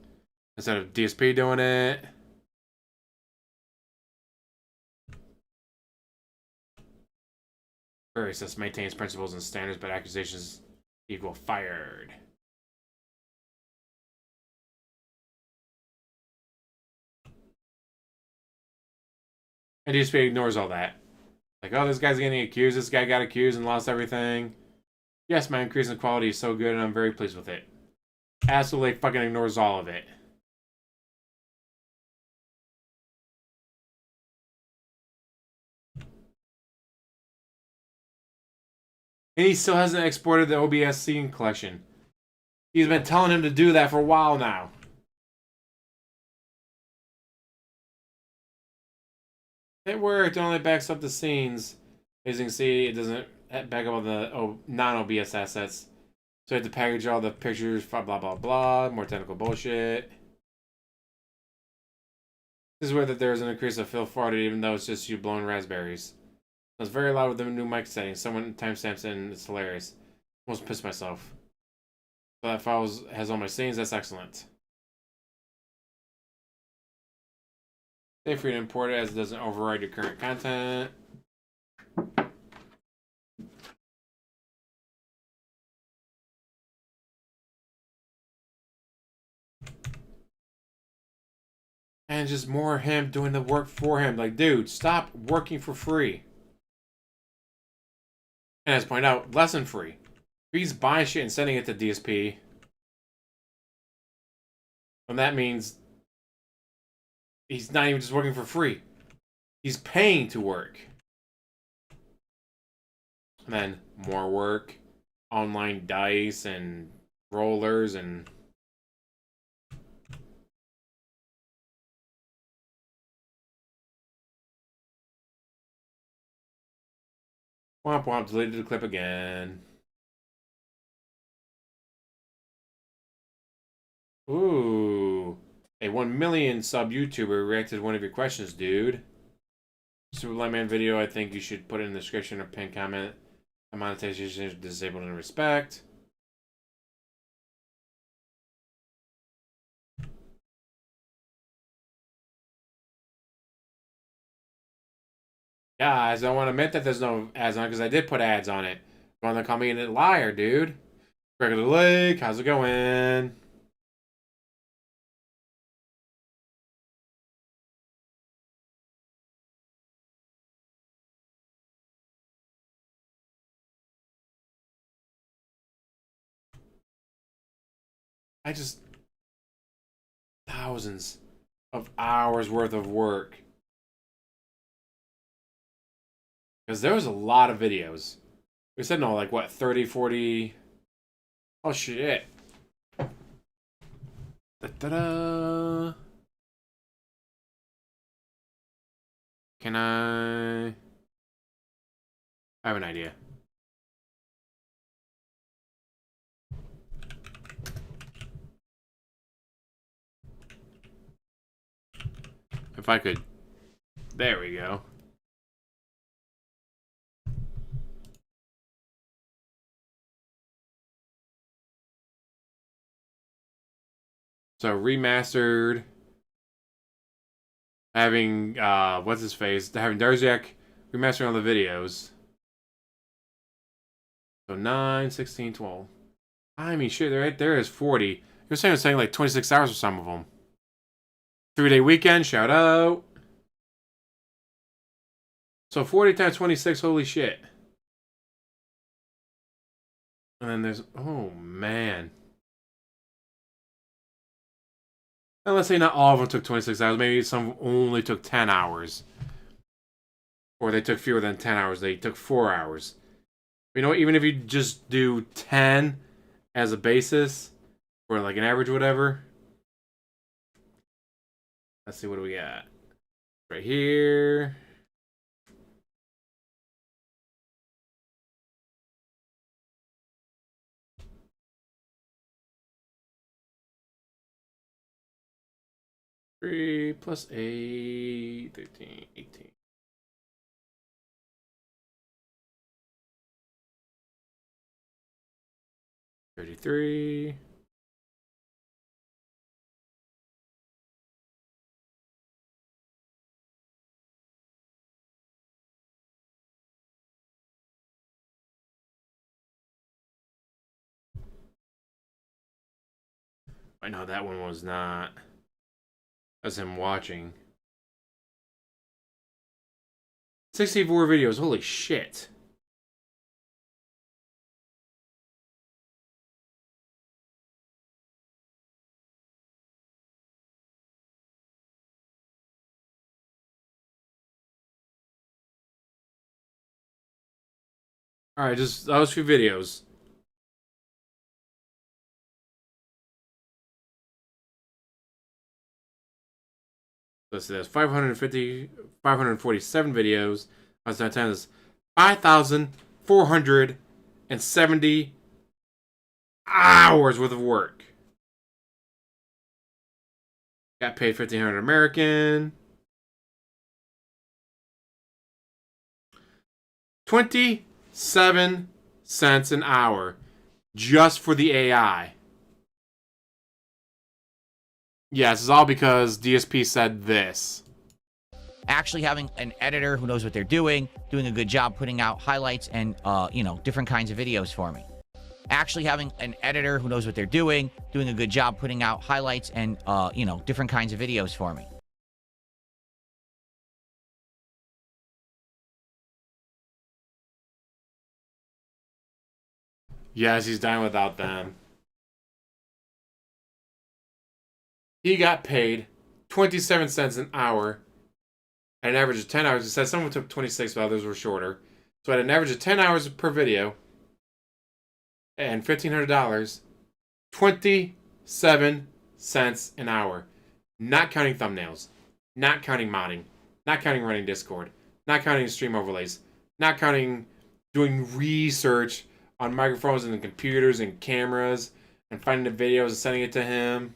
instead of DSP doing it. Racist maintains principles and standards, but accusations equal fired. And DSP ignores all that. Like, oh, this guy's getting accused. This guy got accused and lost everything. Yes, my increase in quality is so good and I'm very pleased with it. Absolutely fucking ignores all of it. And he still hasn't exported the OBS scene collection. He's been telling him to do that for a while now. It worked. It only backs up the scenes. As you can see, it doesn't back up all the non-OBS assets. So you have to package all the pictures, blah, blah, blah. More technical bullshit. This is where that there's an increase of Phil farted, even though it's just you blowing raspberries. It's very loud with the new mic settings. Someone timestamps it and it's hilarious. Almost pissed myself. So that file has all my scenes. That's excellent. Stay free to import it as it doesn't override your current content. And just more of him doing the work for him. Like, dude, stop working for free. And as pointed out, lesson free. He's buying shit and sending it to DSP. And that means he's not even just working for free. He's paying to work. And then more work. Online dice and rollers and... Womp womp, deleted the clip again. Ooh. A 1 million sub YouTuber reacted to one of your questions, dude. Super Lightman video, I think you should put it in the description or pin comment. The monetization is disabled in respect. Guys, I don't want to admit that there's no ads on it because I did put ads on it. You want to call me a liar, dude? Regular Lake, how's it going? I just... Thousands of hours worth of work. Because there was a lot of videos. We said no, like what, 30, 40... Oh shit. Da-da-da. Can I have an idea. If I could... There we go. So remastered. Having what's his face? Having Darziak remastering all the videos. So 9, 16, 12. I mean, shit, right there is 40. You're saying like 26 hours for some of them. 3-day weekend, shout out. So 40 times 26, holy shit. And then there's, oh man. And let's say not all of them took 26 hours. Maybe some only took 10 hours. Or they took fewer than 10 hours. They took 4 hours. You know, even if you just do 10 as a basis, or like an average or whatever. Let's see, what do we got? Right here. Three plus 8, 13, 18. $33. I know that one was not. That's him watching. 64 videos, holy shit. Alright, just those few videos. Let's see, that's 547 videos. I was down 10 is 5,470 hours worth of work. Got paid 1,500 American. 27 cents an hour just for the AI. Yes, it's all because DSP said this. Actually having an editor who knows what they're doing a good job putting out highlights and, you know, different kinds of videos for me. Actually having an editor who knows what they're doing a good job putting out highlights and, you know, different kinds of videos for me. Yes, he's dying without them. He got paid 27 cents an hour at an average of 10 hours. It says someone took 26, but others were shorter. So at an average of 10 hours per video and $1,500, 27 cents an hour. Not counting thumbnails, not counting modding, not counting running Discord, not counting stream overlays, not counting doing research on microphones and computers and cameras and finding the videos and sending it to him.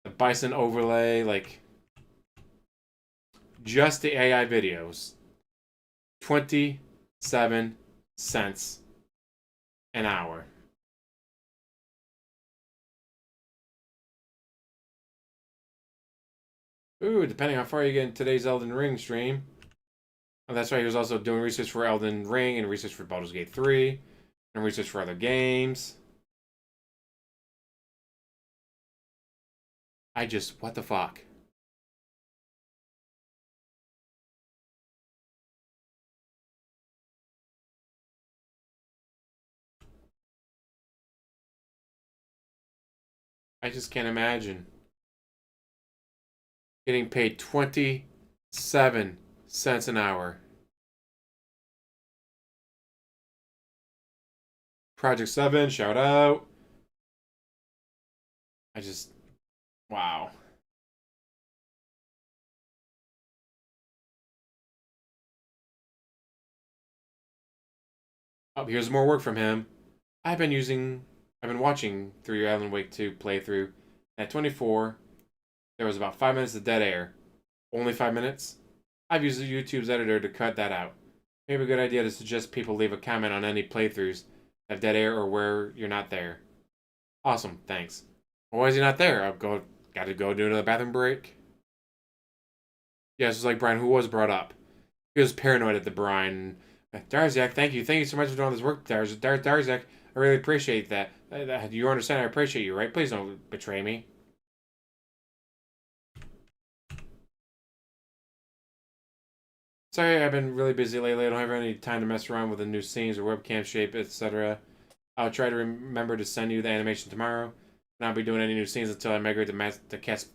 The Bison overlay, like just the AI videos. 27 cents an hour. Ooh, depending how far you get in today's Elden Ring stream. Oh, that's right, he was also doing research for Elden Ring and research for Baldur's Gate 3 and research for other games. What the fuck? I just can't imagine. Getting paid 27 cents an hour. Project 7, shout out. Wow. Oh, here's more work from him. I've been watching through Alan Wake 2 playthrough. At 24, there was about 5 minutes of dead air. Only 5 minutes? I've used YouTube's editor to cut that out. Maybe a good idea to suggest people leave a comment on any playthroughs that have dead air or where you're not there. Awesome, thanks. Well, why is he not there? I'll go Got to go do another bathroom break? Yeah, it's just like Brian, who was brought up. He was paranoid at the Brian. Darziak, thank you. Thank you so much for doing this work, Darziak. I really appreciate that. You understand I appreciate you, right? Please don't betray me. Sorry, I've been really busy lately. I don't have any time to mess around with the new scenes or webcam shape, etc. I'll try to remember to send you the animation tomorrow. And I'll be doing any new scenes until I migrate the cat's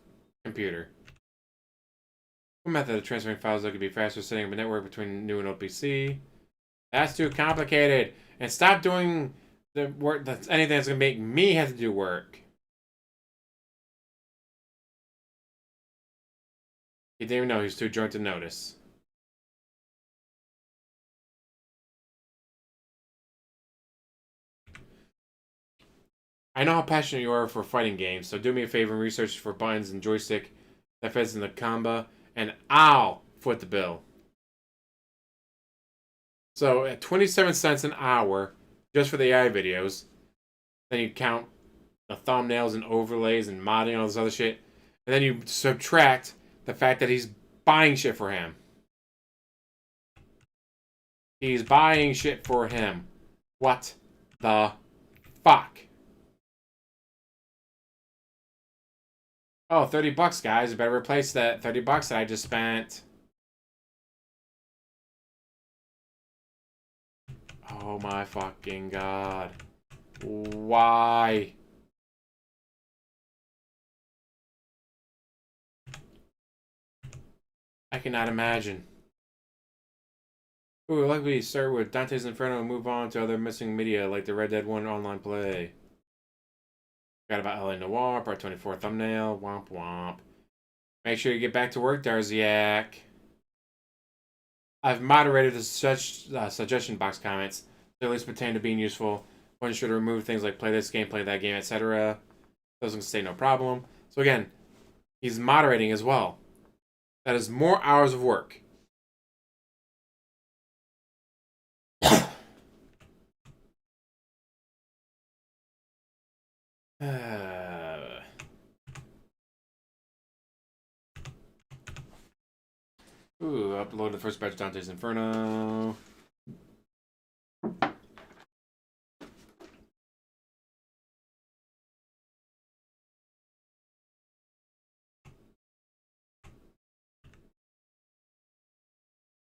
computer. What method of transferring files that could be faster setting up a network between new and old PC? That's too complicated. And stop doing the work that's anything that's gonna make me have to do work. He didn't even know he was too drunk to notice. I know how passionate you are for fighting games, so do me a favor and research for buttons and joystick that fits in the combo, and I'll foot the bill. So at 27 cents an hour, just for the AI videos, then you count the thumbnails and overlays and modding and all this other shit, and then you subtract the fact that he's buying shit for him. He's buying shit for him. What the fuck? Oh, 30 bucks, guys. You better replace that 30 bucks that I just spent. Oh my fucking god. Why? I cannot imagine. Ooh, like we start with Dante's Inferno and move on to other missing media like the Red Dead 1 online play. Got about LA Noire, part 24 thumbnail. Womp womp. Make sure you get back to work, Darziak. I've moderated the suggestion box comments to at least pertain to being useful. One should remove things like play this game, play that game, etc. Those can stay no problem. So again, he's moderating as well. That is more hours of work. Ooh, upload the first batch of Dante's Inferno.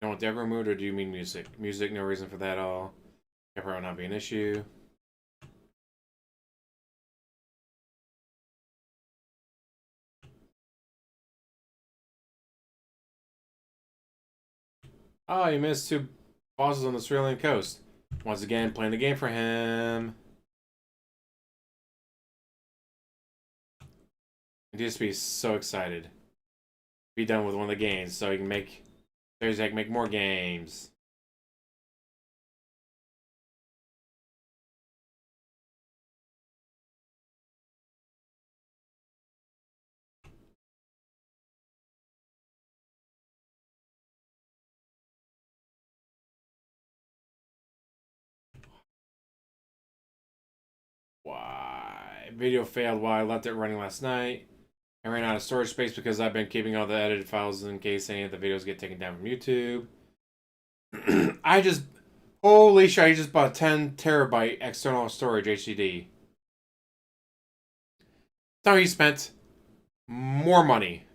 You want the ever mood, or do you mean music? Music, no reason for that at all. That probably will not be an issue. Oh, you missed two bosses on the Australian coast. Once again, playing the game for him. DSP is so excited. Be done with one of the games so he can make Darziak make more games. Why? Video failed while I left it running last night. I ran out of storage space because I've been keeping all the edited files in case any of the videos get taken down from YouTube. I just... Holy shit, I just bought a 10 terabyte external storage HDD. So he spent more money.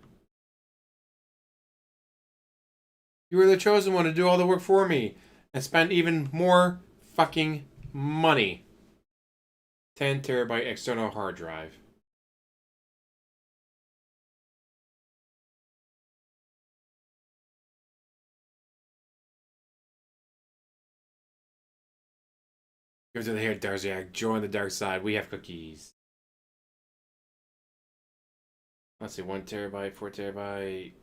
You were the chosen one to do all the work for me and spend even more fucking money. 10 terabyte external hard drive. Go to the hair, Darziak. Join the dark side. We have cookies. Let's see, 1 terabyte, 4 terabyte.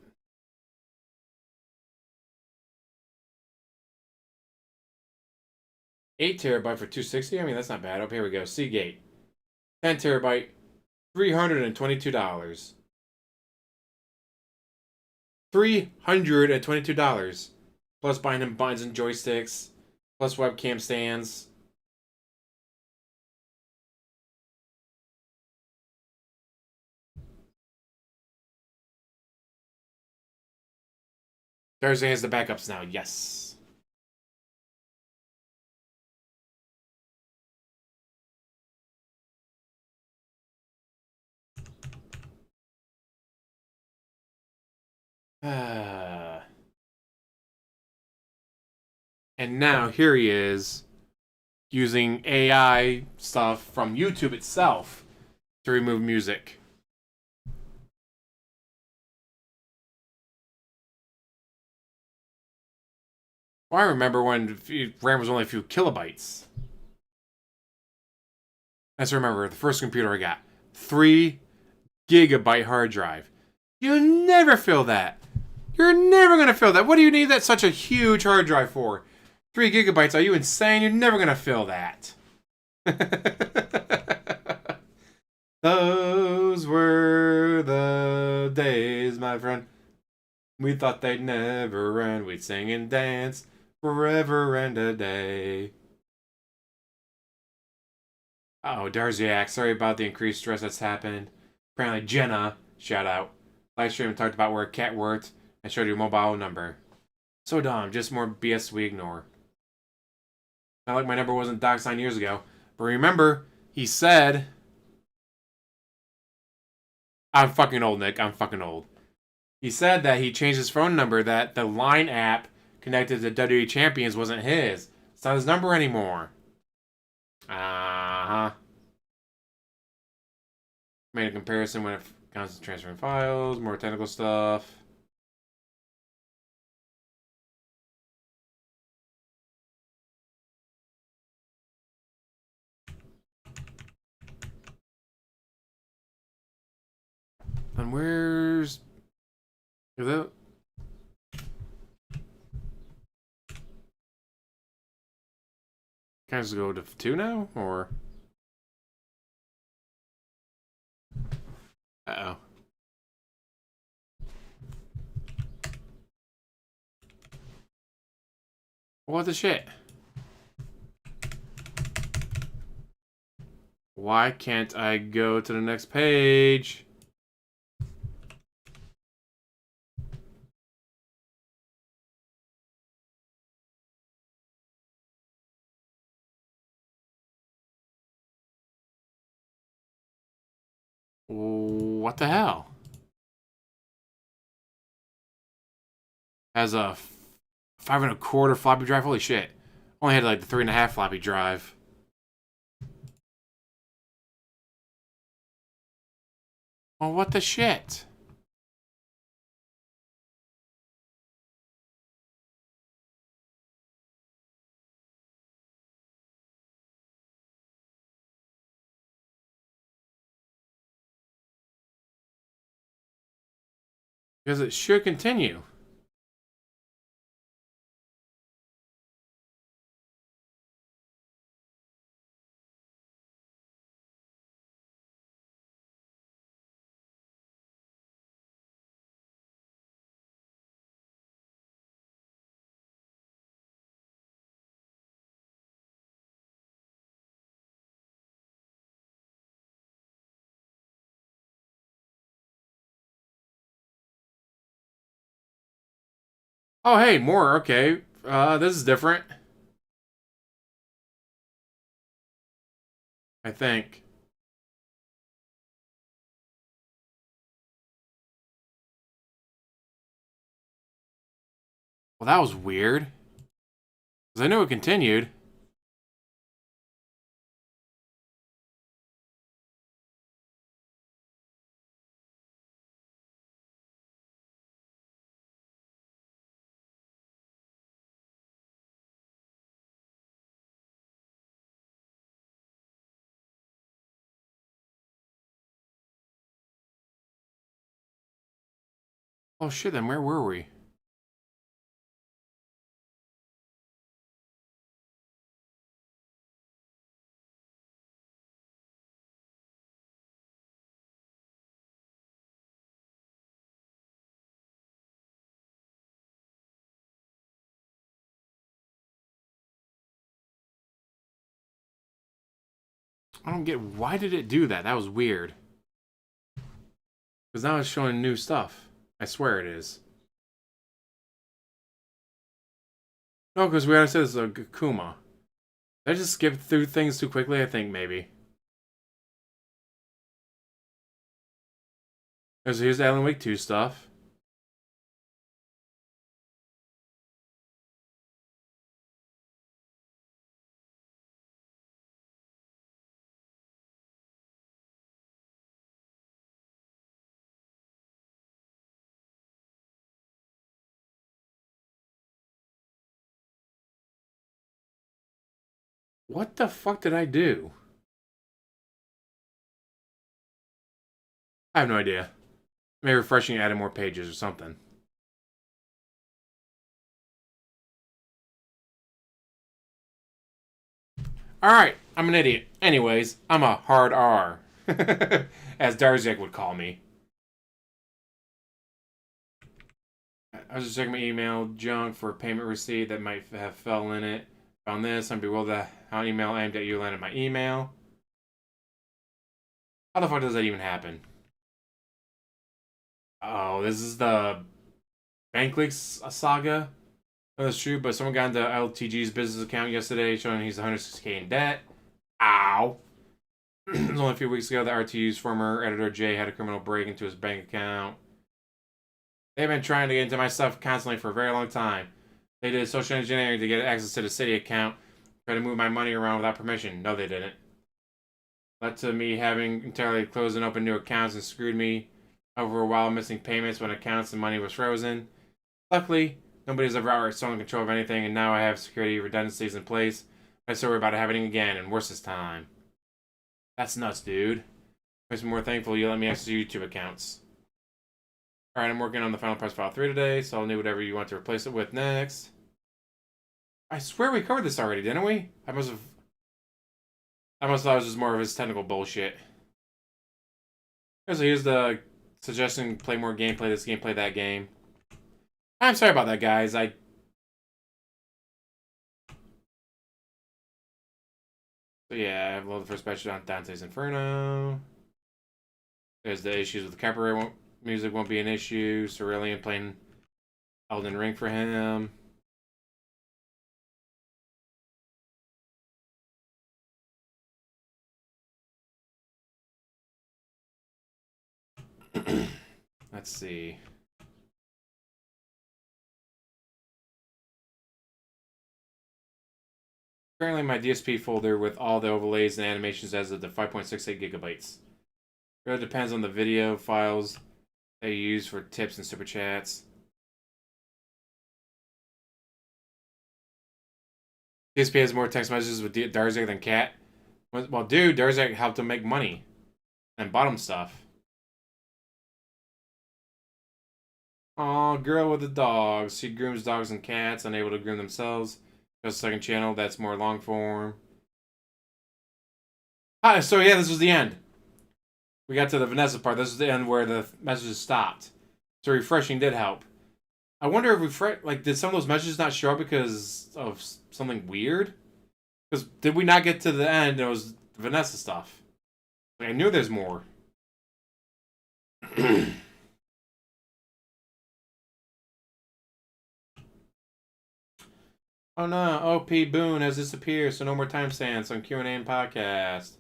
$8 terabyte for $260. I mean, that's not bad. Oh, here we go. Seagate. 10 terabyte, $322. $322. Plus buying him buttons and joysticks. Plus webcam stands. Darziak has the backups now. Yes. And now here he is using AI stuff from YouTube itself to remove music. Well, I remember when RAM was only a few kilobytes. Let's remember, the first computer I got, 3 gigabyte hard drive. You never fill that. You're never going to fill that. What do you need that such a huge hard drive for? 3 gigabytes, are you insane? You're never going to fill that. Those were the days, my friend. We thought they'd never end. We'd sing and dance forever and a day. Oh, Darziak, sorry about the increased stress that's happened. Apparently Jenna, shout out, live stream talked about where a cat worked and showed your mobile number. So dumb, just more BS we ignore. Not like my number wasn't doxed 9 years ago. But remember, he said... I'm fucking old, Nick. I'm fucking old. He said that he changed his phone number, that the Line app connected to WWE Champions wasn't his. It's not his number anymore. Uh-huh. Made a comparison when it comes to transferring files, more technical stuff. And where's... Is that... Can I just go to 2 now, or... Uh-oh. What the shit? Why can't I go to the next page? What the hell? Has a 5 1/4 floppy drive? Holy shit. Only had like the 3.5 floppy drive. Well, what the shit? Because it should continue. Oh, hey, more. Okay. This is different. I think. Well, that was weird. Because I knew it continued. Oh, shit, then where were we? I don't get... Why did it do that? That was weird. Because now it's showing new stuff. I swear it is. No, because we already said this is a Kuma. Did I just skip through things too quickly? I think maybe. So here's the Alan Wake 2 stuff. What the fuck did I do? I have no idea. Maybe refreshing, adding more pages or something. Alright, I'm an idiot. Anyways, I'm a hard R. As Darziak would call me. I was just checking my email junk for a payment receipt that might have fell in it. Found this. I'm bewildered how an email aimed at you landed my email. How the fuck does that even happen? Oh, this is the bank leaks saga. That's true, but someone got into LTG's business account yesterday showing he's 160K in debt. Ow. It was only a few weeks ago that RTU's former editor Jay had a criminal break into his bank account. They've been trying to get into my stuff constantly for a very long time. They did social engineering to get access to the city account, try to move my money around without permission. No, they didn't. Led to me having entirely closed and opened new accounts and screwed me over a while missing payments when accounts and money was frozen. Luckily, nobody's ever outright stolen control of anything, and now I have security redundancies in place. I still worry about it happening again, and worse this time. That's nuts, dude. Makes me more thankful you let me access your YouTube accounts. Alright, I'm working on the Final Press File 3 today, so I'll need whatever you want to replace it with next. I swear we covered this already, didn't we? I must have thought it was just more of his technical bullshit. So here's the suggestion, play more gameplay, this game, play that game. I'm sorry about that, guys. So yeah, I've loaded the first batch on Dante's Inferno. There's the issues with the copyright music won't be an issue. Cerulean playing Elden Ring for him. Let's see. Currently, my DSP folder with all the overlays and animations as of the 5.68 gigabytes. It really depends on the video files they use for tips and super chats. DSP has more text messages with Darziak than Cat. Well, dude, Darziak helped him make money and bought him stuff. Aw, girl with the dogs. She grooms dogs and cats, unable to groom themselves. Just a second channel, that's more long form. Ah, so yeah, this was the end. We got to the Vanessa part. This is the end where the messages stopped. So refreshing did help. I wonder if did some of those messages not show up because of something weird? Because did we not get to the end? It was Vanessa stuff. Like, I knew there's more. Oh no, OP Boone has disappeared, so no more timestamps on Q&A and podcast.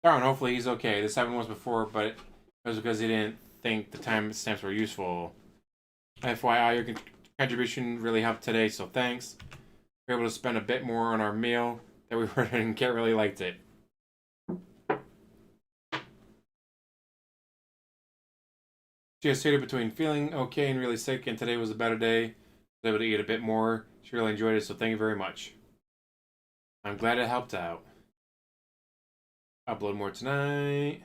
Darn, hopefully he's okay. This happened once before, but it was because he didn't think the timestamps were useful. FYI, your contribution really helped today, so thanks. We were able to spend a bit more on our meal that we were and Cat really liked it. She has stated between feeling okay and really sick, and today was a better day. I was able to eat a bit more. She really enjoyed it, so thank you very much. I'm glad it helped out. Upload more tonight.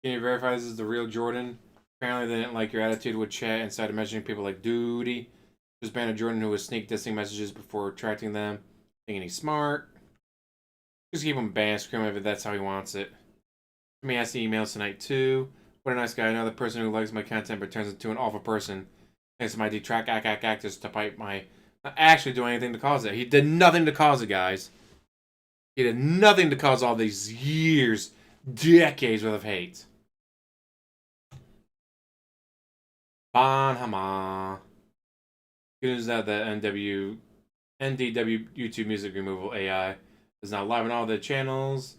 Can you verify this is the real Jordan? Apparently they didn't like your attitude with chat and started mentioning people like Duty. Just banned a Jordan who was sneak dissing messages before retracting them. Thinking he's smart. Just keep him banned, scream if that's how he wants it. Let me ask the emails tonight too. What a nice guy. Another person who likes my content but turns into an awful person. Thanks to my detract actors to fight my... Not actually do anything to cause it. He did nothing to cause it, guys. He did nothing to cause all these years, decades worth of hate. Banhama. Good news that the NDW YouTube music removal AI is now live on all the channels.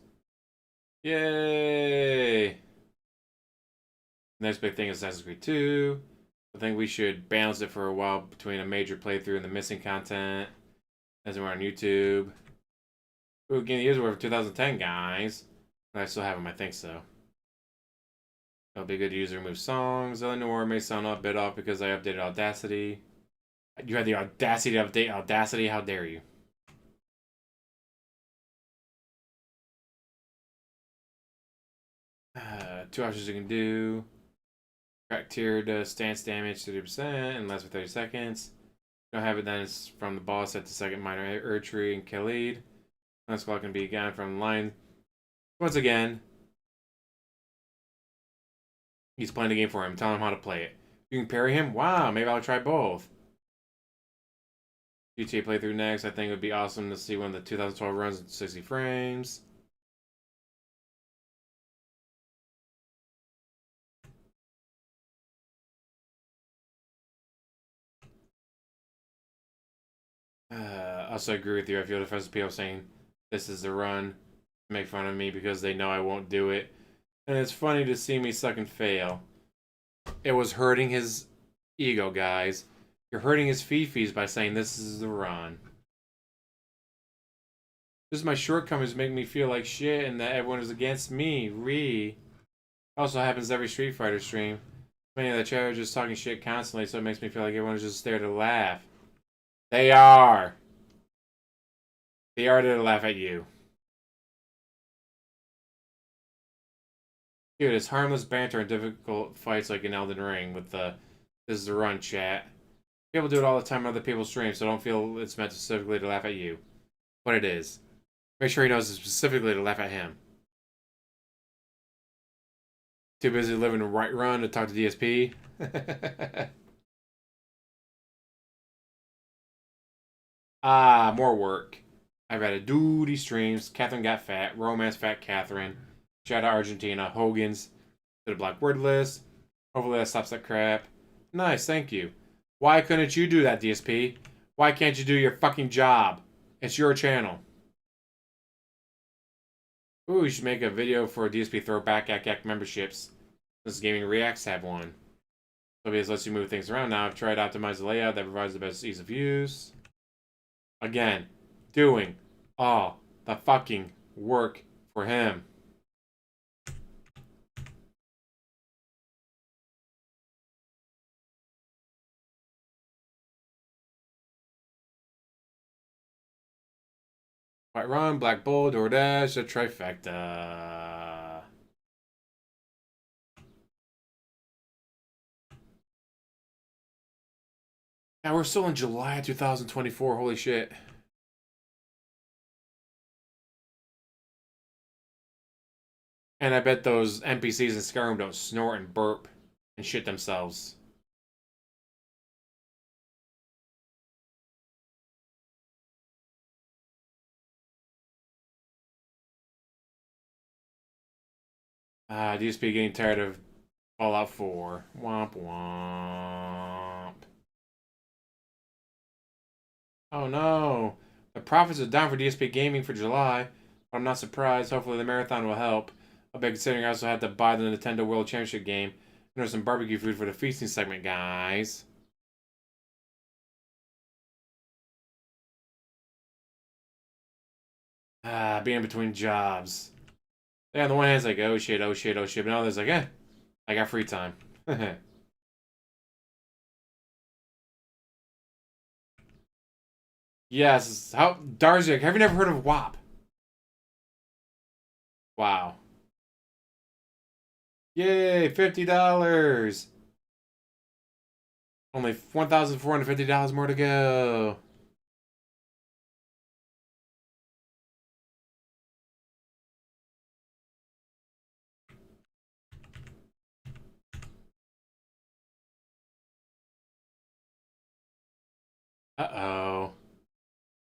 Yay! Next big thing is Assassin's Creed 2. I think we should balance it for a while between a major playthrough and the missing content as we're on YouTube. Ooh, getting the user were for 2010, guys. I still have them, I think so. It'll be good to use to remove songs. Eleanor may sound a bit off because I updated Audacity. You had the audacity to update Audacity? How dare you? Two options you can do. Crack tiered stance damage 30% and lasts for 30 seconds. Don't have it then it's from the boss at the second minor archery and Khalid. Last call can be again from line. Once again, he's playing the game for him. Tell him how to play it. You can parry him? Wow, maybe I'll try both. GTA playthrough next. I think it would be awesome to see one of the 2012 runs in 60 frames. Also agree with you. I feel defensive people saying this is the run to make fun of me because they know I won't do it. And it's funny to see me suck and fail. It was hurting his ego, guys. You're hurting his fifis by saying this is the run. This is my shortcomings make me feel like shit and that everyone is against me. Also happens every Street Fighter stream. Many of the chat are just talking shit constantly, so it makes me feel like everyone is just there to laugh. They are. They are there to laugh at you. Dude, it's harmless banter and difficult fights like in Elden Ring with the this is the run chat. People do it all the time on other people's streams, so don't feel it's meant specifically to laugh at you. But it is. Make sure he knows it's specifically to laugh at him. Too busy living the right run to talk to DSP. More work. I've had a duty streams. Catherine got fat. Romance fat Catherine. Shout out Argentina. Hogan's. To the black word list. Hopefully that stops that crap. Nice, thank you. Why couldn't you do that, DSP? Why can't you do your fucking job? It's your channel. Ooh, you should make a video for DSP throwback ACAC memberships. This Gaming Reacts have one. So it lets you move things around now. I've tried to optimize the layout that provides the best ease of use. Again, doing all the fucking work for him. White Run, Black Bull, DoorDash, a trifecta. Yeah, we're still in July 2024. Holy shit. And I bet those NPCs in Skyrim don't snort and burp and shit themselves. DSP getting tired of Fallout 4. Womp womp. Oh no. The profits are down for DSPGaming for July, but I'm not surprised. Hopefully the marathon will help. I'll be considering I also had to buy the Nintendo World Championship game. And there's some barbecue food for the feasting segment, guys. Being in between jobs. Yeah, on the one hand, it's like, oh shit, oh shit, oh shit. But now there's like, I got free time. Yes, how Darziak, have you never heard of WAP? Wow. Yay, $50. Only $1,450 more to go. Uh-oh.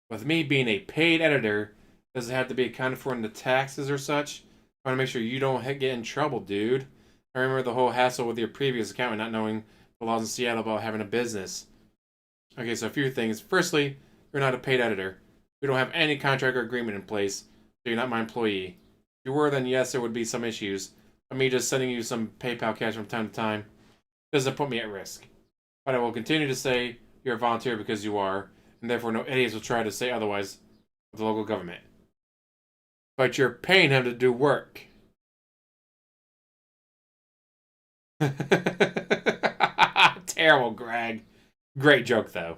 With me being a paid editor, does it have to be accounted for in the taxes or such? I want to make sure you don't get in trouble, dude. I remember the whole hassle with your previous account and not knowing the laws in Seattle about having a business. Okay, so a few things. Firstly, you're not a paid editor. We don't have any contract or agreement in place, so you're not my employee. If you were, then yes, there would be some issues. But me just sending you some PayPal cash from time to time doesn't put me at risk. But I will continue to say you're a volunteer because you are, and therefore no idiots will try to say otherwise with the local government. But you're paying him to do work. Terrible, Greg. Great joke, though.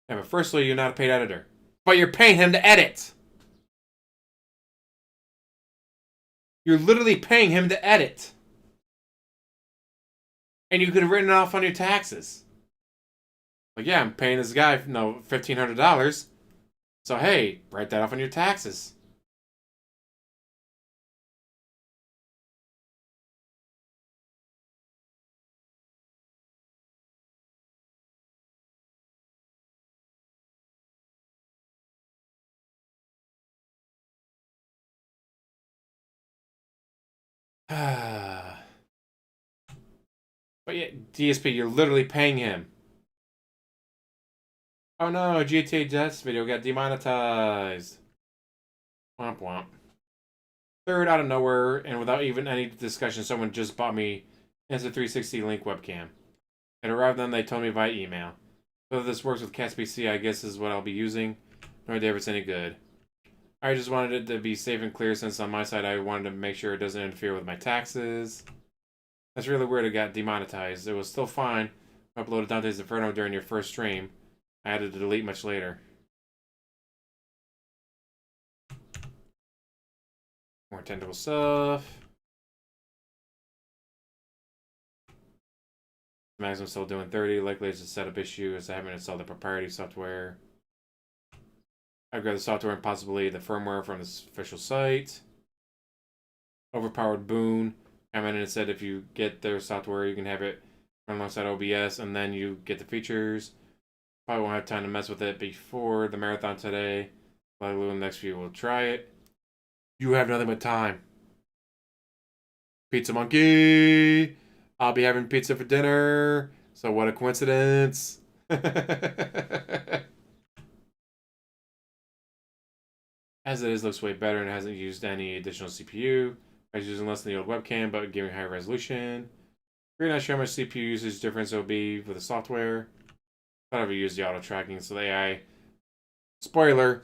Yeah, but firstly, you're not a paid editor. But you're paying him to edit. You're literally paying him to edit. And you could have written it off on your taxes. Like, yeah, I'm paying this guy, $1,500. So, hey, write that off on your taxes. But yeah, DSP, you're literally paying him. Oh no, GTA Deaths video got demonetized. Womp womp. Third, out of nowhere, and without even any discussion, someone just bought me Insta360 Link webcam. It arrived, then they told me via email. Whether this works with Cat's PC, I guess is what I'll be using. No idea if it's any good. I just wanted it to be safe and clear since on my side I wanted to make sure it doesn't interfere with my taxes. That's really weird it got demonetized. It was still fine. I uploaded Dante's Inferno during your first stream. I had to delete much later. More technical stuff. Maximum still doing 30. Likely it's a setup issue as I haven't installed the proprietary software. I grabbed the software and possibly the firmware from this official site. Overpowered boon. Commented and said if you get their software, you can have it run alongside OBS and then you get the features. Probably won't have time to mess with it before the marathon today. Likely the next few will try it. You have nothing but time. Pizza Monkey! I'll be having pizza for dinner. So what a coincidence. As it is, looks way better and hasn't used any additional CPU. I was using less than the old webcam, but giving higher resolution. We're not sure how much CPU usage difference it'll be with the software. Thought I would use the auto tracking, so the AI. Spoiler,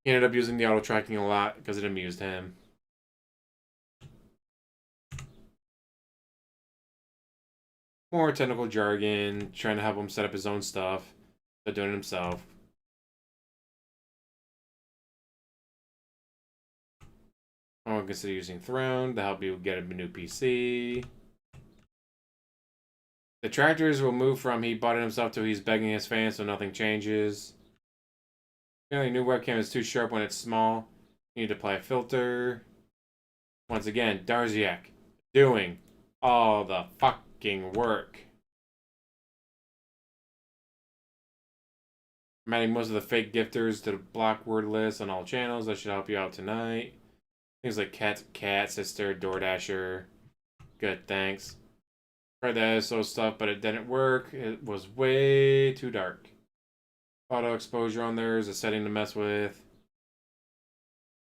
he ended up using the auto tracking a lot because it amused him. More technical jargon, trying to help him set up his own stuff, but doing it himself. I would consider using Throne to help you get a new PC. The tractors will move from he bought it himself to he's begging his fans so nothing changes. Apparently, new webcam is too sharp when it's small. You need to apply a filter. Once again, Darziak doing all the fucking work. I'm adding most of the fake gifters to the block word list on all channels. That should help you out tonight. Things like cat, sister, DoorDasher. Good, thanks. Tried the ISO stuff, but it didn't work. It was way too dark. Auto exposure on there is a setting to mess with.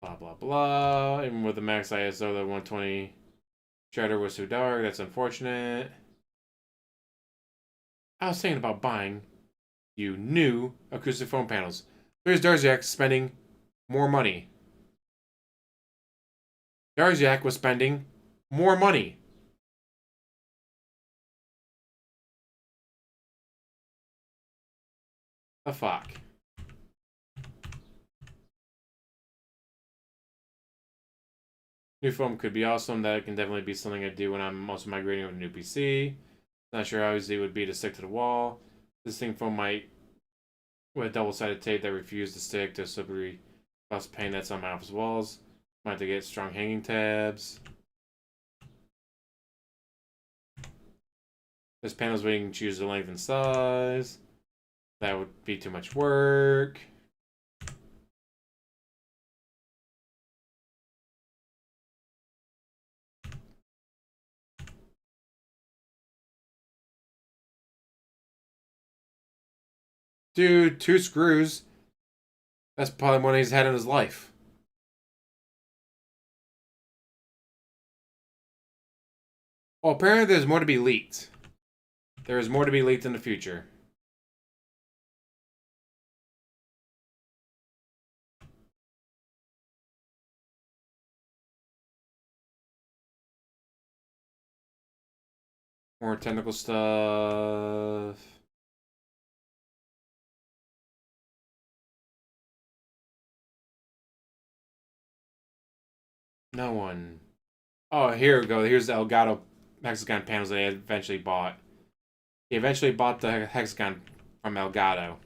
Blah, blah, blah. Even with the max ISO, the 120 shutter was too dark. That's unfortunate. I was thinking about buying you new acoustic phone panels. There's Darziak spending more money. Darziak was spending more money. The fuck? New phone could be awesome. That can definitely be something I do when I'm also migrating over to a new PC. Not sure how easy it would be to stick to the wall. This thing phone might, with double-sided tape that refused to stick to slippery glass pane that's on my office walls. Might have to get strong hanging tabs. This panel's where you can choose the length and size. That would be too much work. Dude, 2 screws. That's probably what he's had in his life. Well, apparently there's more to be leaked. There is more to be leaked in the future. More technical stuff. No one. Oh, here we go. Here's the Elgato hexagon panels that he eventually bought. He eventually bought the hexagon from Elgato.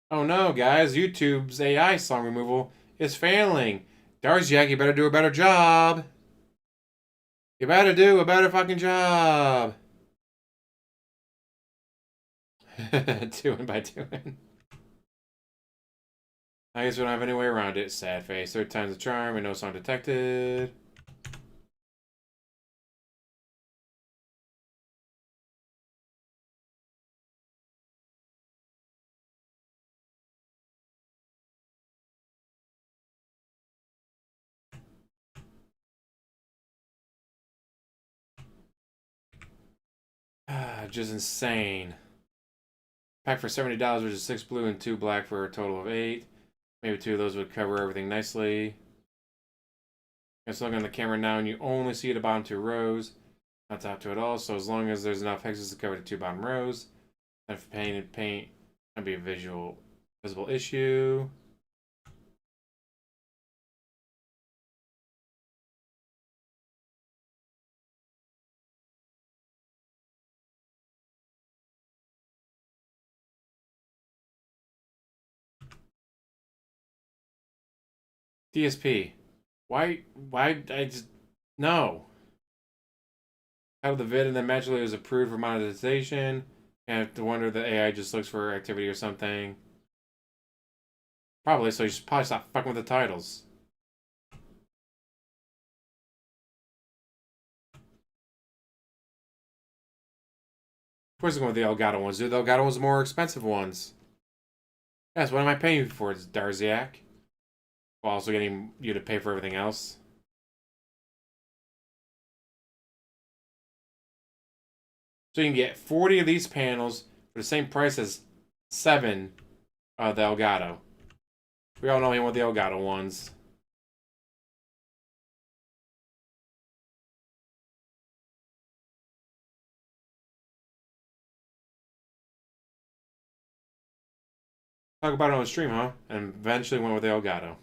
Oh no, guys. YouTube's AI song removal is failing. Darziak, you better do a better job. You better do a better fucking job. Doing by doing. I guess we don't have any way around it. Sad face. Third time's the charm and no song detected. Just insane. Pack for $70, which is 6 blue and 2 black for a total of 8. Maybe 2 of those would cover everything nicely. Just look on the camera now and you only see the bottom 2 rows. Not top 2 at all, so as long as there's enough hexes to cover the 2 bottom rows. And if paint, that'd be a visible issue. DSP. Why I just no. Out of the vid and then magically it was approved for monetization. And I have to wonder the AI just looks for activity or something. Probably, so you should probably stop fucking with the titles. Of course, I'm going with the Elgato ones, dude. The Elgato ones are more expensive ones. Yes, what am I paying you for? It's Darziak. While also getting you to pay for everything else. So you can get 40 of these panels for the same price as 7 of the Elgato. We all know him with the Elgato ones. Talk about it on the stream, huh? And eventually went with the Elgato.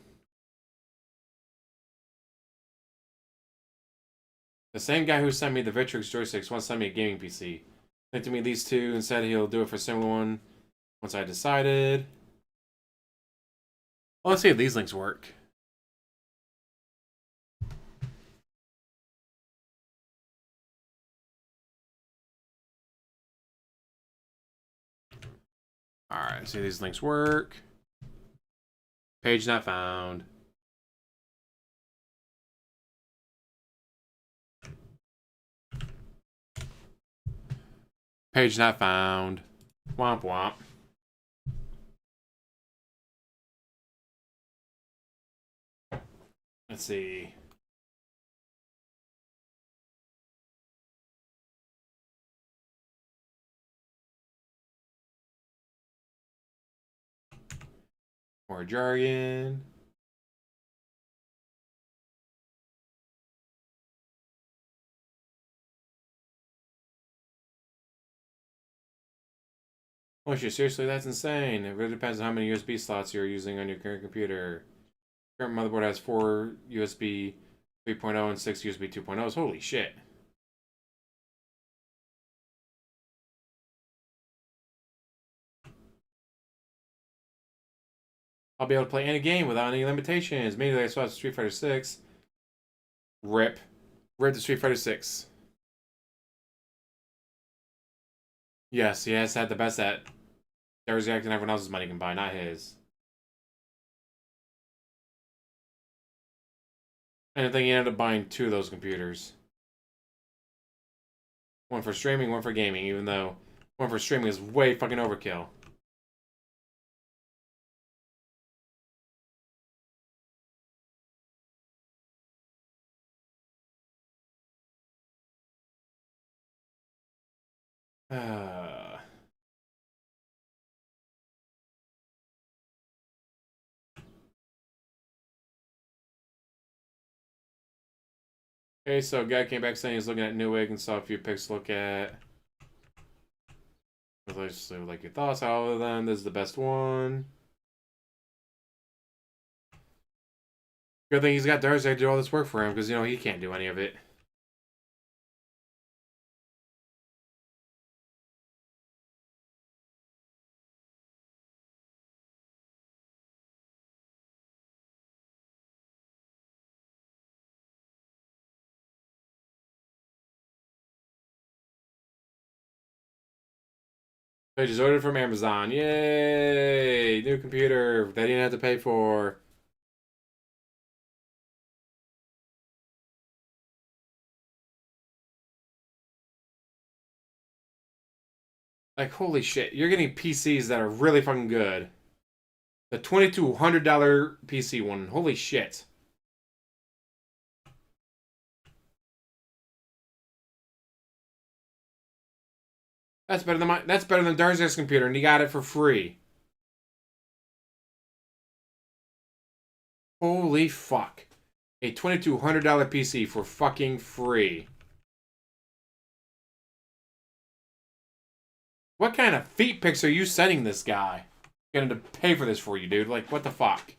The same guy who sent me the Victrix joysticks once sent me a gaming PC. Sent to me these two and said he'll do it for a similar one once I decided. Well, let's see if these links work. Alright, see if these links work. Page not found. Page not found. Womp womp. Let's see. More jargon. Oh shit, seriously, that's insane. It really depends on how many USB slots you're using on your current computer. Current motherboard has 4 USB 3.0 and 6 USB 2.0s. Holy shit. I'll be able to play any game without any limitations. Maybe I saw Street Fighter 6. Rip. Rip the Street Fighter 6. Yes, he has had the best at Darziak and everyone else's money can buy, not his. And I think he ended up buying 2 of those computers. One for streaming, one for gaming, even though one for streaming is way fucking overkill. Okay, so guy came back saying he's looking at Newegg and saw a few pics to look at. Let's see, like your thoughts, out of them, this is the best one. Good thing he's got Darziak to do all this work for him, because, you know, he can't do any of it. I just ordered from Amazon. Yay! New computer that he didn't have to pay for. Like, holy shit. You're getting PCs that are really fucking good. The $2,200 PC one. Holy shit. That's better than Darziak's computer, and he got it for free. Holy fuck. A $2,200 PC for fucking free. What kind of feet pics are you sending this guy? Get him to pay for this for you, dude. Like, what the fuck?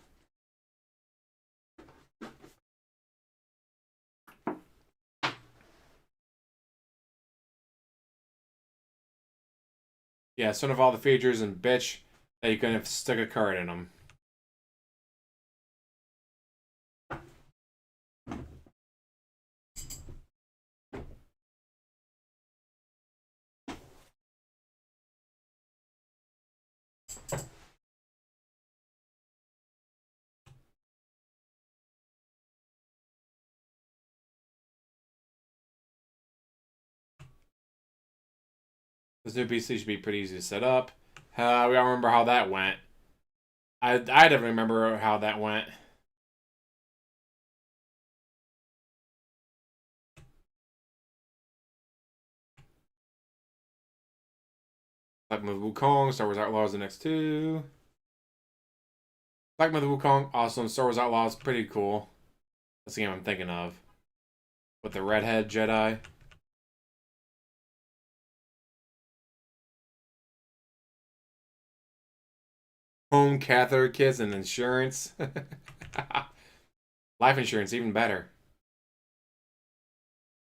Yeah, son of all the features and bitch that you couldn't stick a card in them. This new PC should be pretty easy to set up. We all remember how that went. I don't remember how that went. Black Myth Wukong, Star Wars Outlaws the next 2. Black Myth Wukong, awesome. Star Wars Outlaws, pretty cool. That's the game I'm thinking of. With the redhead Jedi. Home catheter kits and insurance. Life insurance, even better.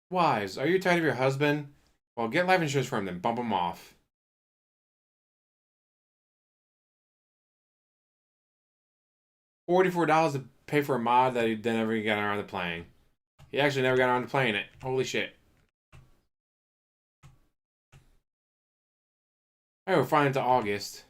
Wives, are you tired of your husband? Well, get life insurance for him, then bump him off. $44 to pay for a mod that he never got around to playing. He actually never got around to playing it. Holy shit. Alright, we're fine into August.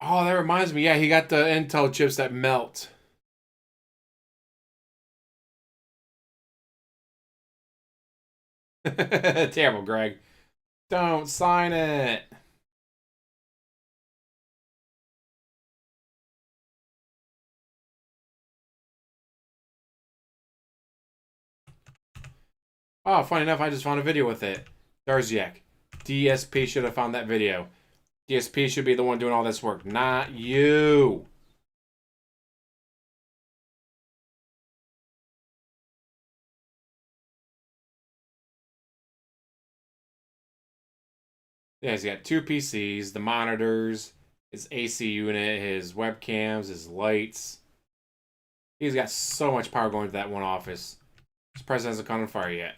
Oh, that reminds me. Yeah, he got the Intel chips that melt. Terrible, Greg. Don't sign it. Oh, funny enough, I just found a video with it. Darziak. DSP should have found that video. DSP should be the one doing all this work, not you. Yeah, he's got 2 PCs, the monitors, his AC unit, his webcams, his lights. He's got so much power going to that one office. His president hasn't caught on fire yet.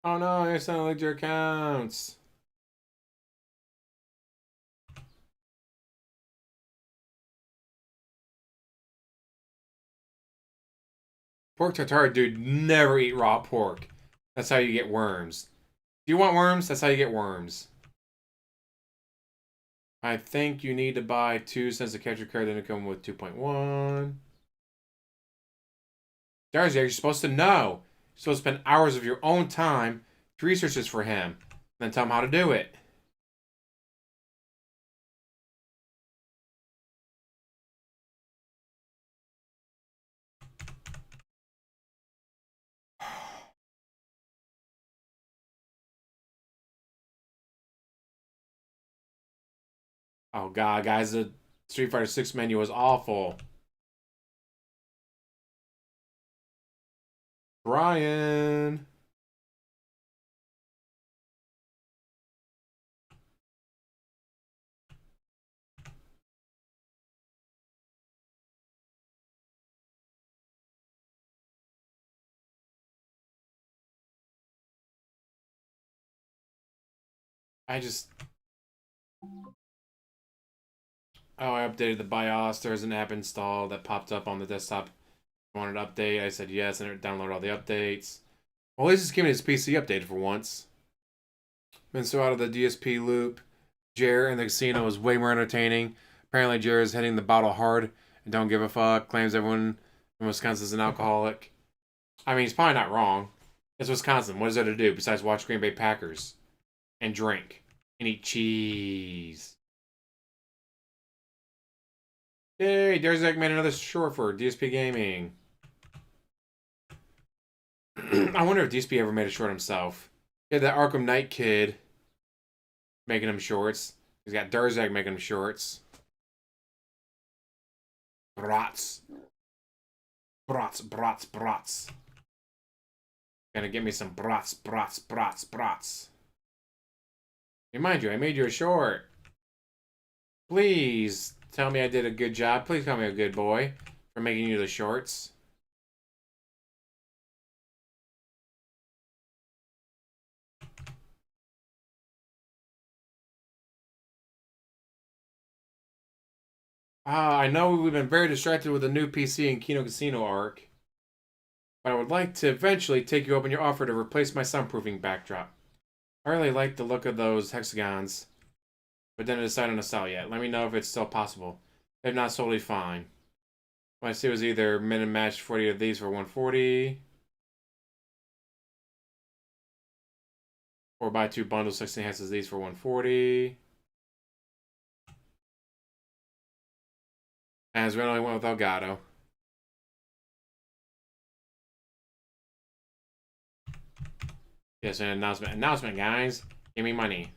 Oh no, I sound like your accounts. Pork tartare, dude, never eat raw pork. That's how you get worms. Do you want worms? That's how you get worms. I think you need to buy 2 cents to capture card, then it come with 2.1. Darziak, you're supposed to know. You're supposed to spend hours of your own time to research this for him. Then tell him how to do it. Oh god, guys, the Street Fighter 6 menu was awful. Brian. I just... Oh, I updated the BIOS. There's an app installed that popped up on the desktop. I wanted to update. I said yes, and it downloaded all the updates. Well, at least it's giving his PC updated for once. Been so out of the DSP loop. Jer in the casino was way more entertaining. Apparently, Jer is hitting the bottle hard and don't give a fuck. Claims everyone in Wisconsin is an alcoholic. I mean, he's probably not wrong. It's Wisconsin. What is there to do besides watch Green Bay Packers and drink and eat cheese? Yay! Darziak made another short for DSPGaming. I wonder if DSP ever made a short himself. He had that Arkham Knight kid making him shorts. He's got Darziak making him shorts. Brats. Brats, brats, brats. Gonna get me some brats, brats, brats, brats. Remind you, I made you a short. Please tell me I did a good job. Please call me a good boy for making you the shorts. I know we've been very distracted with the new PC and Kino Casino arc, but I would like to eventually take you up on your offer to replace my soundproofing backdrop. I really like the look of those hexagons, but didn't decide on a style yet. Let me know if it's still possible. If not, totally fine. What I see was either min and match 40 of these for 140, or buy 2 bundles 16 enhances these for 140. As we only went with Elgato. Yes, an announcement. Announcement, guys. Give me money.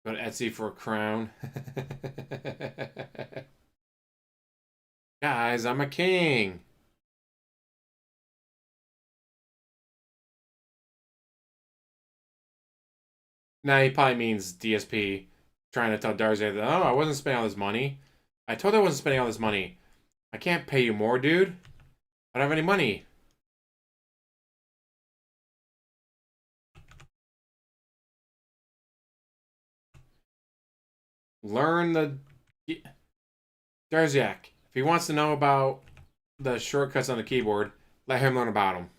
Go to Etsy for a crown. Guys, I'm a king. Nah, he probably means DSP trying to tell Darziak that, oh, I wasn't spending all this money. I told you I wasn't spending all this money. I can't pay you more, dude. I don't have any money. Learn the... Darziak, if he wants to know about the shortcuts on the keyboard, let him learn about them.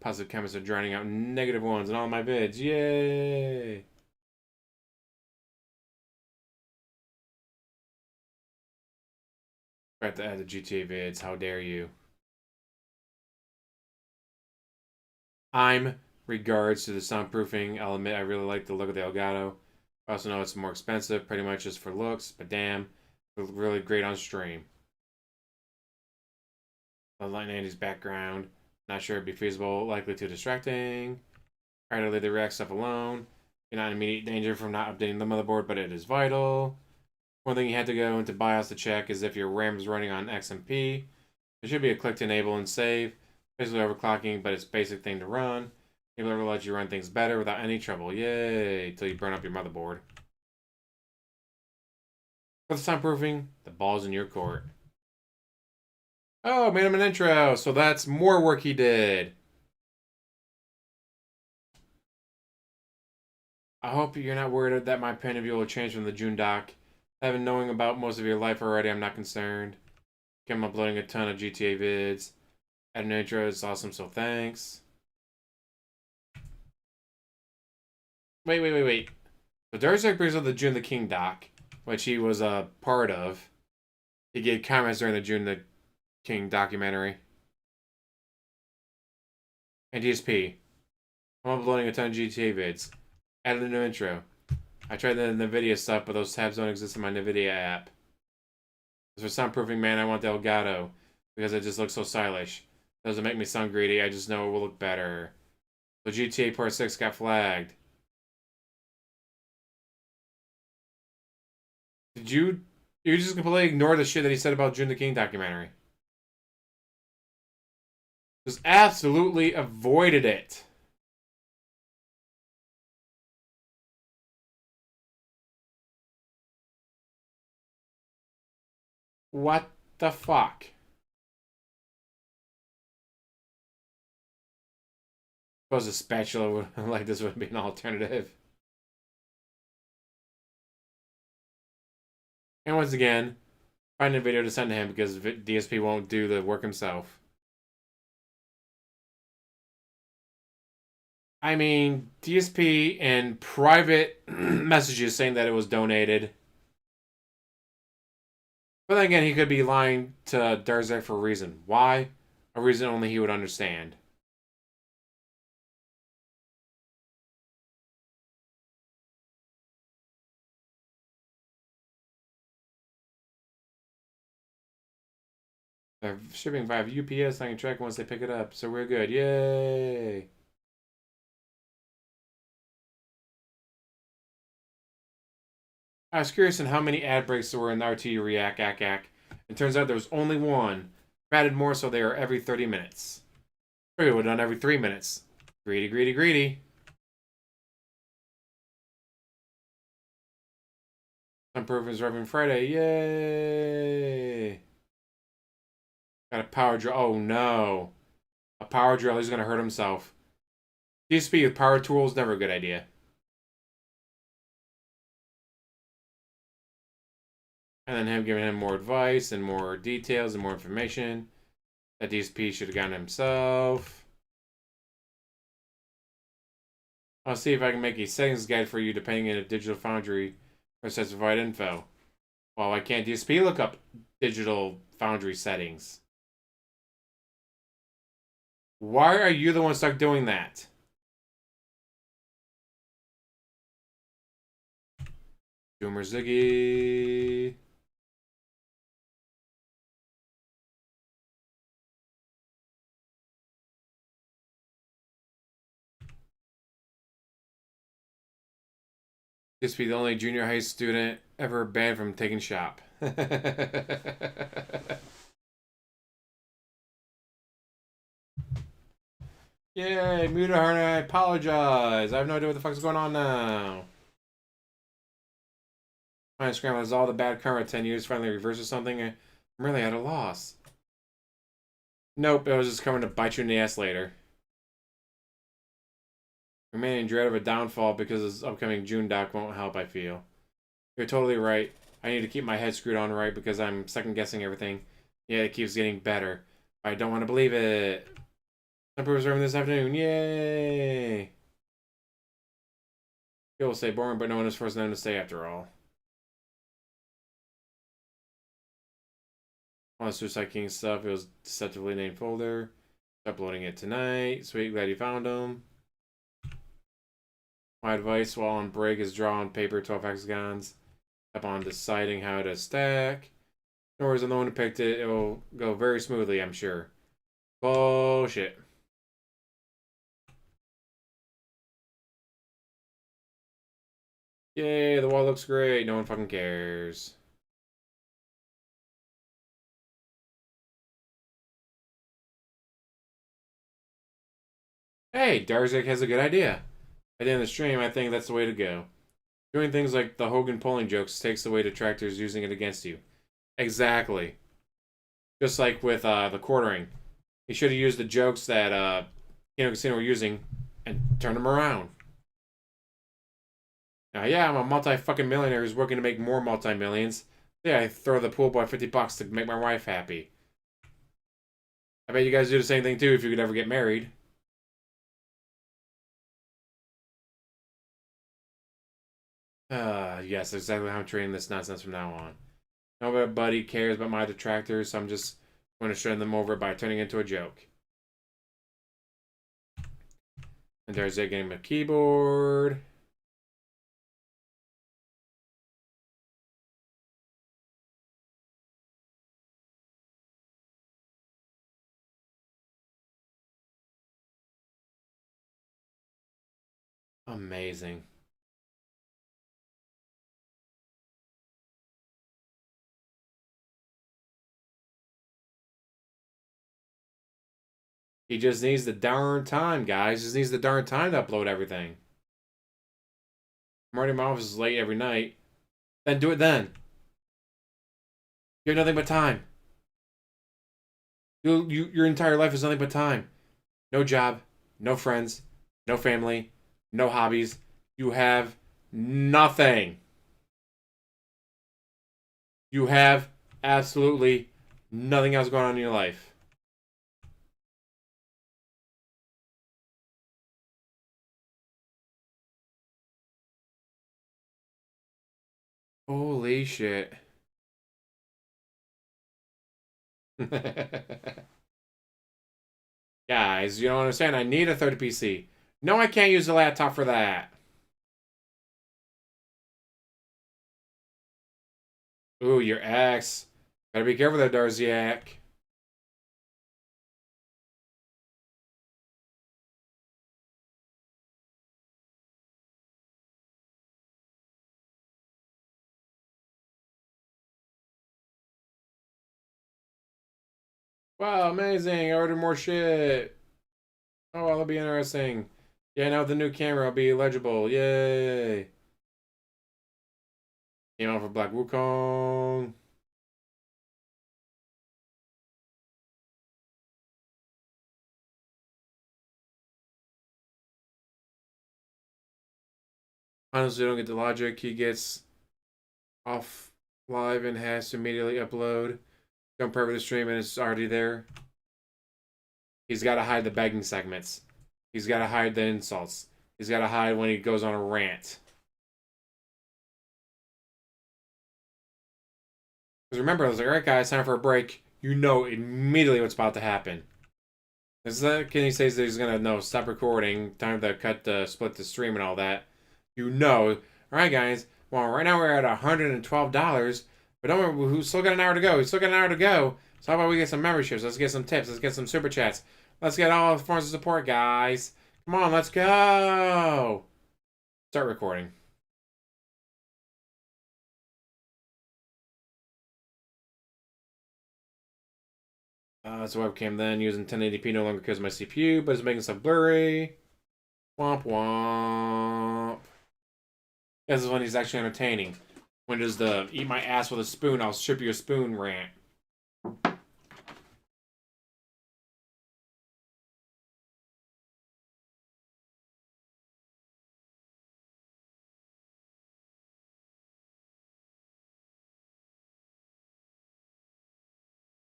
Positive comments are drowning out negative ones in all my vids. Yay! I have to add the GTA vids. How dare you? I'm regards to the soundproofing. I'll admit I really like the look of the Elgato. I also know it's more expensive, pretty much just for looks, but damn, it look really great on stream. The light Andy's background. Not sure it'd be feasible, likely too distracting. Try to leave the react stuff alone. You're not in immediate danger from not updating the motherboard, but it is vital. One thing you had to go into BIOS to check is if your RAM is running on XMP. There should be a click to enable and save. Basically overclocking, but it's a basic thing to run. Able to let you run things better without any trouble. Yay! Till you burn up your motherboard. For the soundproofing, the ball's in your court. Oh, made him an intro, so that's more work he did. I hope you're not worried that my opinion of you will change from the June doc. Having knowing about most of your life already, I'm not concerned. I'm uploading a ton of GTA vids. Add an intro, it's awesome, so thanks. Wait. So Darziak brings up the June the King doc, which he was a part of. He gave comments during the June the King documentary. And DSP. I'm uploading a ton of GTA vids. Added a new intro. I tried the NVIDIA stuff, but those tabs don't exist in my NVIDIA app. As for soundproofing, man, I want the Elgato because it just looks so stylish. It doesn't make me sound greedy, I just know it will look better. So GTA Part 6 got flagged. Did you just completely ignore the shit that he said about June the King documentary? Just absolutely avoided it. What the fuck? I suppose a spatula would, like this would be an alternative. And once again, find a video to send to him because DSP won't do the work himself. I mean, DSP in private messages saying that it was donated. But then again, he could be lying to Darziak for a reason. Why? A reason only he would understand. They're shipping via UPS. I can track once they pick it up. So we're good. Yay! I was curious in how many ad breaks there were in the RT React ACAC. It turns out there was only one. Added more, so they are every 30 minutes. We would have done every 3 minutes. Greedy. Improvements Reverend Friday. Yay! Got a power drill. Oh no. A power drill. He's going to hurt himself. DSP with power tools, never a good idea. And then him giving him more advice and more details and more information that DSP should have gotten himself. I'll see if I can make a settings guide for you depending on a digital foundry or specified info. Well, why can't DSP look up digital foundry settings? Why are you the one stuck doing that? Doomer Ziggy. Just be the only junior high student ever banned from taking shop. Yay, Muta Harney, I apologize. I have no idea what the fuck's going on now. My scramble has all the bad karma 10 years finally reverses something. I'm really at a loss. Nope, it was just coming to bite you in the ass later. Remaining in dread of a downfall because this upcoming June doc won't help, I feel. You're totally right. I need to keep my head screwed on right because I'm second guessing everything. Yeah, it keeps getting better. I don't want to believe it. Some serving this afternoon. Yay! People say boring, but no one is forcing them to stay after all. On the Suicide King stuff, it was deceptively named folder. Uploading it tonight. Sweet, glad you found them. My advice while on break is draw on paper 12 hexagons. Upon deciding how to stack. No worries, I'm the one who picked it. It will go very smoothly, I'm sure. Bullshit. Yay, the wall looks great. No one fucking cares. Hey, Darziak has a good idea. At the end of the stream, I think that's the way to go. Doing things like the Hogan polling jokes takes away detractors using it against you. Exactly. Just like with the quartering. He should have used the jokes that Casino were using and turned them around. Now, yeah, I'm a multi-fucking millionaire who's working to make more multi-millions. Yeah, I throw the pool boy $50 to make my wife happy. I bet you guys do the same thing too if you could ever get married. Yes, exactly how I'm treating this nonsense from now on. Nobody cares about my detractors, so I'm just going to shun them over by turning it into a joke. And there's a game of keyboard. Amazing. He just needs the darn time, guys. He just needs the darn time to upload everything. I'm already in my office late every night. Then do it then. You have nothing but time. Your entire life is nothing but time. No job, no friends, no family, no hobbies. You have nothing. You have absolutely nothing else going on in your life. Holy shit. Guys, you don't understand. I need a third PC. No, I can't use the laptop for that. Ooh, your ex. Better be careful there, Darziak. Wow, amazing. I ordered more shit. Oh, that'll be interesting. Yeah, now with the new camera, it'll be legible. Yay. Came out for Black Wukong. Honestly, don't get the logic. He gets off live and has to immediately upload. Don't private the stream and it's already there. He's got to hide the begging segments. He's got to hide the insults. He's got to hide when he goes on a rant. Because remember, I was like, all right, guys, time for a break. You know immediately what's about to happen. Is that Kenny says that he's gonna no stop recording, time to split the stream and all that. You know, all right, guys. Well, right now we're at $112, but don't worry, we still got an hour to go. We still got an hour to go. So how about we get some memberships? Let's get some tips. Let's get some super chats. Let's get all the forms of support, guys. Come on, let's go. Start recording. It's a webcam then, using 1080p no longer because of my CPU, but it's making stuff blurry. Womp womp. This is when he's actually entertaining. When does the eat my ass with a spoon, I'll strip you a spoon rant.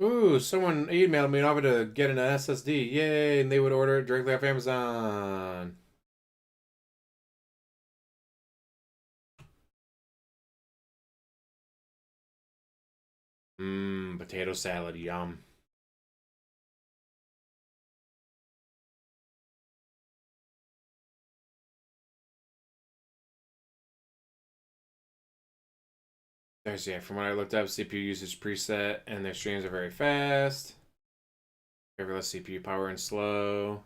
Ooh, someone emailed me and offered to get an SSD. Yay, and they would order it directly off Amazon. Mmm, potato salad, yum. There's, yeah, from what I looked up, CPU usage preset, and their streams are very fast. Driverless CPU power and slow.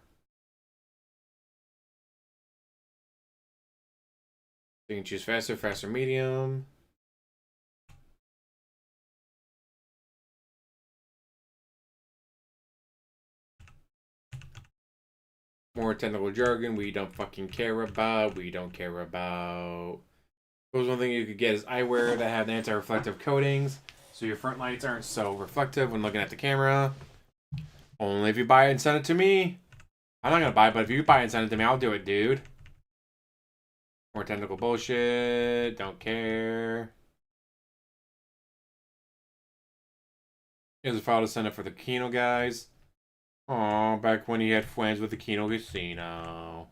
You can choose faster, faster, medium. More technical jargon we don't fucking care about. We don't care about. There's one thing you could get is eyewear that have anti-reflective coatings, so your front lights aren't so reflective when looking at the camera. Only if you buy it and send it to me. I'm not gonna buy it, but if you buy it and send it to me, I'll do it, dude. More technical bullshit. Don't care. Here's a file to send it for the Kino guys. Oh, back when he had friends with the Kino Casino.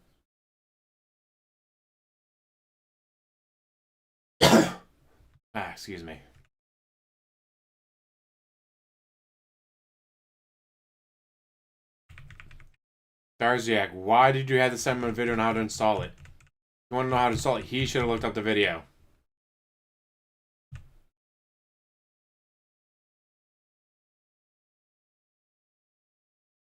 Excuse me. Darziak, why did you have to send him a video on how to install it? If you want to know how to install it, he should have looked up the video.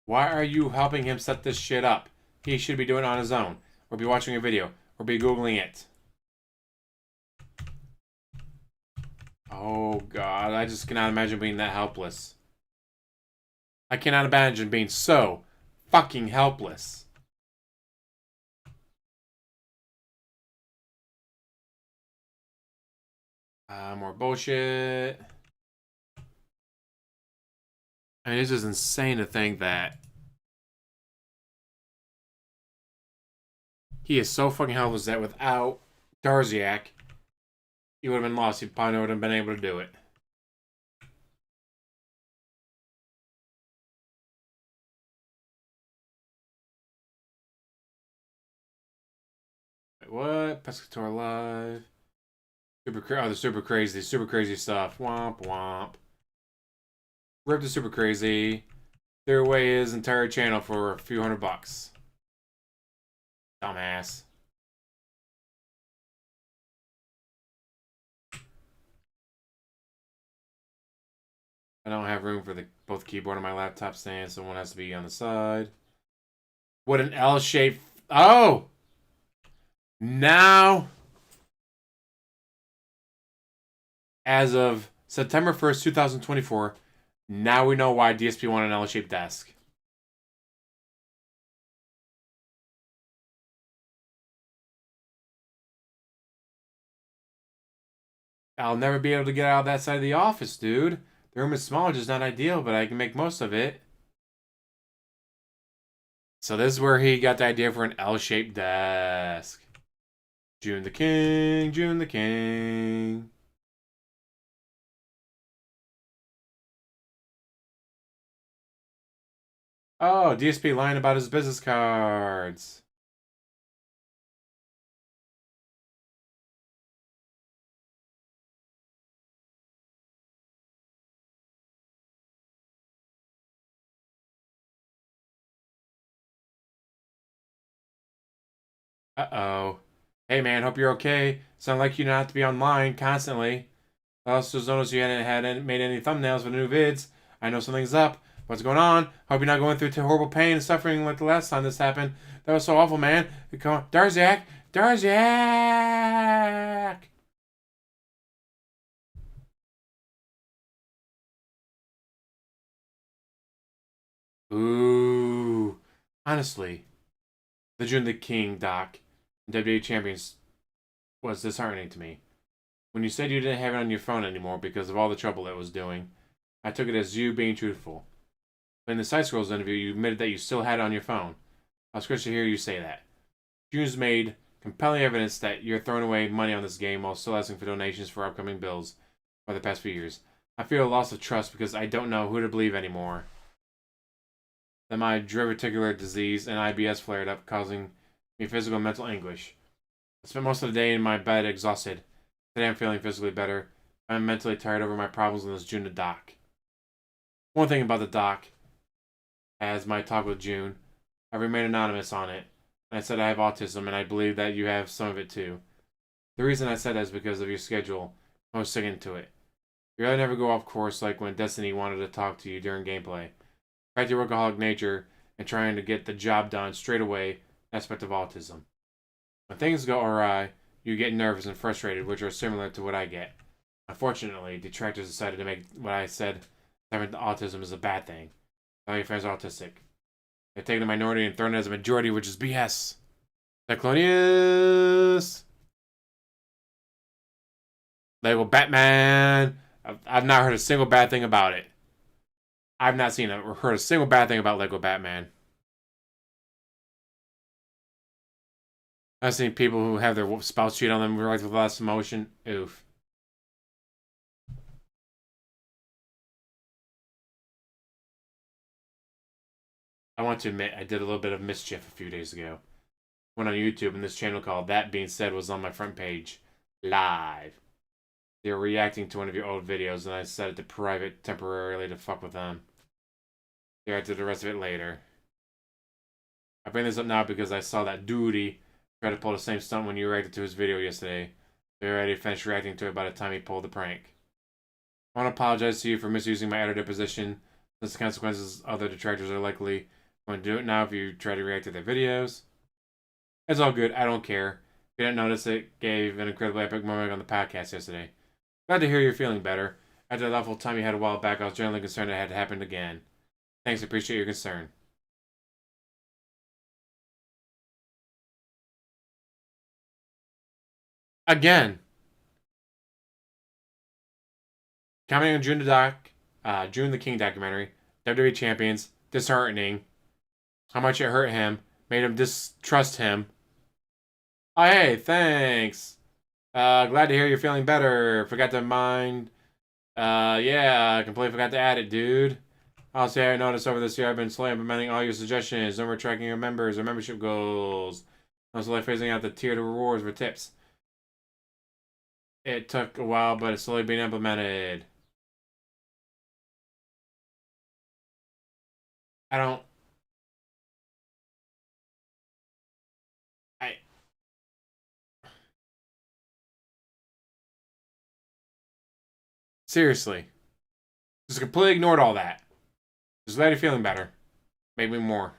Why are you helping him set this shit up? He should be doing it on his own. Or be watching a video. Or be Googling it. Oh god, I just cannot imagine being that helpless. I cannot imagine being so fucking helpless. More bullshit. I mean, it's just insane to think that he is so fucking helpless that without Darziak, he would have been lost. He probably would have been able to do it. Wait, what? Pescator Live. The super crazy stuff. Womp womp. Rip the super crazy. Threw away his entire channel for a few $100. Dumbass. I don't have room for both keyboard and my laptop stand, so one has to be on the side. What an L shape. Oh! Now, as of September 1st, 2024, now we know why DSP wanted an L-shaped desk. I'll never be able to get out of that side of the office, dude. The room is small, just not ideal, but I can make most of it. So this is where he got the idea for an L-shaped desk. June the King, June the King. Oh, DSP lying about his business cards. Uh-oh. Hey, man, hope you're okay. Sound like you don't have to be online constantly. I also noticed you hadn't made any thumbnails for the new vids. I know something's up. What's going on? Hope you're not going through horrible pain and suffering like the last time this happened. That was so awful, man. Come on. Darziak! Darziak! Ooh. Honestly, the June the King doc in WWE Champions was disheartening to me. When you said you didn't have it on your phone anymore because of all the trouble it was doing, I took it as you being truthful. But in the Side Scrolls interview, you admitted that you still had it on your phone. I was curious to hear you say that. June's made compelling evidence that you're throwing away money on this game while still asking for donations for upcoming bills for the past few years. I feel a loss of trust because I don't know who to believe anymore. That my diverticular disease and IBS flared up, causing me physical and mental anguish. I spent most of the day in my bed exhausted. Today I'm feeling physically better. I'm mentally tired over my problems in this June doc. One thing about the doc, as my talk with June, I remained anonymous on it. And I said I have autism, and I believe that you have some of it too. The reason I said that is because of your schedule. I was sticking to it. You really never go off course like when Destiny wanted to talk to you during gameplay. Back to your workaholic nature and trying to get the job done straight away, aspect of autism. When things go awry, you get nervous and frustrated, which are similar to what I get. Unfortunately, detractors decided to make what I said, having autism is a bad thing. All your friends are autistic. They've taken the minority and thrown it as a majority, which is BS. Cyclonius! Lego Batman! I've not heard a single bad thing about it. I've not seen or heard a single bad thing about Lego Batman. I've seen people who have their spouse cheat on them with less emotion. Oof. I want to admit I did a little bit of mischief a few days ago. Went on YouTube and this channel called That Being Said was on my front page. Live. They were reacting to one of your old videos and I set it to private temporarily to fuck with them. They reacted to the rest of it later. I bring this up now because I saw that duty try to pull the same stunt when you reacted to his video yesterday. They already finished reacting to it by the time he pulled the prank. I want to apologize to you for misusing my editor position, since the consequences other detractors are likely going to do it now if you try to react to their videos. It's all good, I don't care. If you didn't notice, it gave an incredibly epic moment on the podcast yesterday. Glad to hear you're feeling better. After that awful time you had a while back, I was genuinely concerned it had happened again. Thanks, I appreciate your concern. Again. Commenting on June the King documentary, WWE Champions, disheartening. How much it hurt him, made him distrust him. Oh, hey, thanks. Glad to hear you're feeling better. Forgot to mind. Yeah, I completely forgot to add it, dude. Also, I noticed over this year I've been slowly implementing all your suggestions. No more tracking your members or membership goals. I'm slowly phasing out the tiered rewards for tips. It took a while, but it's slowly being implemented. I don't... I... Seriously. Just completely ignored all that. Just glad you're feeling better. Make me more.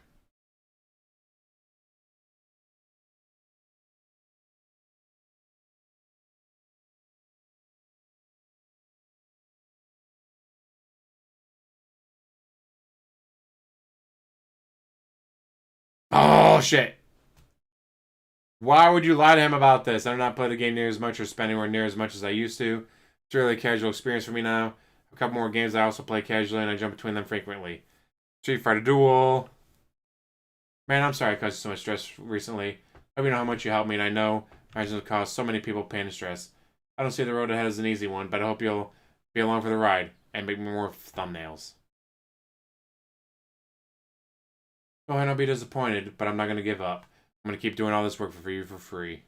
Oh, shit. Why would you lie to him about this? I do not play the game near as much or spend anywhere near as much as I used to. It's really a casual experience for me now. A couple more games I also play casually and I jump between them frequently. Street Fighter Duel. Man, I'm sorry I caused you so much stress recently. I hope you know how much you helped me, and I know marriage has caused so many people pain and stress. I don't see the road ahead as an easy one, but I hope you'll be along for the ride and make more thumbnails. Go ahead, I'll be disappointed, but I'm not going to give up. I'm going to keep doing all this work for you for free.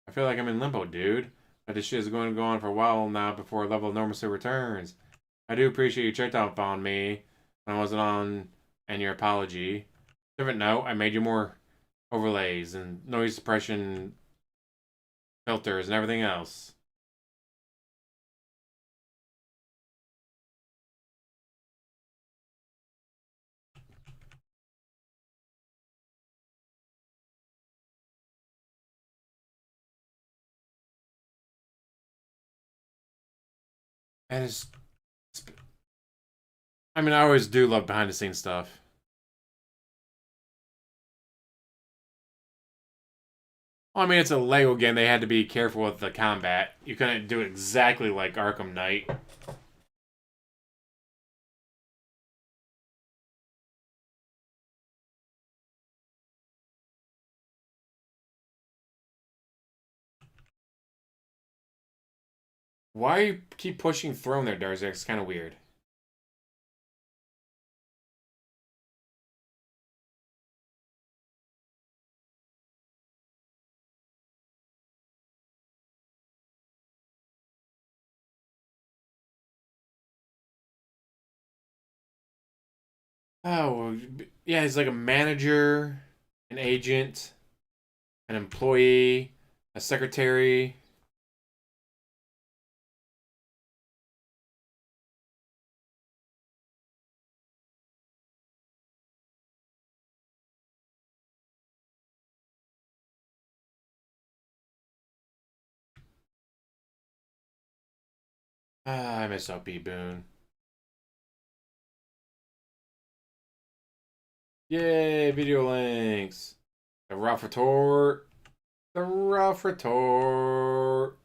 I feel like I'm in limbo, dude. But this shit is going to go on for a while now before a level of normalcy returns. I do appreciate you checked up on me when I wasn't on and your apology. Different note, I made you more overlays and noise suppression filters and everything else. And I mean, I always do love behind the scenes stuff. Well, I mean, it's a Lego game. They had to be careful with the combat. You couldn't do it exactly like Arkham Knight. Why you keep pushing throne there, Darziak? It's kind of weird. Oh, yeah, he's like a manager, an agent, an employee, a secretary. I miss OP Boone. Yay, video links. The rough retort. The rough retort.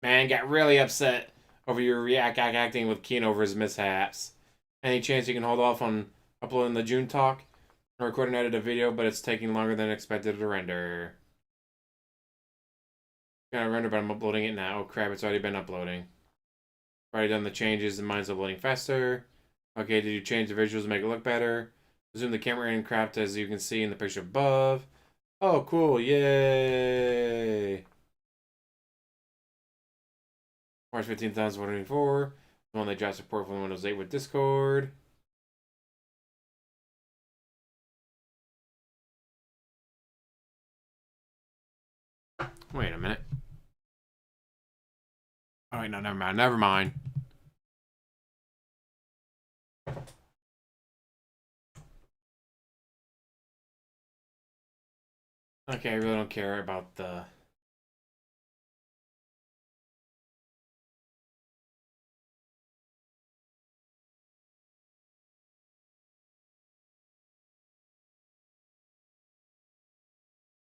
Man got really upset over your acting with Keen over his mishaps. Any chance you can hold off on uploading the June talk? I recorded and edited a video, but it's taking longer than expected to render. Gonna render, but I'm uploading it now. Oh crap, it's already been uploading. Already done the changes and mine's uploading faster. Okay, did you change the visuals to make it look better? Zoom the camera in cropped as you can see in the picture above. Oh, cool, yay! March 15th, 2024. The one they dropped support for Windows 8 with Discord. Wait a minute. Oh, wait, no, never mind. Never mind. Okay, I really don't care about the...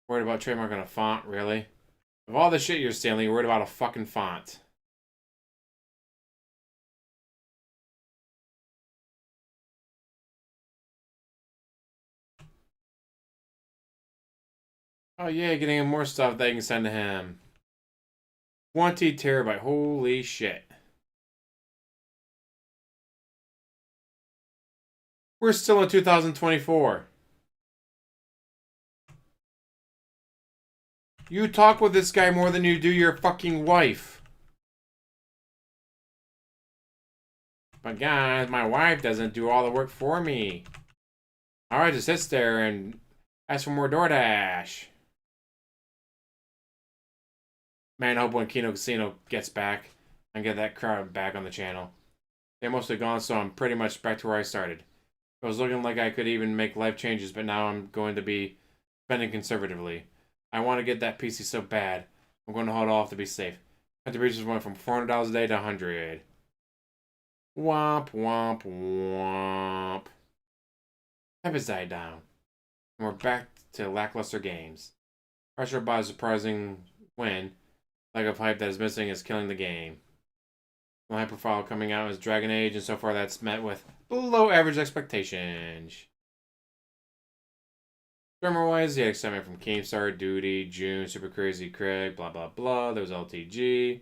Worried about trademarking a font, really? Of all the shit you're stealing, you're worried about a fucking font. Oh yeah, getting him more stuff that you can send to him. 20 terabyte, holy shit. We're still in 2024. You talk with this guy more than you do your fucking wife. But guys, my wife doesn't do all the work for me. Alright, just sits there and ask for more DoorDash. Man, I hope when Kino Casino gets back, I get that crowd back on the channel. They're mostly gone, so I'm pretty much back to where I started. It was looking like I could even make life changes, but now I'm going to be spending conservatively. I want to get that PC so bad. I'm going to hold off to be safe. Contributions went from $400 a day to $100. Womp, womp, womp. Temp has died down. And we're back to lackluster games. Pressure by a surprising win. Lack of hype that is missing is killing the game. The high profile coming out is Dragon Age, and so far that's met with below average expectations. Drummer wise, he had excitement from Keemstar, Duty, June, Super Crazy Craig, blah blah blah. There was LTG.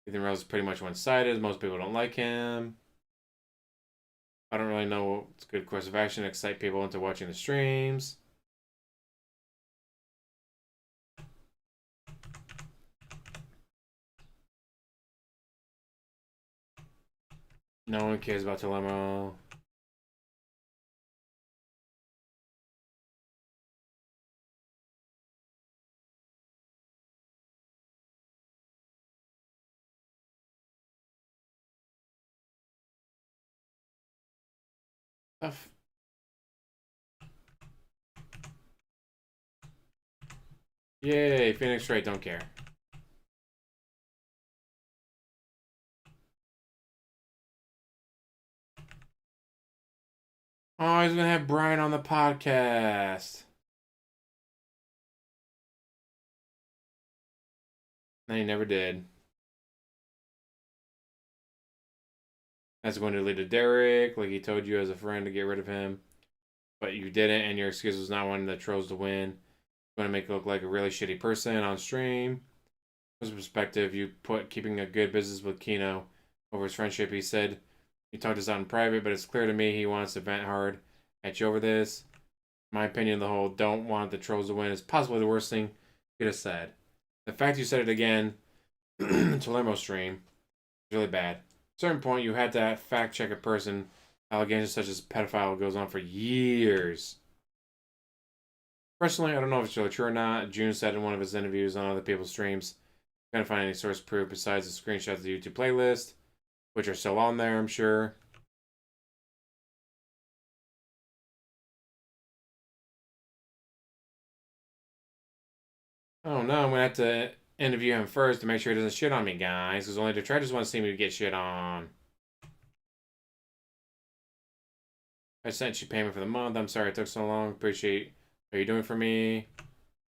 Ethan Rose is pretty much one sided. Most people don't like him. I don't really know what's a good course of action to excite people into watching the streams. No one cares about Telemo. Yay, Phoenix Wright, don't care. Oh, he's gonna have Brian on the podcast. And he never did. That's going to lead to Derek, like he told you as a friend to get rid of him. But you didn't, and your excuse was not wanting the trolls to win. Going to make it look like a really shitty person on stream. From his perspective, you put keeping a good business with Kino over his friendship. He said, "You talked this out in private, but it's clear to me he wants to vent hard at you over this. My opinion, the whole don't want the trolls to win is possibly the worst thing you could have said. The fact you said it again to Lemo stream is really bad. At a certain point, you had to fact check a person. Allegations such as pedophile goes on for years. Personally, I don't know if it's really true or not. June said in one of his interviews on other people's streams, couldn't find any source proof besides the screenshots of the YouTube playlist, which are still on there, I'm sure. Oh no, I'm gonna have to interview him first to make sure he doesn't shit on me, guys. Because only the detractors want to see me get shit on. I sent you payment for the month. I'm sorry it took so long. Appreciate what you're doing for me.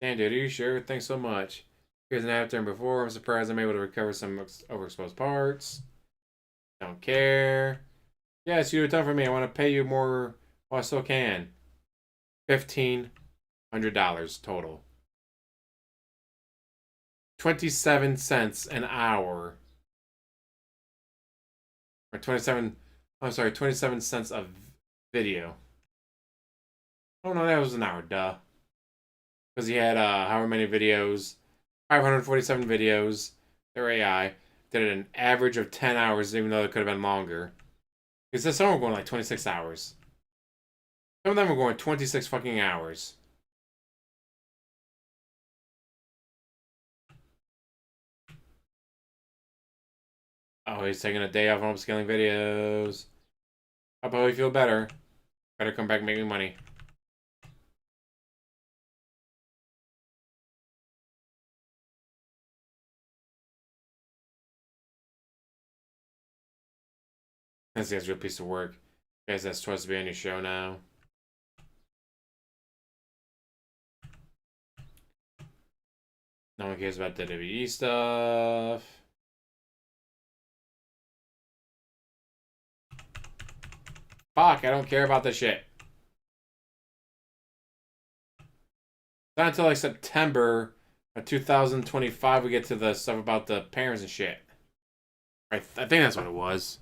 Damn, dude, are you sure? Thanks so much. Here's an after before. I'm surprised I'm able to recover some overexposed parts. Don't care. Yes, you do a ton for me. I want to pay you more while I still can. $1,500 total. 27 cents an hour. Or 27, I'm sorry, 27 cents a video. Oh no, that was an hour, duh. Because he had however many videos, 547 videos. Their AI did an average of 10 hours, even though it could have been longer. Because some were going like 26 hours. Some of them were going 26 fucking hours. Oh, he's taking a day off from upscaling videos. I'll probably feel better. Better come back and make me money. This guy's a real piece of work. Guys, that's supposed to be on your show now. No one cares about WWE stuff. Fuck, I don't care about this shit. Not until like September of 2025 we get to the stuff about the parents and shit. I think that's what it was.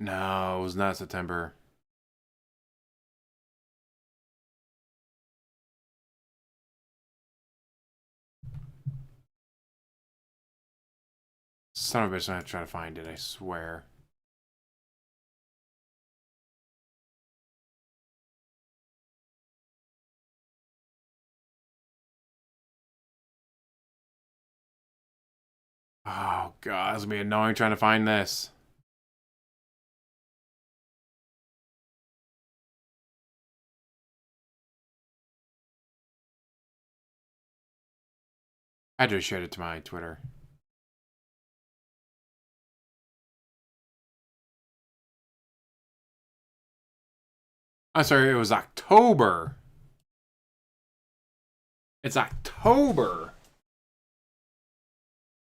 No, it was not September. Son of a bitch, I'm gonna try to find it, I swear. Oh god, it's gonna be annoying trying to find this. I just shared it to my Twitter. I'm sorry, it was October. It's October.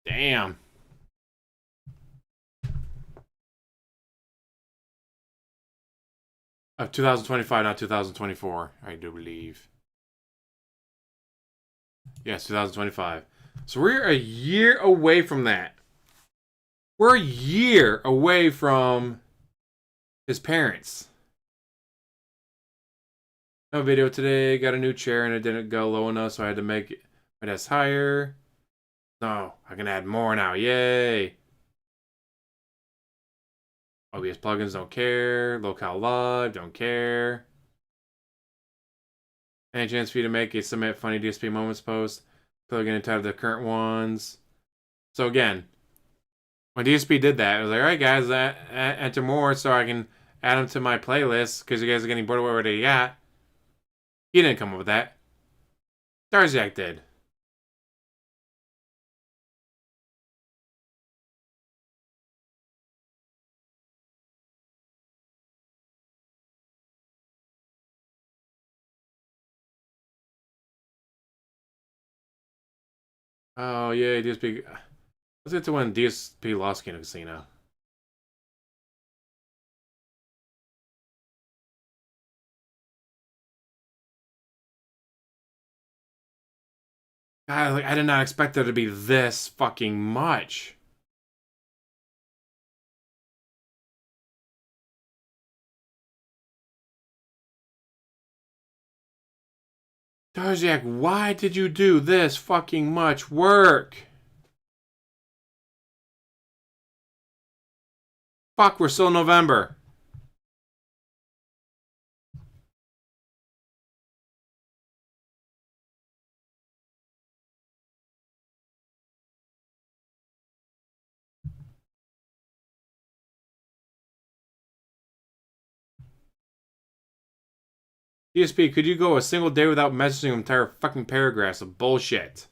Damn. Of 2025, not 2024, I do believe. Yes, 2025. So we're a year away from that. We're a year away from his parents. No video today. Got a new chair and it didn't go low enough, so I had to make my desk higher. No, I can add more now. Yay. OBS plugins, don't care. Locale Live, don't care. Any chance for you to make a submit funny DSP moments post? Plug in inside of the current ones. So again, when DSP did that, I was like, all right, guys, enter more so I can add them to my playlist because you guys are getting bored of what we already got. He didn't come up with that. Darziak did. Oh, yeah, DSP. Let's get to when DSP lost King of Casino. God, like, I did not expect there to be this fucking much. Darziak, why did you do this fucking much work? Fuck, we're still November. DSP, could you go a single day without messaging entire fucking paragraphs of bullshit?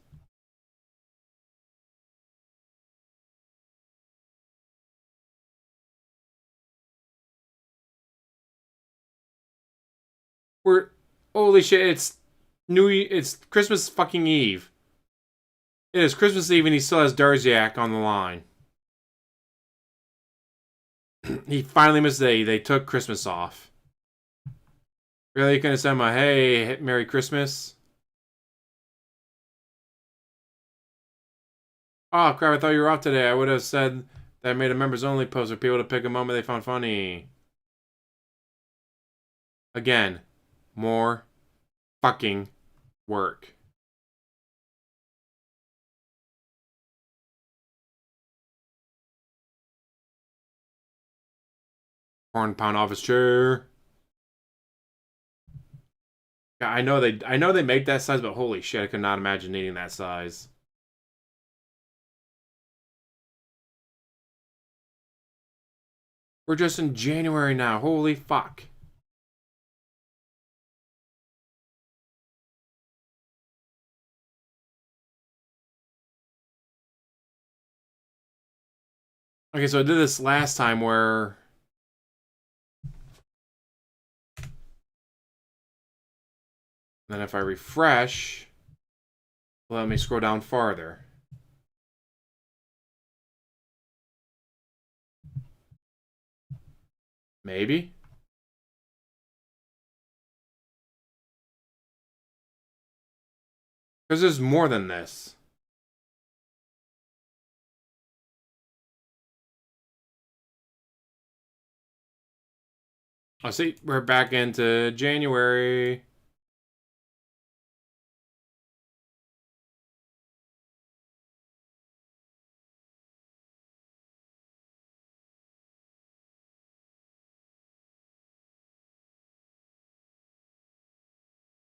We're holy shit! It's Christmas fucking Eve. It is Christmas Eve, and he still has Darziak on the line. He finally missed the day. They took Christmas off. Really, you couldn't send him a hey, Merry Christmas? Oh crap! I thought you were off today. I would have said that I made a members only post for people to pick a moment they found funny. Again, more fucking work. Corn pound off his chair. Yeah, I know they make that size, but holy shit, I could not imagine needing that size. We're just in January now. Holy fuck. Okay, so I did this last time where then if I refresh, let me scroll down farther. Maybe? Because there's more than this. I see, we're back into January.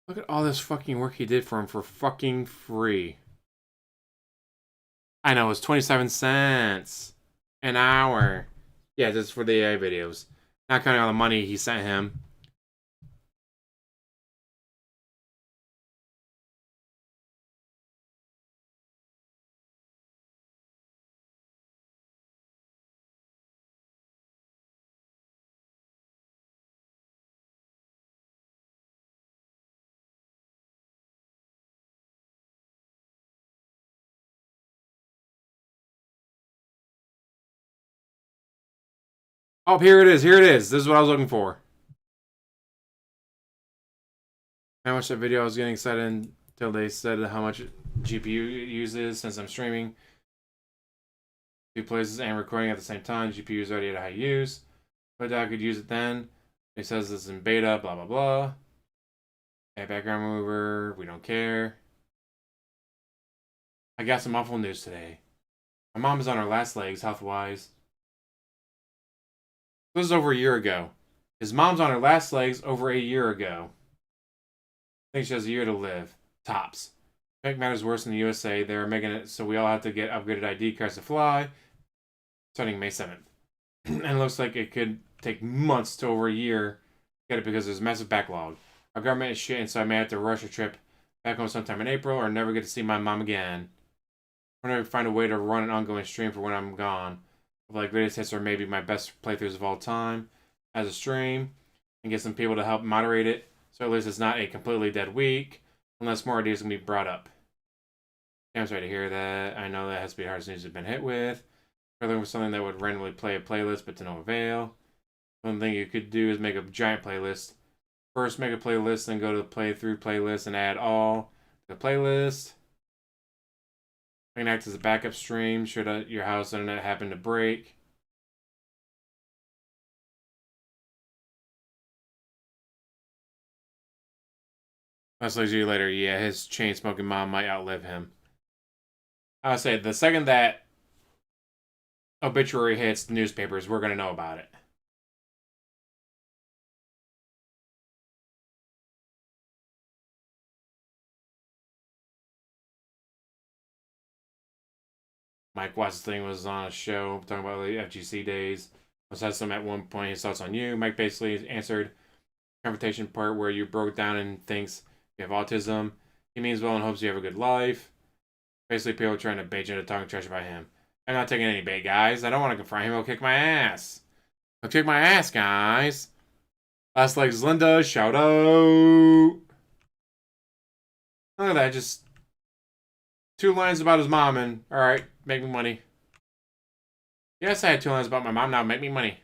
Look at all this fucking work he did for him for fucking free. I know, it's 27 cents an hour. Yeah, just for the AI videos. Not counting all the money he sent him. Oh, here it is. Here it is. This is what I was looking for. I watched that video. I was getting excited until they said how much GPU uses since I'm streaming 2 places and recording at the same time. GPU is already at a high use. But I could use it then. It says it's in beta, blah, blah, blah. And background remover. We don't care. I got some awful news today. My mom is on her last legs, health-wise. This was over a year ago. His mom's on her last legs over a year ago. I think she has a year to live. Tops. Make matters worse in the USA. They're making it so we all have to get upgraded ID cards to fly. Starting May 7th. And it looks like it could take months to over a year to get it because there's a massive backlog. Our government is shit, and so I may have to rush a trip back home sometime in April or never get to see my mom again. I'm going to find a way to run an ongoing stream for when I'm gone. Like greatest hits are maybe my best playthroughs of all time as a stream and get some people to help moderate it so at least it's not a completely dead week unless more ideas can be brought up. I'm sorry to hear that. I know that has to be the hardest news I've been hit with. We're looking for something that would randomly play a playlist but to no avail. One thing you could do is make a giant playlist. First make a playlist, then go to the playthrough playlist and add all to the playlist. Can act as a backup stream should your house internet happen to break. I'll see you later. Yeah, his chain smoking mom might outlive him. I'll say the second that obituary hits the newspapers, we're gonna know about it. Mike Watt's thing was on a show talking about the FGC days. Was asked him at one point his thoughts on you. Mike basically answered, confrontation part where you broke down and thinks you have autism. He means well and hopes you have a good life. Basically, people are trying to bait you into talking trash about him. I'm not taking any bait, guys. I don't want to confront him. He'll kick my ass. He'll kick my ass, guys. Last legs, Linda. Shout out. Look at that. Just 2 lines about his mom and, alright, make me money. Yes, I had 2 lines about my mom. Now make me money.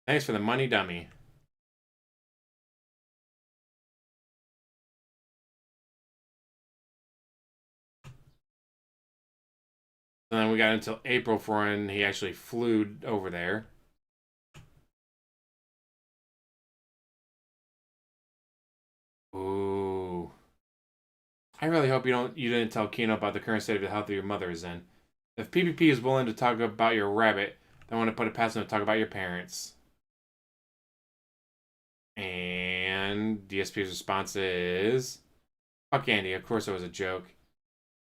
Thanks for the money, dummy. And then we got until April for when he actually flew over there. Ooh. I really hope you didn't tell Kino about the current state of the health of your mother is in. If PPP is willing to talk about your rabbit, then I want to put it past him to talk about your parents. And DSP's response is, fuck Andy, of course it was a joke.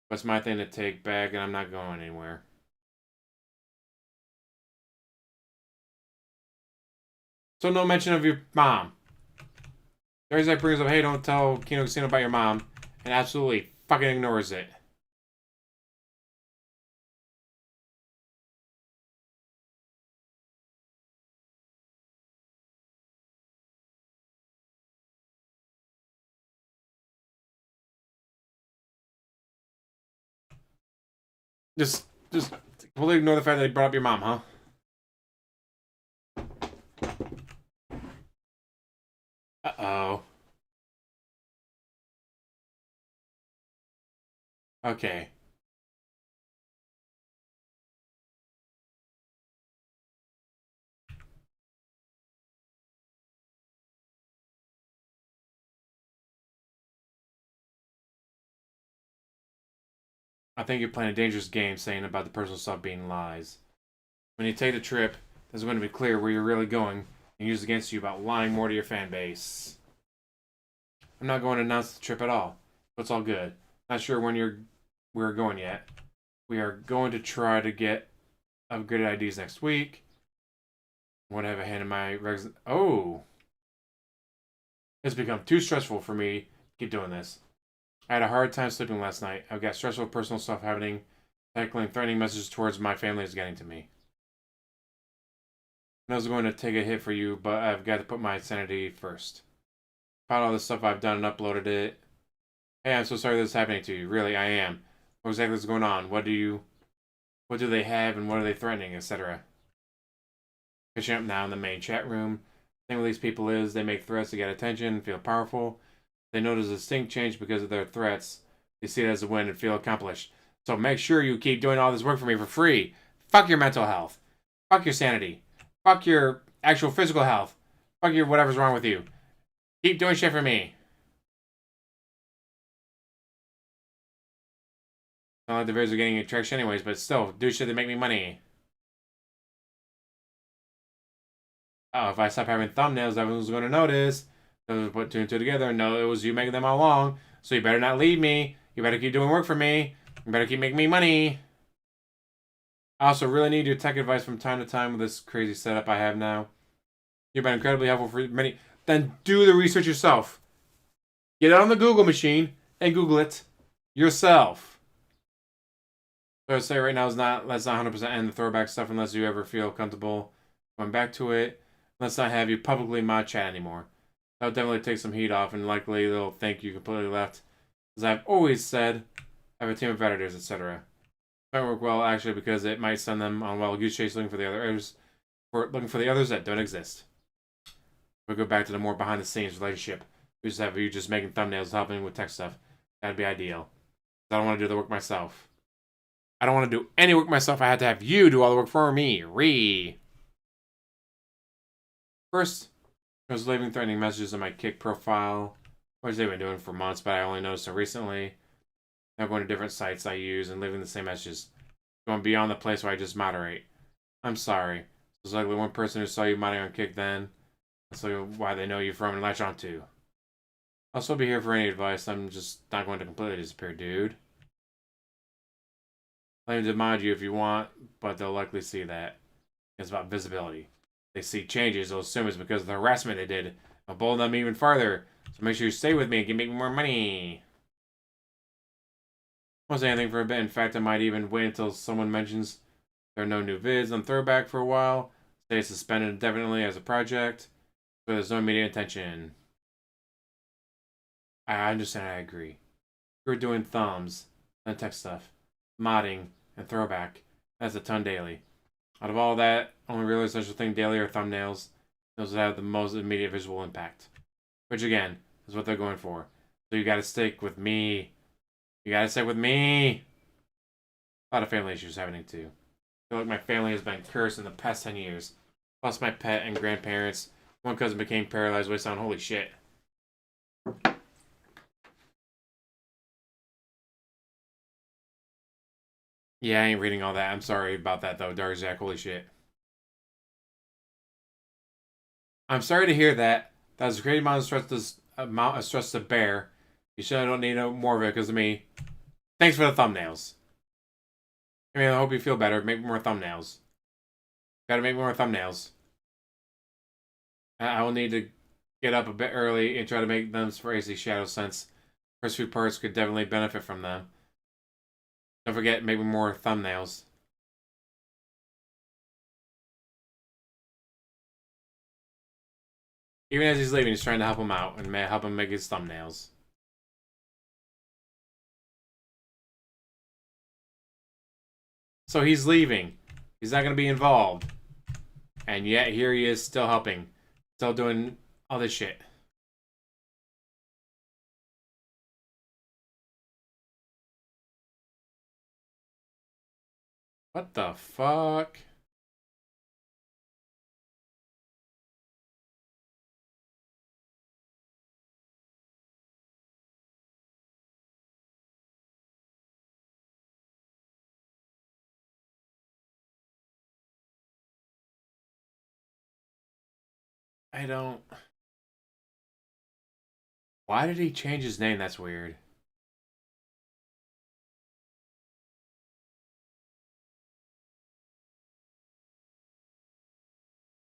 But it's my thing to take back and I'm not going anywhere. So no mention of your mom. Darziak brings up, hey, don't tell Kino Casino about your mom, and absolutely fucking ignores it. Just completely ignore the fact that he brought up your mom, huh? Uh-oh. Okay. I think you're playing a dangerous game saying about the personal stuff being lies. When you take the trip, it's going to be clear where you're really going and used against you about lying more to your fan base. I'm not going to announce the trip at all, so it's all good. Not sure when we're going yet. We are going to try to get upgraded IDs next week. I want to have a hand in my regs. Oh! It's become too stressful for me to keep doing this. I had a hard time sleeping last night. I've got stressful personal stuff happening. Tackling threatening messages towards my family is getting to me. I was going to take a hit for you, but I've got to put my sanity first. Found all the stuff I've done and uploaded it. Hey, I'm so sorry this is happening to you. Really, I am. What exactly is going on? What do they have and what are they threatening, etc. Catching up now in the main chat room. The thing with these people is they make threats to get attention and feel powerful. They notice a distinct change because of their threats. They see it as a win and feel accomplished. So make sure you keep doing all this work for me for free. Fuck your mental health. Fuck your sanity. Fuck your actual physical health. Fuck your whatever's wrong with you. Keep doing shit for me. Not like the videos are getting traction anyways, but still, do shit that make me money. Oh, if I stop having thumbnails, everyone's going to notice. They'll put 2 and 2 together and know it was you making them all along. So you better not leave me. You better keep doing work for me. You better keep making me money. I also really need your tech advice from time to time with this crazy setup I have now. You've been incredibly helpful for many. Then do the research yourself. Get on the Google machine and Google it yourself. So I'd say right now let's not 100% end the throwback stuff unless you ever feel comfortable going back to it. Let's not have you publicly mod chat anymore. That'll definitely take some heat off and likely they'll think you completely left. As I've always said, I have a team of editors, etc. It might work well actually because it might send them on wild goose chase looking for the others that don't exist. We'll go back to the more behind the scenes relationship. We just have you just making thumbnails, helping with tech stuff. That'd be ideal. I don't want to do the work myself. I don't want to do any work myself. I had to have you do all the work for me. First, I was leaving threatening messages on my Kick profile, which they've been doing for months, but I only noticed it recently. Now going to different sites I use and leaving the same messages. Going beyond the place where I just moderate. I'm sorry. There's likely one person who saw you modding on Kick then. That's why they know you from and latch on to. I'll still be here for any advice. I'm just not going to completely disappear, dude. Let me mod you if you want, but they'll likely see that. It's about visibility. They see changes, they'll assume it's because of the harassment they did. I'll bold them even farther. So make sure you stay with me and can make me more money. Won't say anything for a bit. In fact, I might even wait until someone mentions there are no new vids on Throwback for a while. Stay suspended indefinitely as a project. So there's no immediate attention. I understand, I agree. You're doing thumbs, and tech stuff, modding, and Throwback. That's a ton daily. Out of all that, only real essential thing daily are thumbnails. Those that have the most immediate visual impact. Which again, is what they're going for. So you gotta stick with me. You gotta stick with me. A lot of family issues happening too. I feel like my family has been cursed in the past 10 years. Plus my pet and grandparents. One cousin became paralyzed waist down. Holy shit. Yeah, I ain't reading all that. I'm sorry about that though, Darziak. Holy shit. I'm sorry to hear that. That was a great amount of stress to bear. You sure don't need no more of it because of me. Thanks for the thumbnails. I mean, I hope you feel better. Make more thumbnails. Gotta make more thumbnails. I will need to get up a bit early and try to make them for AC Shadow since first few parts could definitely benefit from them. Don't forget, make more thumbnails. Even as he's leaving, he's trying to help him out and help him make his thumbnails. So he's leaving. He's not going to be involved. And yet, here he is still helping. Still doing all this shit. What the fuck? I don't... Why did he change his name? That's weird.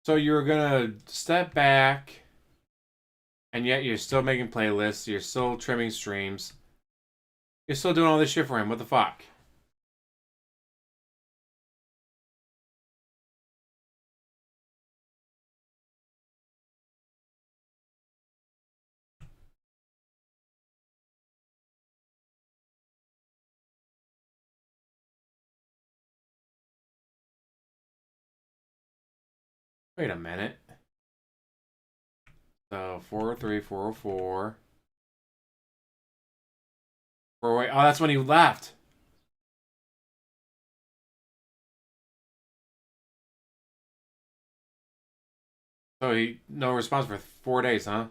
So you're gonna step back, and yet you're still making playlists, you're still trimming streams. You're still doing all this shit for him. What the fuck? Wait a minute. So 403, 404. Wait. Oh, that's when he left. So he no response for 4 days, huh?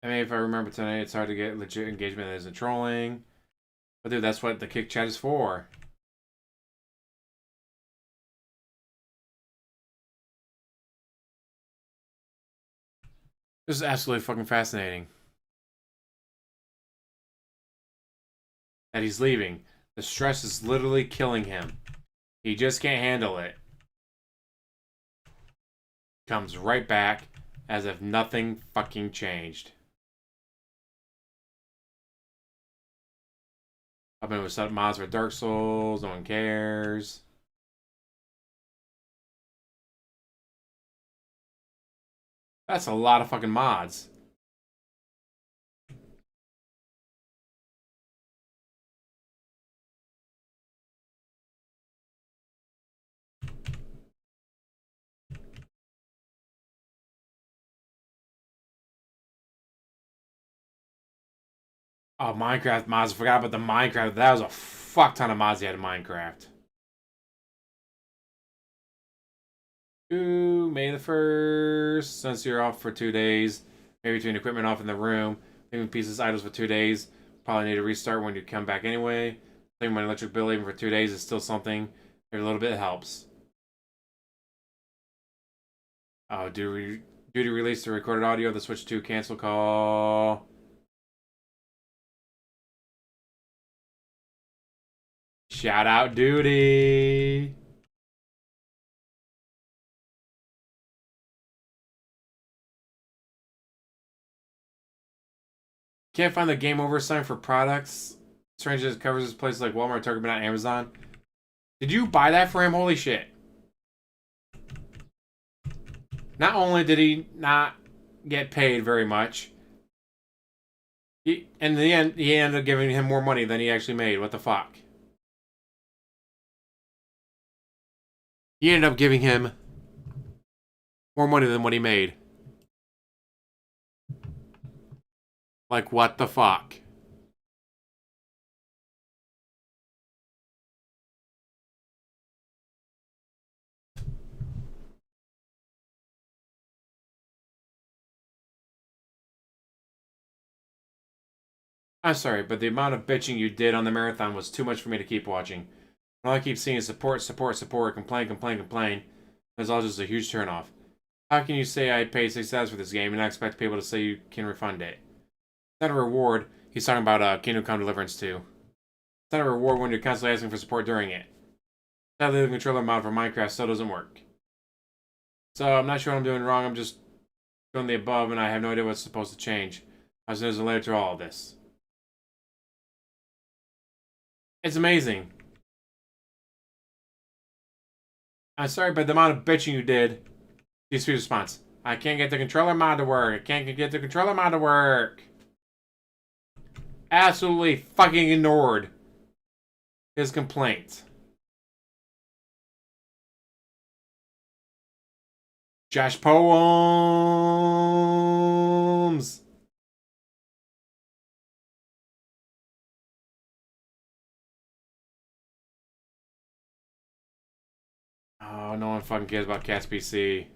I mean, if I remember tonight, it's hard to get legit engagement that isn't trolling. But dude, that's what the kick chat is for. This is absolutely fucking fascinating. That he's leaving. The stress is literally killing him. He just can't handle it. Comes right back as if nothing fucking changed. I've been with set up mods for Dark Souls. No one cares. That's a lot of fucking mods. Oh, Minecraft mods. I forgot about the Minecraft. That was a fuck ton of mods he had in Minecraft. Ooh, May the 1st. Since you're off for 2 days, maybe between equipment off in the room, leaving pieces idles for 2 days. Probably need to restart when you come back anyway. Leaving my electric bill even for 2 days is still something. Every little bit helps. Oh, dude, Duty released the recorded audio of the Switch 2 cancel call. Shout out Duty. Can't find the game over sign for products. Strange that covers this place like Walmart, Target, but not Amazon. Did you buy that for him? Holy shit. Not only did he not get paid very much, in the end, he ended up giving him more money than he actually made. What the fuck? He ended up giving him more money than what he made. Like, what the fuck? I'm sorry, but the amount of bitching you did on the marathon was too much for me to keep watching. All I keep seeing is support, support, support, complain, complain, complain. It's all just a huge turnoff. How can you say I paid $6 for this game and not expect people to say you can refund it? It's not a reward. He's talking about Kingdom Come Deliverance 2. It's not a reward when you're constantly asking for support during it. Sadly, the controller mod for Minecraft still doesn't work. So I'm not sure what I'm doing wrong. I'm just doing the above and I have no idea what's supposed to change. As there's a layer to all of this. It's amazing. I'm sorry, but the amount of bitching you did. DSP response. I can't get the controller mod to work. I can't get the controller mod to work. Absolutely fucking ignored his complaint. Josh Poems. Oh, no one fucking cares about Cat's PC.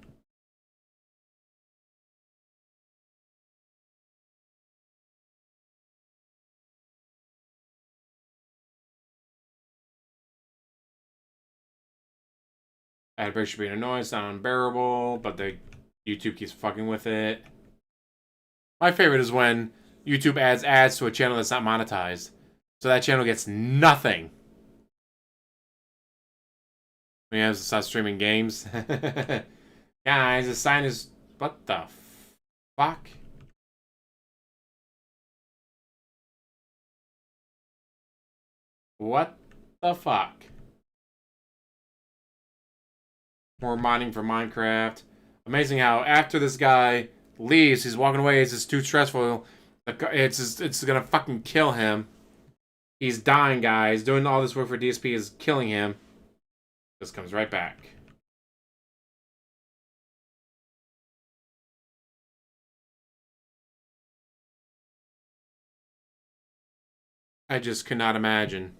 Ad break should be annoying, it's not unbearable, but the YouTube keeps fucking with it. My favorite is when YouTube adds ads to a channel that's not monetized. So that channel gets nothing. We have to stop streaming games. Guys, the sign is... What the fuck? What the fuck? More modding for Minecraft. Amazing how after this guy leaves, he's walking away, it's just too stressful. It's gonna fucking kill him. He's dying, guys. Doing all this work for DSP is killing him. This comes right back. I just cannot imagine.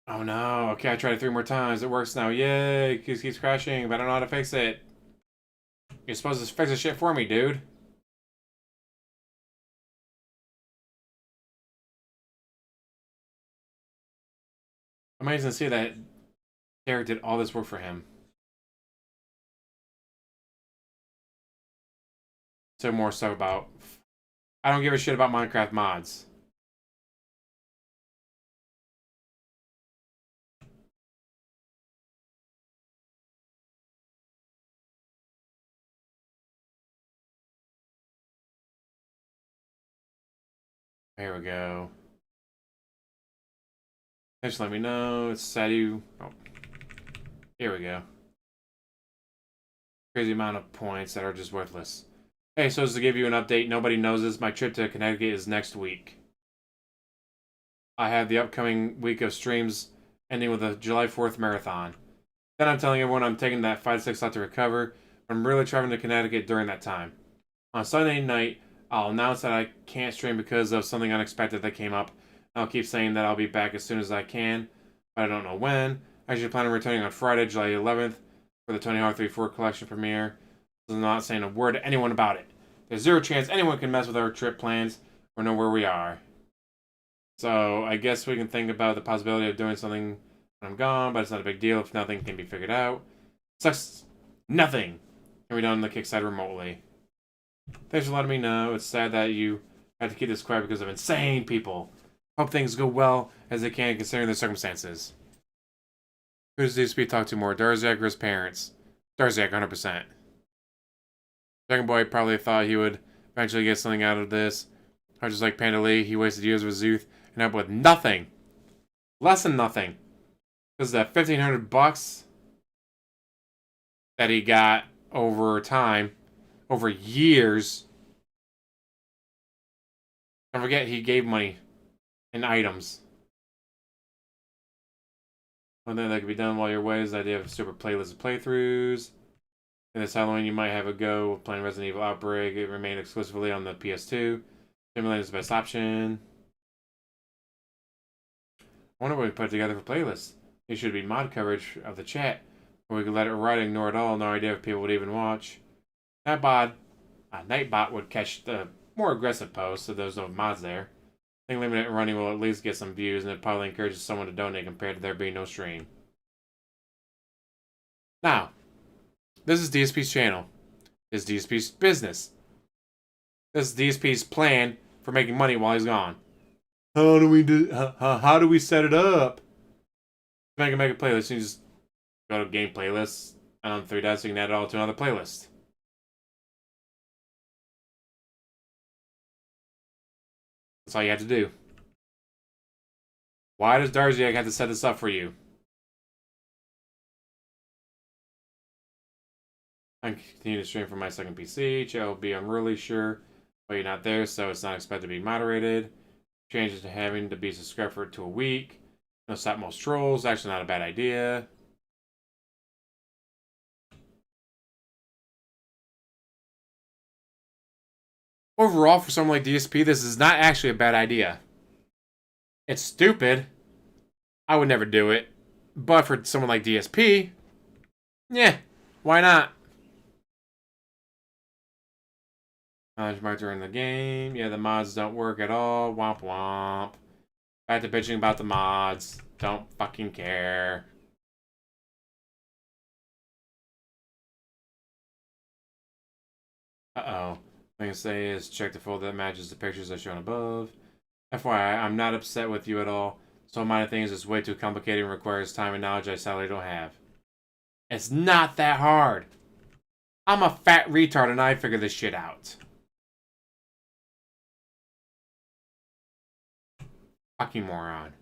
Oh no, okay, I tried it 3 more times. It works now. Yay, it keeps crashing, but I don't know how to fix it. You're supposed to fix the shit for me, dude. Amazing to see that Derek did all this work for him. So more stuff about... I don't give a shit about Minecraft mods. Here we go. Just let me know. It's sad you... Oh. Here we go. Crazy amount of points that are just worthless. Hey, so as to give you an update, nobody knows this, my trip to Connecticut is next week. I have the upcoming week of streams ending with a July 4th marathon. Then I'm telling everyone I'm taking that 5 to 6 out to recover. I'm really traveling to Connecticut during that time. On Sunday night, I'll announce that I can't stream because of something unexpected that came up. I'll keep saying that I'll be back as soon as I can, but I don't know when. I actually plan on returning on Friday, July 11th for the Tony Hawk 34 collection premiere. I'm not saying a word to anyone about it. There's zero chance anyone can mess with our trip plans or know where we are. So I guess we can think about the possibility of doing something when I'm gone, but it's not a big deal if nothing can be figured out. Nothing can be done on the kick side remotely. Thanks for letting me know. It's sad that you had to keep this quiet because of insane people. Hope things go well as they can considering the circumstances. Who does DSP talk to more, Darziak or his parents? Darziak, 100%. Second boy probably thought he would eventually get something out of this. Or just like Panda Lee, he wasted years of his youth and ended up with nothing. Less than nothing. Because that $1,500 that he got over time, over years. Don't forget, he gave money in items. One thing that could be done while you're away is the idea of a super playlist of playthroughs. In this Halloween, you might have a go playing Resident Evil Outbreak. It remained exclusively on the PS2. Simulating is the best option. I wonder what we put together for playlists. It should be mod coverage of the chat, or we could let it ride and ignore it all. No idea if people would even watch. Nightbot would catch the more aggressive posts, so there's no mods there. I think limited running will at least get some views, and it probably encourages someone to donate compared to there being no stream. Now, this is DSP's channel. This is DSP's business. This is DSP's plan for making money while he's gone. How do we set it up? Make a playlist. You just go to game playlists, and on 3 dots you can add it all to another playlist. That's all you have to do. Why does Darziak have to set this up for you? I can continue to stream from my second PC. Chat will be unruly, sure, but you're not there, so it's not expected to be moderated. Changes to having to be subscribed for to a week. No stop most trolls. Actually, not a bad idea. Overall, for someone like DSP, this is not actually a bad idea. It's stupid. I would never do it. But for someone like DSP, yeah, why not? Knowledge mark during the game. Yeah, the mods don't work at all. Womp womp. Back to bitching about the mods. Don't fucking care. Uh-oh. Thing to say is check the folder that matches the pictures as shown above. FYI, I'm not upset with you at all. So many things is way too complicated and requires time and knowledge I sadly don't have. It's not that hard. I'm a fat retard and I figure this shit out. Fucking moron.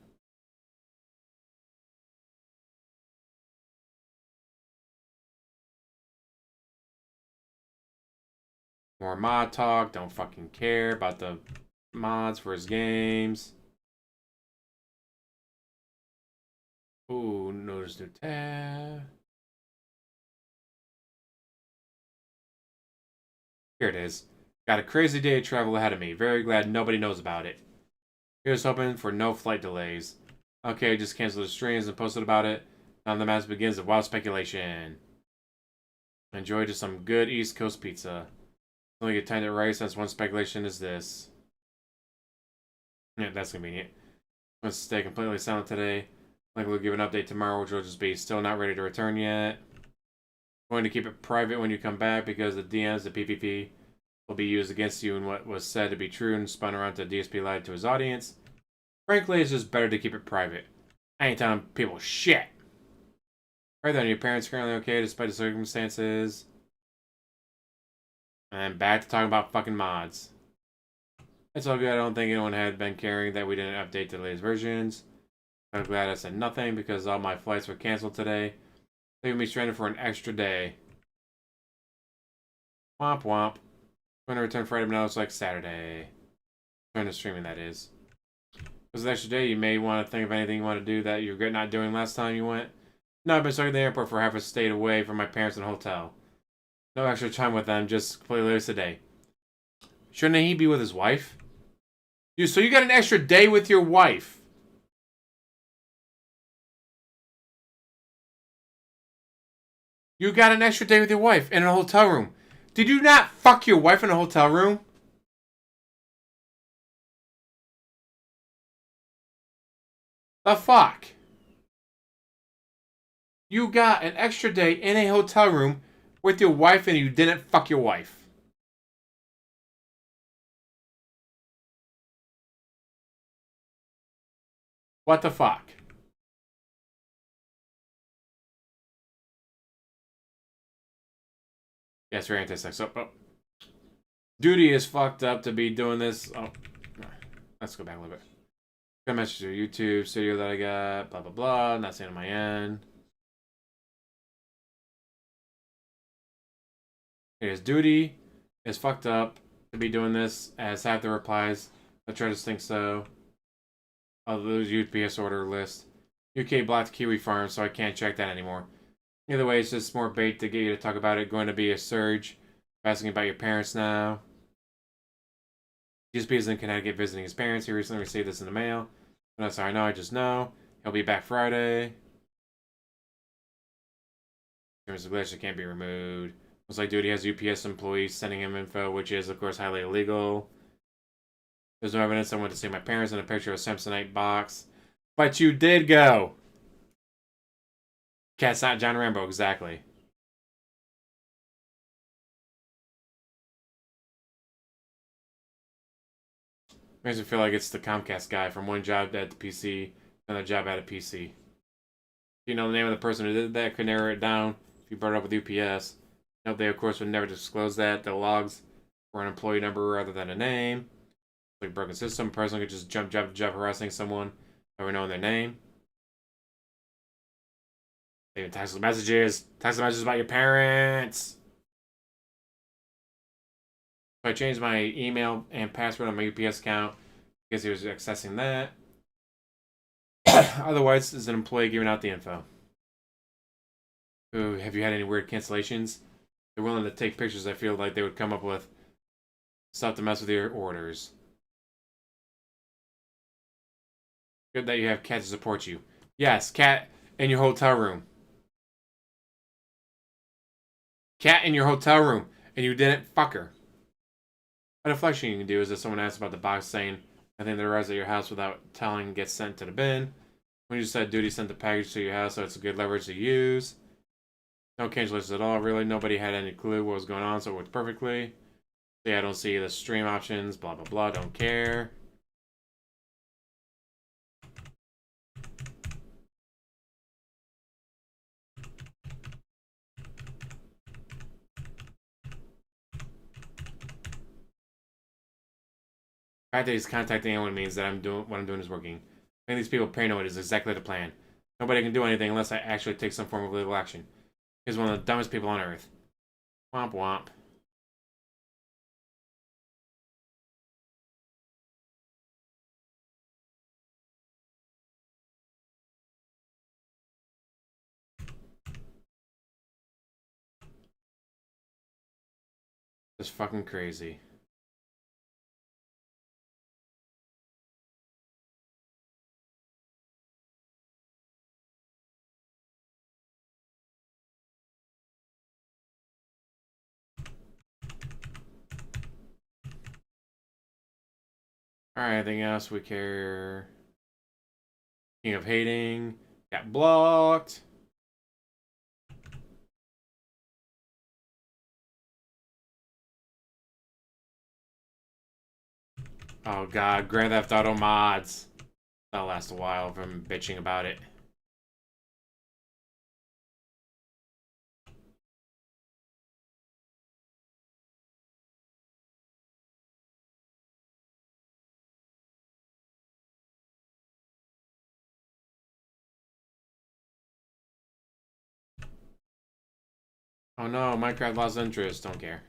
More mod talk. Don't fucking care about the mods for his games. Ooh, notice new tab. Here it is. Got a crazy day of travel ahead of me. Very glad nobody knows about it. Here's hoping for no flight delays. Okay, just cancel the streams and posted about it. Now the match begins with wild speculation. Enjoy just some good East Coast pizza. Only get timed it right since one speculation is this. Yeah, that's convenient. Let's stay completely silent today. Like we'll give an update tomorrow, which will just be still not ready to return yet. Going to keep it private when you come back because the DMs, the PPP, will be used against you in what was said to be true and spun around to DSP lied to his audience. Frankly, it's just better to keep it private. I ain't telling people shit. Right then, your parents currently okay despite the circumstances. And back to talking about fucking mods. It's all good. I don't think anyone had been caring that we didn't update the latest versions. I'm glad I said nothing because all my flights were canceled today, leaving me stranded for an extra day. Womp womp. I'm going to return Friday, but now it's like Saturday. Return to streaming, that is. Because the extra day, you may want to think of anything you want to do that you regret not doing last time you went. No, I've been stuck at the airport for half a stayed away from my parents in a hotel. No extra time with them, just completely wasted a day. Shouldn't he be with his wife? So you got an extra day with your wife. You got an extra day with your wife in a hotel room. Did you not fuck your wife in a hotel room? The fuck? You got an extra day in a hotel room with your wife and you didn't fuck your wife. What the fuck? Yes, we're anti-sex. Oh. Duty is fucked up to be doing this. Oh, let's go back a little bit. Got a message to YouTube studio that I got. Blah, blah, blah. Not saying on my end. Here's Duty is fucked up to be doing this, as half the replies. I try to think so. Of the UPS order list. UK blocked Kiwi Farm, so I can't check that anymore. Either way, it's just more bait to get you to talk about it. Going to be a surge. Asking about your parents now. DSP is in Connecticut visiting his parents. He recently received this in the mail. I'm not sorry, I know, I just know. He'll be back Friday. There's a glitch that can't be removed. Looks like Duty has UPS employees sending him info, which is, of course, highly illegal. There's no evidence I went to see my parents in a picture of a Samsonite box. But you did go! Cat's not John Rambo, exactly. Makes me feel like it's the Comcast guy from one job at the PC, another job at a PC. You know the name of the person who did that, could narrow it down if you brought it up with UPS. Nope, they of course would never disclose that. The logs were an employee number rather than a name. Like a broken system, a person could just jump job to job harassing someone, never knowing their name. Even text messages about your parents. So I changed my email and password on my UPS account because he was accessing that. Otherwise, it's an employee giving out the info. Ooh, have you had any weird cancellations? They're willing to take pictures. I feel like they would come up with stuff to mess with your orders. Good that you have Cat to support you. Yes, Cat in your hotel room. Cat in your hotel room, and you didn't fuck her. A deflection you can do is if someone asks about the box saying, I think that arrives at your house without telling gets sent to the bin. When you said Duty sent the package to your house, so it's a good leverage to use. No cancellations at all, really. Nobody had any clue what was going on, so it worked perfectly. Yeah, I don't see the stream options, blah, blah, blah, don't care. The fact that he's contacting anyone means that what I'm doing is working. Making these people paranoid is exactly the plan. Nobody can do anything unless I actually take some form of legal action. He's one of the dumbest people on Earth. Womp womp. Just fucking crazy. Alright, anything else we care? King of Hating. Got blocked. Oh god, Grand Theft Auto mods. That'll last a while from bitching about it. Oh no, Minecraft lost interest. Don't care.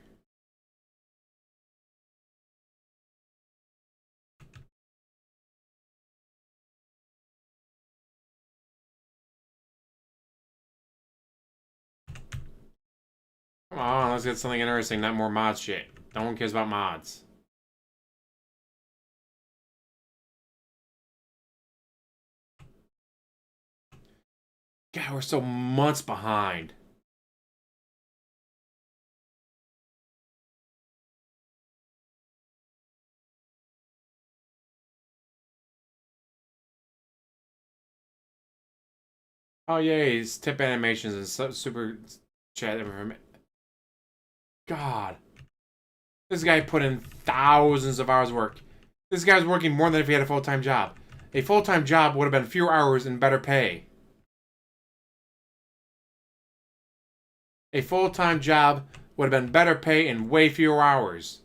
Come on, let's get something interesting, not more mod shit. No one cares about mods. God, we're so months behind. Oh yay, tip animations and super chat God. This guy put in thousands of hours of work. This guy's working more than if he had a full-time job. A full-time job would have been fewer hours and better pay. A full-time job would have been better pay and way fewer hours.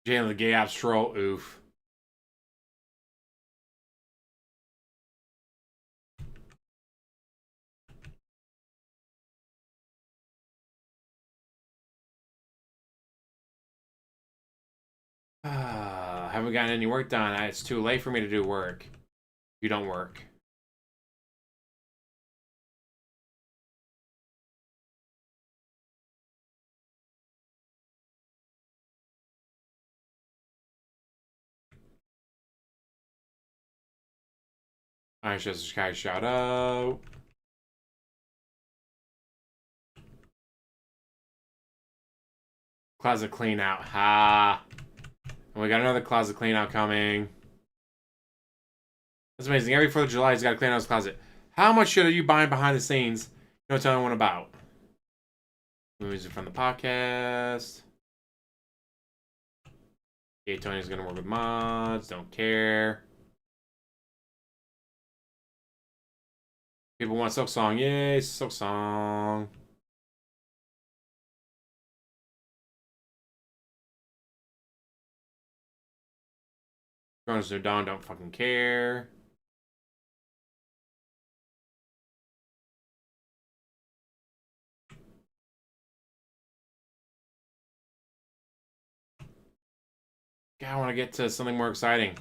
Jalen the gay ops troll, oof. Haven't gotten any work done. It's too late for me to do work. You don't work. Alright, just Sky shout out. Closet clean out. Ha. And we got another closet clean out coming. That's amazing. Every 4th of July, he's got to clean out his closet. How much shit are you buying behind the scenes? You don't tell anyone about. Music from the podcast. Yeah, Tony's gonna work with mods. Don't care. People want Silk Song. Yay, Silk Song. Chronos are down, don't fucking care. God, I want to get to something more exciting.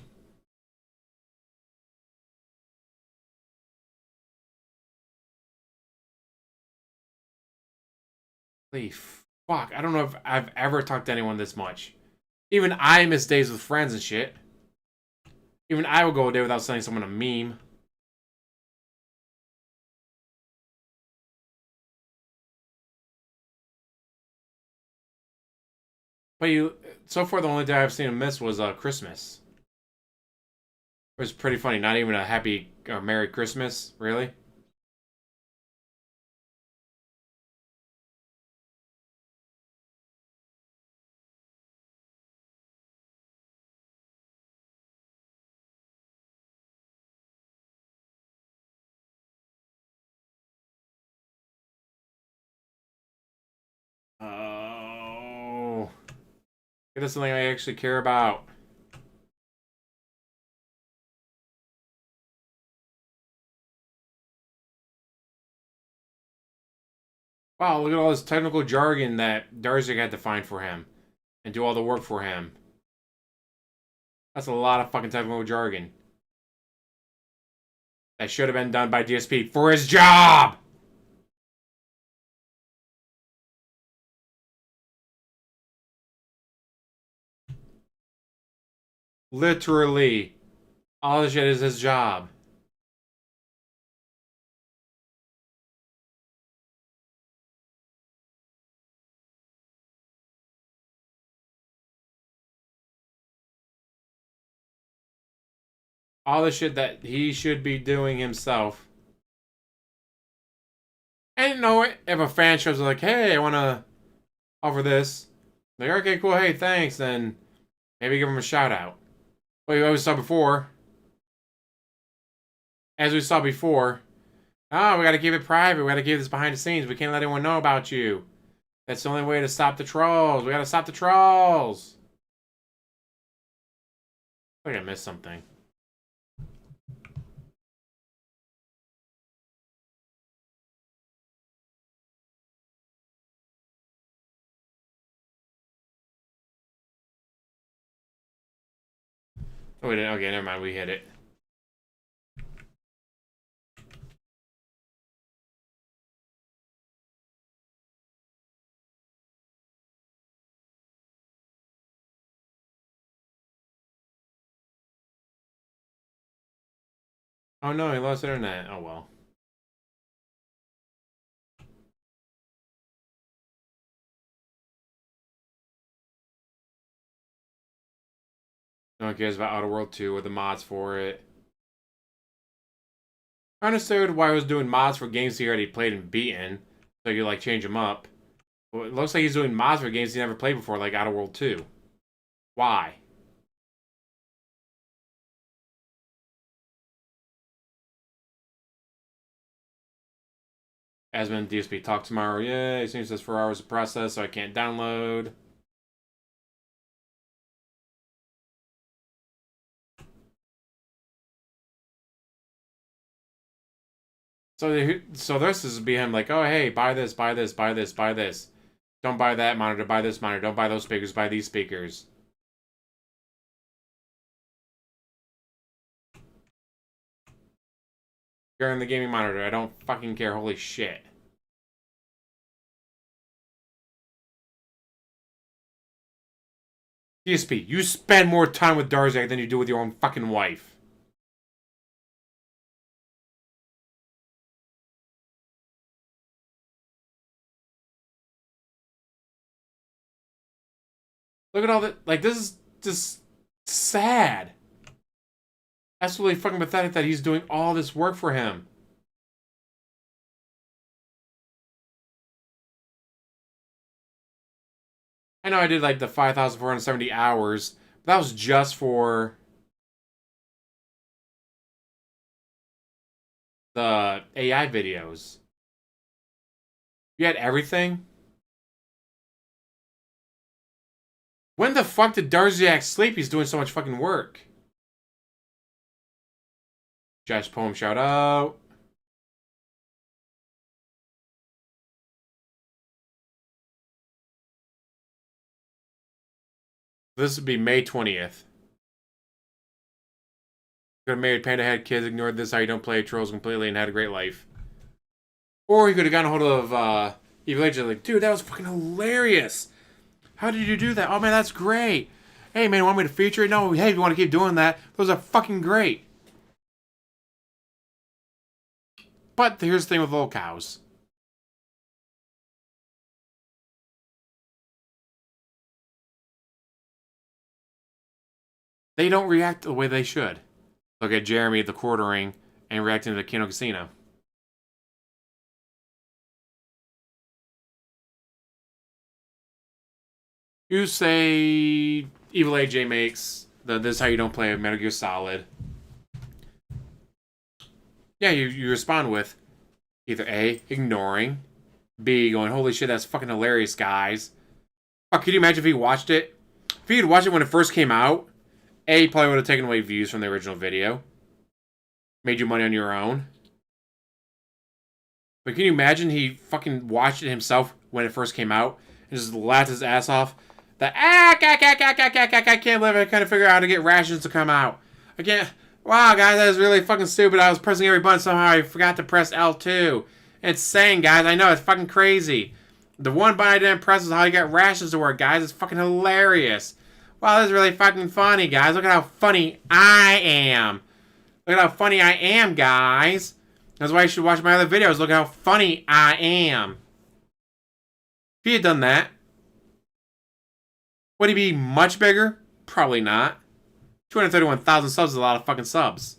Holy fuck, I don't know if I've ever talked to anyone this much. Even I miss days with friends and shit. Even I will go a day without sending someone a meme. But so far the only day I've seen him miss was Christmas. It was pretty funny. Not even a happy or Merry Christmas, really. Oh. Get us something I actually care about. Wow, look at all this technical jargon that Darziak had to find for him. And do all the work for him. That's a lot of fucking technical jargon. That should have been done by DSP for his job! Literally. All this shit is his job. All the shit that he should be doing himself. And you know what? If a fan shows up like, hey, I want to offer this. Like, okay, cool, hey, thanks. Then maybe give him a shout out. But you always saw before. As we saw before. Oh, we got to keep it private. We got to keep this behind the scenes. We can't let anyone know about you. That's the only way to stop the trolls. We got to stop the trolls. I think I missed something. Oh, we didn't. Okay, never mind. We hit it. Oh no, he lost internet. Oh well. No one cares about Outer World 2 or the mods for it. I understood why I was doing mods for games he already played and beaten, so you like change them up. Well, it looks like he's doing mods for games he never played before, like Outer World 2. Why? Asmon DSP talk tomorrow. Yeah, it seems that's 4 hours of process, so I can't download. So this is be him like, oh hey, buy this, buy this, buy this, buy this. Don't buy that monitor, buy this monitor. Don't buy those speakers, buy these speakers. You're in the gaming monitor. I don't fucking care. Holy shit. DSP, you spend more time with Darziak than you do with your own fucking wife. Look at all that. Like, this is just sad. Absolutely fucking pathetic that he's doing all this work for him. I know I did like the 5,470 hours, but that was just for the AI videos. You had everything? When the fuck did Darziak sleep? He's doing so much fucking work. Josh Poem shout out. This would be May 20th. Could have married Panda, had kids, ignored this, how you don't play trolls completely, and had a great life. Or he could have gotten a hold of Evil Agent, like, dude, that was fucking hilarious. How did you do that? Oh man, that's great. Hey man, want me to feature it? No, hey, if you want to keep doing that, those are fucking great. But here's the thing with little cows. They don't react the way they should. Look at Jeremy at the quartering and reacting to the Kino Casino. You say Evil AJ makes this is how you don't play Metal Gear Solid. Yeah, you respond with either A, ignoring, B, going, holy shit, that's fucking hilarious, guys. Fuck, could you imagine if he watched it? If he had watched it when it first came out, A, probably would have taken away views from the original video. Made you money on your own. But can you imagine he fucking watched it himself when it first came out and just laughed his ass off? I can't live. I can't figure out how to get rations to come out. I can't. Wow, guys, that was really fucking stupid. I was pressing every button somehow. I forgot to press L2. It's insane, guys. I know, it's fucking crazy. The one button I didn't press is how you got rations to work, guys. It's fucking hilarious. Wow, this is really fucking funny, guys. Look at how funny I am. Look at how funny I am, guys. That's why you should watch my other videos. Look how funny I am. If he had done that, would he be much bigger? Probably not. 231,000 subs is a lot of fucking subs.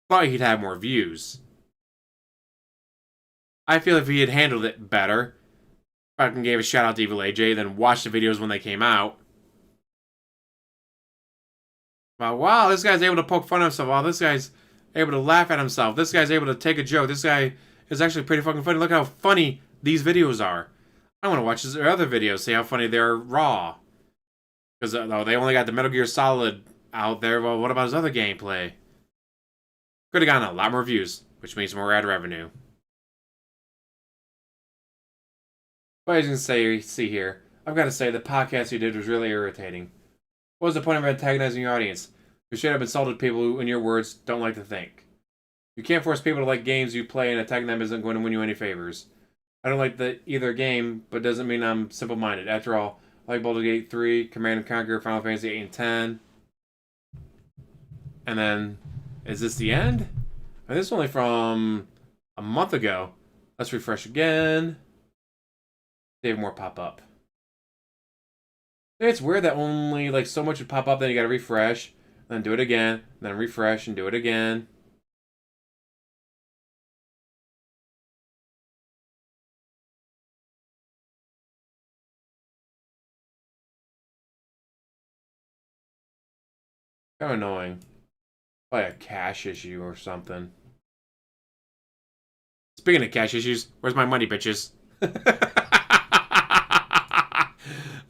But he'd have more views. I feel if he had handled it better, fucking gave a shout out to Evil AJ, then watched the videos when they came out. But wow, this guy's able to poke fun at himself. Wow, this guy's able to laugh at himself. This guy's able to take a joke. This guy is actually pretty fucking funny. Look how funny these videos are. I want to watch his other videos, see how funny they're raw. Because they only got the Metal Gear Solid out there. Well, what about his other gameplay? Could have gotten a lot more views, which means more ad revenue. But as you can see here, I've got to say the podcast you did was really irritating. What was the point of antagonizing your audience? You should have insulted people who, in your words, don't like to think. You can't force people to like games you play, and attacking them isn't going to win you any favors. I don't like either game, but doesn't mean I'm simple-minded. After all, I like Baldur's Gate 3, Command & Conquer, Final Fantasy 8 and 10. And then, is this the end? And this is only from a month ago. Let's refresh again. They have more pop up. It's weird that only like so much would pop up, then you gotta refresh. then do it again, then refresh and do it again. Kind of annoying. Probably a cache issue or something. Speaking of cache issues, where's my money, bitches?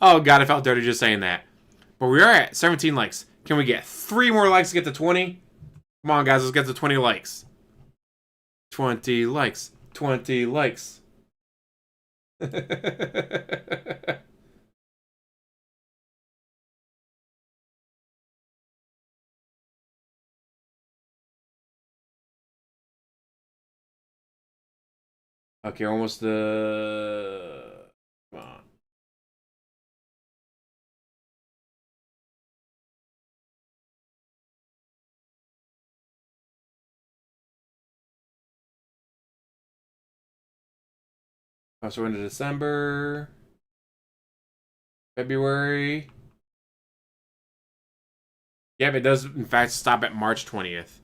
Oh god, I felt dirty just saying that. But we are at 17 likes. Can we get 3 more likes to get to 20? Come on, guys, let's get to 20 likes. 20 likes. 20 likes. Okay, almost the... Come on. So into December, February. Yep, it does in fact stop at March 20th.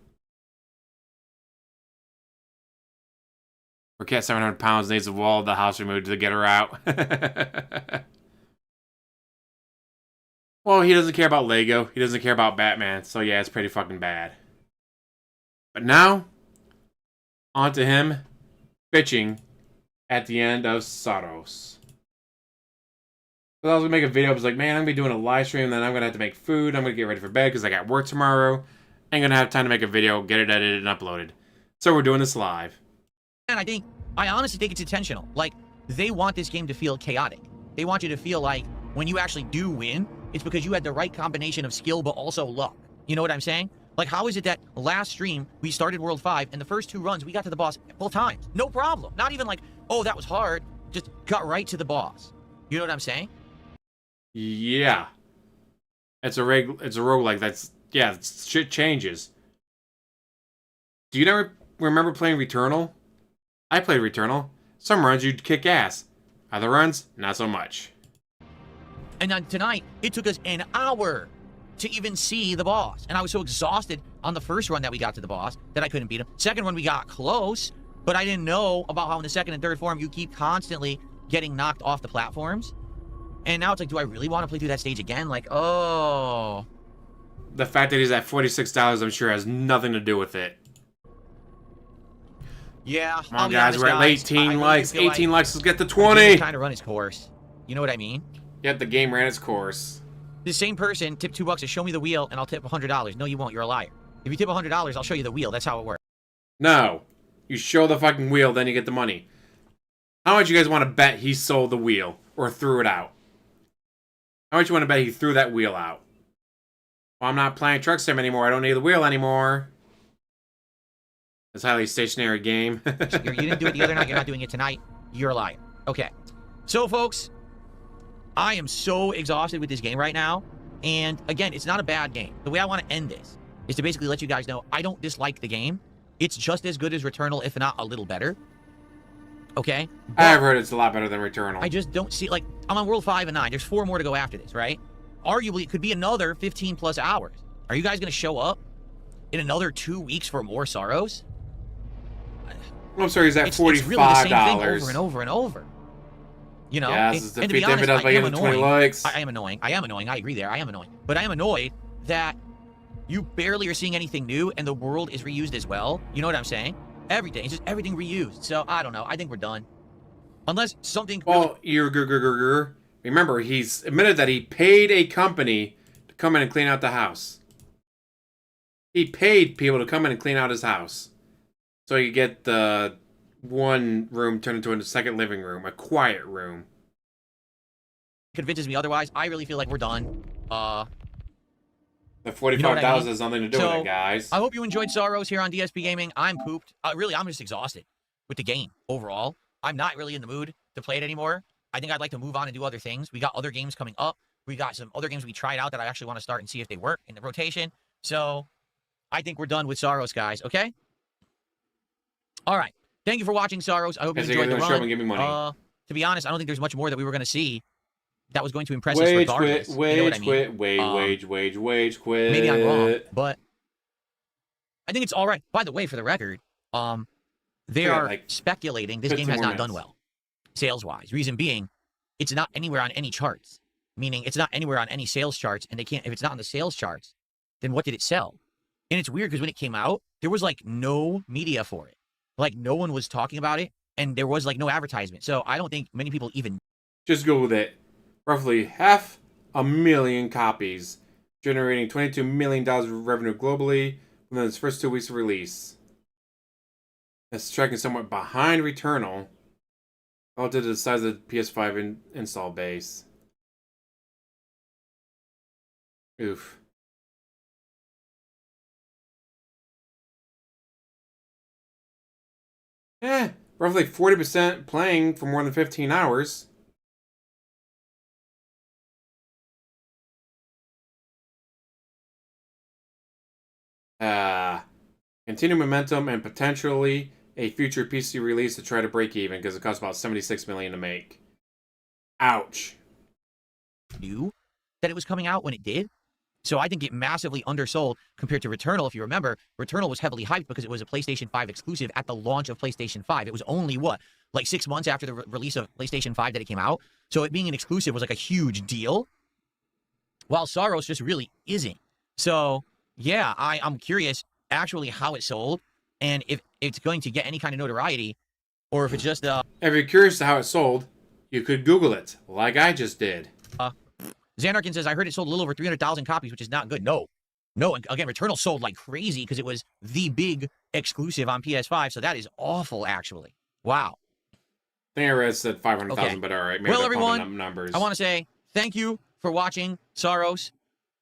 Her cat 700 pounds needs the wall of the house removed to get her out. Well, he doesn't care about Lego. He doesn't care about Batman. So yeah, it's pretty fucking bad. But now, on to him bitching at the end of Saros. So I was gonna make a video. I was like, man, I'm gonna be doing a live stream. Then I'm gonna have to make food. I'm gonna get ready for bed because I got work tomorrow. Ain't gonna have time to make a video, get it edited and uploaded. So we're doing this live. And I honestly think it's intentional. Like, they want this game to feel chaotic. They want you to feel like when you actually do win, it's because you had the right combination of skill but also luck. You know what I'm saying? Like, how is it that last stream we started World 5 and the first 2 runs we got to the boss both times? No problem. Not even like, oh, that was hard. Just got right to the boss. You know what I'm saying? Yeah. It's a roguelike. That's, yeah, shit changes. Do you never remember playing Returnal? I played Returnal. Some runs you'd kick ass. Other runs, not so much. And then tonight, it took us an hour to even see the boss. And I was so exhausted on the first run that we got to the boss that I couldn't beat him. Second one, we got close, but I didn't know about how in the second and third form, you keep constantly getting knocked off the platforms. And now it's like, do I really want to play through that stage again? Like, oh. The fact that he's at $46, I'm sure, has nothing to do with it. Yeah. Come on, guys, we're at 18 likes. 18 likes, let's get to 20. He's trying to run his course. You know what I mean? Yet the game ran its course. The same person tipped $2 to show me the wheel, and I'll tip $100. No, you won't. You're a liar. If you tip $100, I'll show you the wheel. That's how it works. No. You show the fucking wheel, then you get the money. How much you guys want to bet he sold the wheel or threw it out? How much you want to bet he threw that wheel out? Well, I'm not playing Truck Sim anymore. I don't need the wheel anymore. It's a highly stationary game. You didn't do it the other night. You're not doing it tonight. You're a liar. Okay. So, folks, I am so exhausted with this game right now. And, again, it's not a bad game. The way I want to end this is to basically let you guys know I don't dislike the game. It's just as good as Returnal, if not a little better. Okay? But I've heard it's a lot better than Returnal. I just don't see, like, I'm on World 5 and 9. There's 4 more to go after this, right? Arguably, it could be another 15-plus hours. Are you guys going to show up in another 2 weeks for more Saros? I'm sorry, he's at $45. It's really the same thing over and over and over. You know? Yeah, and to be honest, I am annoying. Likes. I am annoying. I am annoying. I agree there. I am annoying. But I am annoyed that you barely are seeing anything new and the world is reused as well. You know what I'm saying? Everything. It's just everything reused. So, I don't know. I think we're done. Unless something... Well, remember, he's admitted that he paid a company to come in and clean out the house. He paid people to come in and clean out his house. So you get the one room turned into a second living room, a quiet room. Convinces me otherwise. I really feel like we're done. The $45 has nothing to do with it, guys. I hope you enjoyed Saros here on DSPGaming. I'm pooped. Really, I'm just exhausted with the game overall. I'm not really in the mood to play it anymore. I think I'd like to move on and do other things. We got other games coming up. We got some other games we tried out that I actually want to start and see if they work in the rotation. So I think we're done with Saros, guys. Okay? All right. Thank you for watching Saros. I hope you enjoyed the run. Give me money. To be honest, I don't think there's much more that we were going to see that was going to impress us regardless. You know what I mean? Wage quit. Maybe I'm wrong, but I think it's all right. By the way, for the record, they are speculating this game has not done well, sales-wise. Reason being, it's not anywhere on any charts. Meaning, it's not anywhere on any sales charts, and they can't. If it's not on the sales charts, then what did it sell? And it's weird because when it came out, there was like no media for it. Like no one was talking about it, and there was like no advertisement. So I don't think many people even just go with it. Roughly 500,000 copies, generating $22 million of revenue globally within its first 2 weeks of release. That's tracking somewhat behind Returnal relative to the size of the PS5 install base. Oof. Roughly 40% playing for more than 15 hours. Continue momentum and potentially a future PC release to try to break even because it costs about $76 million to make. Ouch. Knew that it was coming out when it did. So I think it massively undersold compared to Returnal. If you remember, Returnal was heavily hyped because it was a PlayStation 5 exclusive at the launch of PlayStation 5. It was only, what, like 6 months after the release of PlayStation 5 that it came out? So it being an exclusive was like a huge deal, while Saros just really isn't. So, yeah, I'm curious actually how it sold and if it's going to get any kind of notoriety or if it's just... If you're curious to how it sold, you could Google it, like I just did. Xanarkin says, I heard it sold a little over 300,000 copies, which is not good. No. And again, Returnal sold like crazy because it was the big exclusive on PS5, so that is awful, actually. Wow. I think I read it said 500,000, but all right. Maybe well, everyone, numbers. I want to say thank you for watching Saros.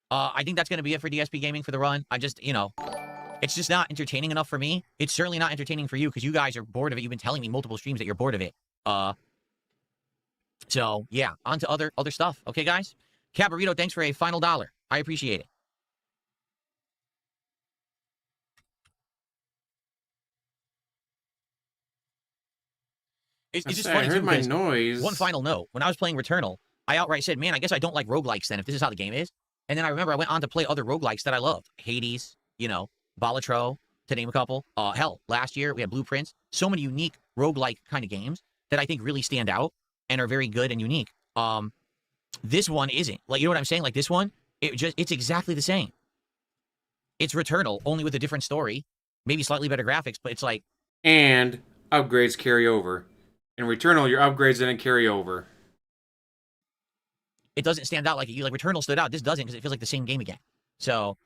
I think that's going to be it for DSP Gaming for the run. I just, it's just not entertaining enough for me. It's certainly not entertaining for you because you guys are bored of it. You've been telling me multiple streams that you're bored of it. So, yeah, on to other stuff. Okay, guys? Cabarito, thanks for a final $1. I appreciate it. It's just funny, I heard my noise. One final note. When I was playing Returnal, I outright said, man, I guess I don't like roguelikes then, if this is how the game is. And then I remember I went on to play other roguelikes that I loved. Hades, Balatro, to name a couple. Hell, last year we had Blueprints. So many unique roguelike kind of games that I think really stand out and are very good and unique. This one isn't. Like, you know what I'm saying? Like, this one, it's exactly the same. It's Returnal, only with a different story. Maybe slightly better graphics, but it's like... And upgrades carry over. In Returnal, your upgrades didn't carry over. It doesn't stand out like Returnal stood out. This doesn't because it feels like the same game again. So,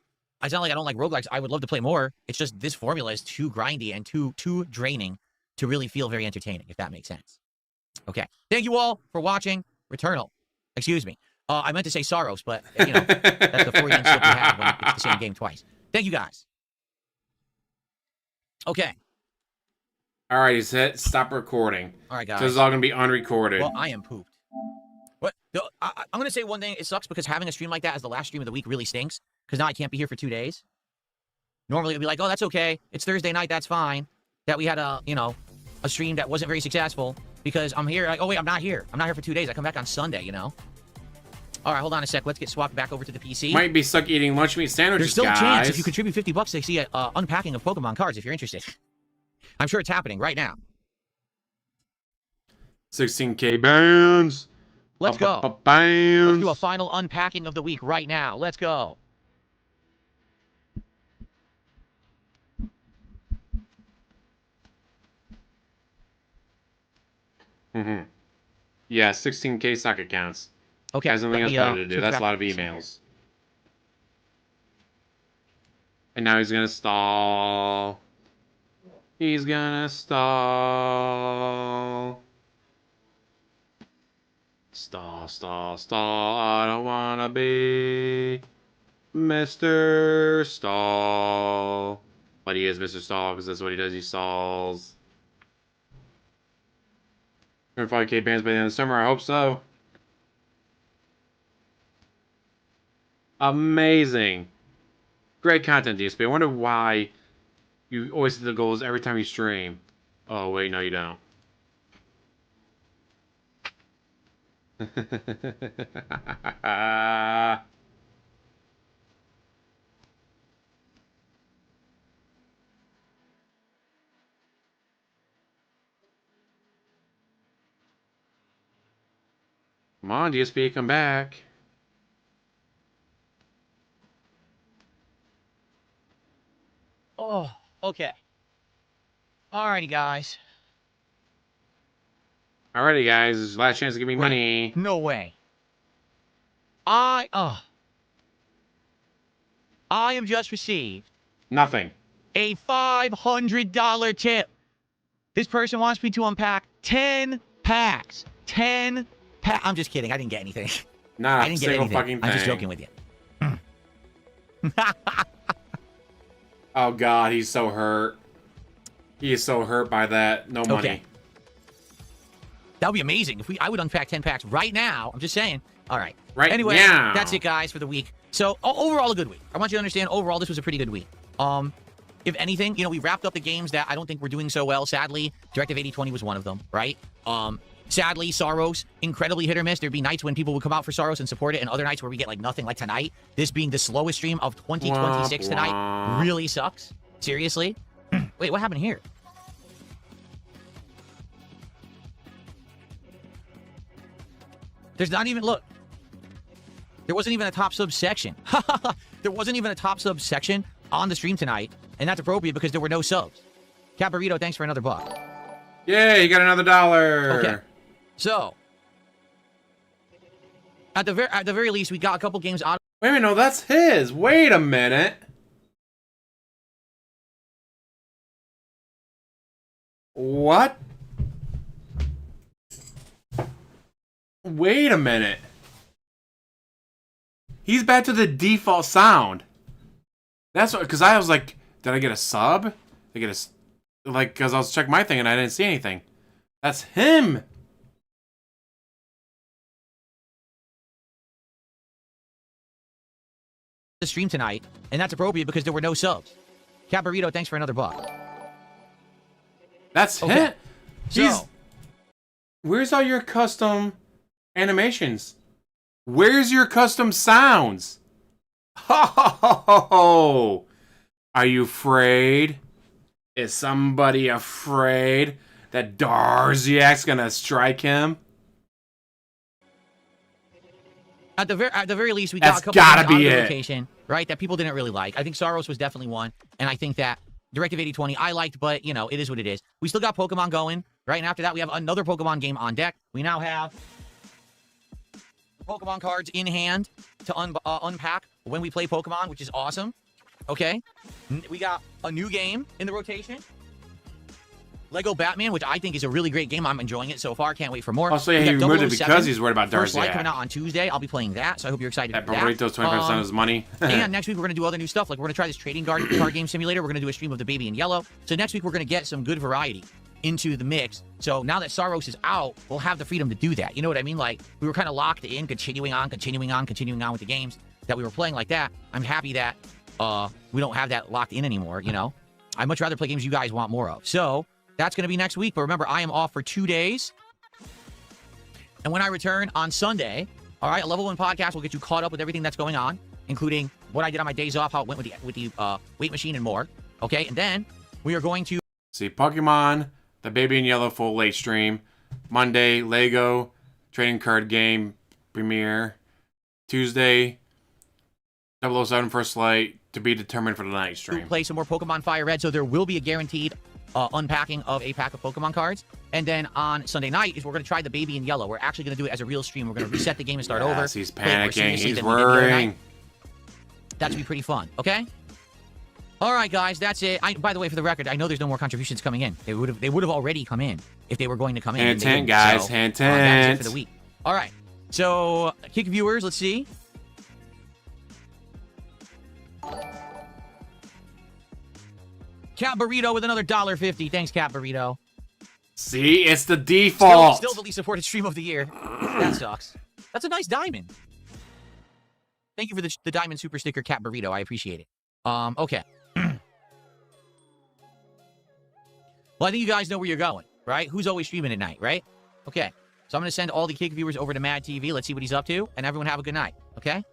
it's not like I don't like roguelikes. I would love to play more. It's just this formula is too grindy and too draining to really feel very entertaining, if that makes sense. Okay. Thank you all for watching Returnal. Excuse me. I meant to say Saros, but, that's the Freudian slip you have when it's the same game twice. Thank you, guys. Okay. All right, he's hit stop recording. All right, guys. This is all going to be unrecorded. Well, I am pooped. What? I'm going to say one thing. It sucks because having a stream like that as the last stream of the week really stinks because now I can't be here for 2 days. Normally, it'd be like, oh, that's okay. It's Thursday night. That's fine. That we had a stream that wasn't very successful because I'm here. Like, oh, wait, I'm not here. I'm not here for 2 days. I come back on Sunday, All right, hold on a sec. Let's get swapped back over to the PC. Might be stuck eating lunch meat sandwiches, There's still guys. a chance if you contribute $50 to see an unpacking of Pokemon cards if you're interested. I'm sure it's happening right now. 16K bands. Let's go. Bands. Let's do a final unpacking of the week right now. Let's go. Yeah, 16K stock accounts. Okay. Has something else better to do. That's a lot of emails. And now he's gonna stall. He's gonna stall. Stall, stall, stall. I don't wanna be Mr. Stall. But he is Mr. Stall because that's what he does. He stalls. 5K bands by the end of the summer. I hope so. Amazing. Great content, DSP. I wonder why you always hit the goals every time you stream. Oh, wait, no, you don't. Come on, DSP, come back. Oh, okay. Alrighty, guys. Alrighty, guys. Last chance to give me Wait, money. no way. I am just received Nothing. a $500 tip. This person wants me to unpack 10 packs. 10 packs. I'm just kidding. I didn't get anything. Not I a didn't get single anything. fucking thing. I'm just joking with you. Oh God, he's so hurt. He is so hurt by that. No money. Okay. That would be amazing. If I would unpack 10 packs right now. I'm just saying. All right. Right anyway, now. that's it, guys, for the week. So, overall, a good week. I want you to understand, overall, this was a pretty good week. If anything, you know, we wrapped up the games that I don't think we're doing so well, sadly. Directive 8020 was one of them, right? Sadly, Saros, incredibly hit or miss. There'd be nights when people would come out for Saros and support it, and other nights where we get, like, nothing, like tonight. This being the slowest stream of 2026 tonight really sucks. Seriously. Wait, what happened here? There's not even, look. There wasn't even a top sub section. There wasn't even a top sub section on the stream tonight, and that's appropriate because there were no subs. Cat Burrito, thanks for another buck. Yay, you got another $1. Okay. So, at the very least, we got a couple games out. Wait a minute, no, that's his. Wait a minute. What? Wait a minute. He's back to the default sound. That's what, because I was like, did I get a sub? Did I get a, like, because I was checking my thing and I didn't see anything. That's him. The stream tonight, and that's appropriate because there were no subs. Cat Burrito, thanks for another buck. That's Okay. him. He's, So, where's all your custom animations? Where's your custom sounds? Ho ho ho ho ho! Are you afraid? Is somebody afraid that Darziak's gonna strike him? at the very least, we That's got a couple gotta games be out of the it. rotation, right, that people didn't really like. I think Saros was definitely one, and I think that Directive 8020 I liked, but, you know, it is what it is. We still got Pokemon going, right? And after that, we have another Pokemon game on deck. We now have Pokemon cards in hand to unpack when we play Pokemon, which is awesome. Okay? We got a new game in the rotation. Lego Batman, which I think is a really great game. I'm enjoying it so far. Can't wait for more. Also, yeah, We he got removed it 007, because he's worried about First Light Darziak. coming out on Tuesday. I'll be playing that, so I hope you're excited That for that. burritos 25% of his money. And next week, we're going to do other new stuff. Like, we're going to try this trading card game simulator. We're going to do a stream of the Baby in Yellow. So next week, we're going to get some good variety into the mix. So now that Saros is out, we'll have the freedom to do that. You know what I mean? Like, we were kind of locked in, continuing on with the games that we were playing like that. I'm happy that we don't have that locked in anymore, you know? I'd much rather play games you guys want more of. So that's going to be next week. But remember, I am off for 2 days. And when I return on Sunday, all right, a Level 1 podcast will get you caught up with everything that's going on, including what I did on my days off, how it went with the weight machine, and more. Okay, and then we are going to See, Pokemon, the Baby in Yellow full late stream. Monday, Lego, trading card game premiere. Tuesday, 007 First Light to be determined for the night stream. play some more Pokemon Fire Red, so there will be a guaranteed unpacking of a pack of Pokemon cards. And then on Sunday night is we're going to try the Baby in Yellow. We're actually going to do it as a real stream. We're going to reset the game and start over. Yes, he's play it more panicking. seriously He's than we did the other worrying. night. That should be pretty fun, okay? All right, guys, that's it. By the way, for the record, I know there's no more contributions coming in. They would have already come in if they were going to come in. Hint, They hint, didn't. guys. So, Hint, that's it hint. for the week. All right. So, kick viewers, let's see. Cat Burrito with another $1.50. Thanks, Cat Burrito. See, it's the default. Still the least supported stream of the year. That sucks. That's a nice diamond. Thank you for the diamond super sticker, Cat Burrito. I appreciate it. Okay. Well, I think you guys know where you're going, right? Who's always streaming at night, right? Okay. So I'm going to send all the Kick viewers over to Mad TV. Let's see what he's up to. And everyone have a good night. Okay?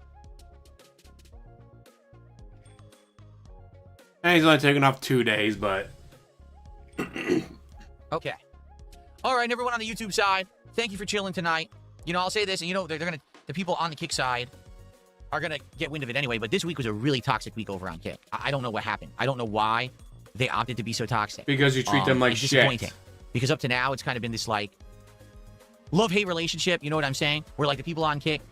And he's only taking off 2 days, but... Okay. All right, everyone on the YouTube side, thank you for chilling tonight. You know, I'll say this, and you know, the people on the Kick side are gonna get wind of it anyway, but this week was a really toxic week over on Kick. I don't know what happened. I don't know why they opted to be so toxic. Because you treat them like it's shit. Disappointing. Because up to now, it's kind of been this, like, love-hate relationship, you know what I'm saying? Where, like, the people on Kick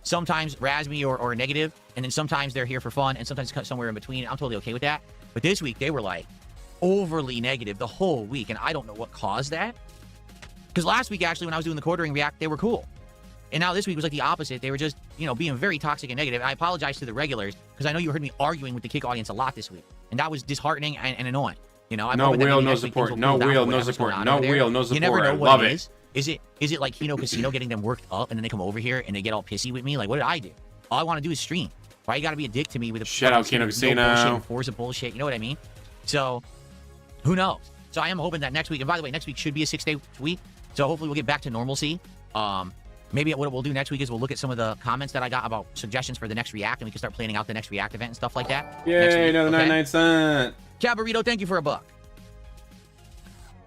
sometimes razz me or negative, and then sometimes they're here for fun, and sometimes somewhere in between. I'm totally okay with that. But this week, they were, like, overly negative the whole week, and I don't know what caused that. Because last week, actually, when I was doing the quartering react, they were cool. And now this week was like the opposite. They were just, you know, being very toxic and negative. And I apologize to the regulars, because I know you heard me arguing with the Kick audience a lot this week. And that was disheartening and annoying. You know, no wheel, no support. No wheel, no support. No wheel, no support. You never know what love it is. Is it like Kino Casino getting them worked up, and then they come over here and they get all pissy with me? Like, what did I do? All I want to do is stream. Why you got to be a dick to me with a shout out Kino Casino, no bullshit and Forza bullshit? You know what I mean? So, who knows? So I am hoping that next week, and by the way, next week should be a 6-day week. So hopefully we'll get back to normalcy. Maybe what we'll do next week is we'll look at some of the comments that I got about suggestions for the next React, and we can start planning out the next React event and stuff like that. Yay, another 99¢. Cabarito, thank you for $1.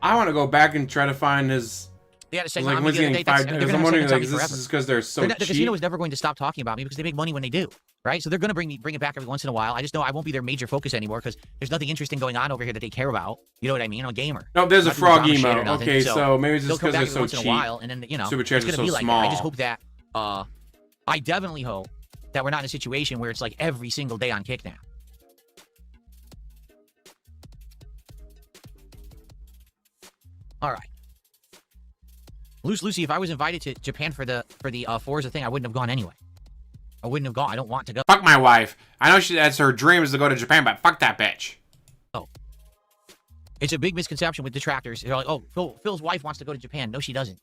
I want to go back and try to find his... They had a segment like, on me the other day. I'm wondering, like, is this because they're so cheap? The casino is never going to stop talking about me because they make money when they do, right? So they're going to bring it back every once in a while. I just know I won't be their major focus anymore because there's nothing interesting going on over here that they care about. You know what I mean? I'm a gamer. No, there's a frog emote. Okay, so maybe it's just because they're so once cheap. In a while, and then, you know, Super chats it's are going to so be like small. that. I just hope that, I definitely hope that we're not in a situation where it's like every single day on Kick now. All right. Lucy, if I was invited to Japan for the Forza thing, I wouldn't have gone anyway. I wouldn't have gone. I don't want to go. Fuck my wife. I know that's her dream is to go to Japan, but fuck that bitch. Oh. It's a big misconception with detractors. They're like, oh, Phil's wife wants to go to Japan. No, she doesn't.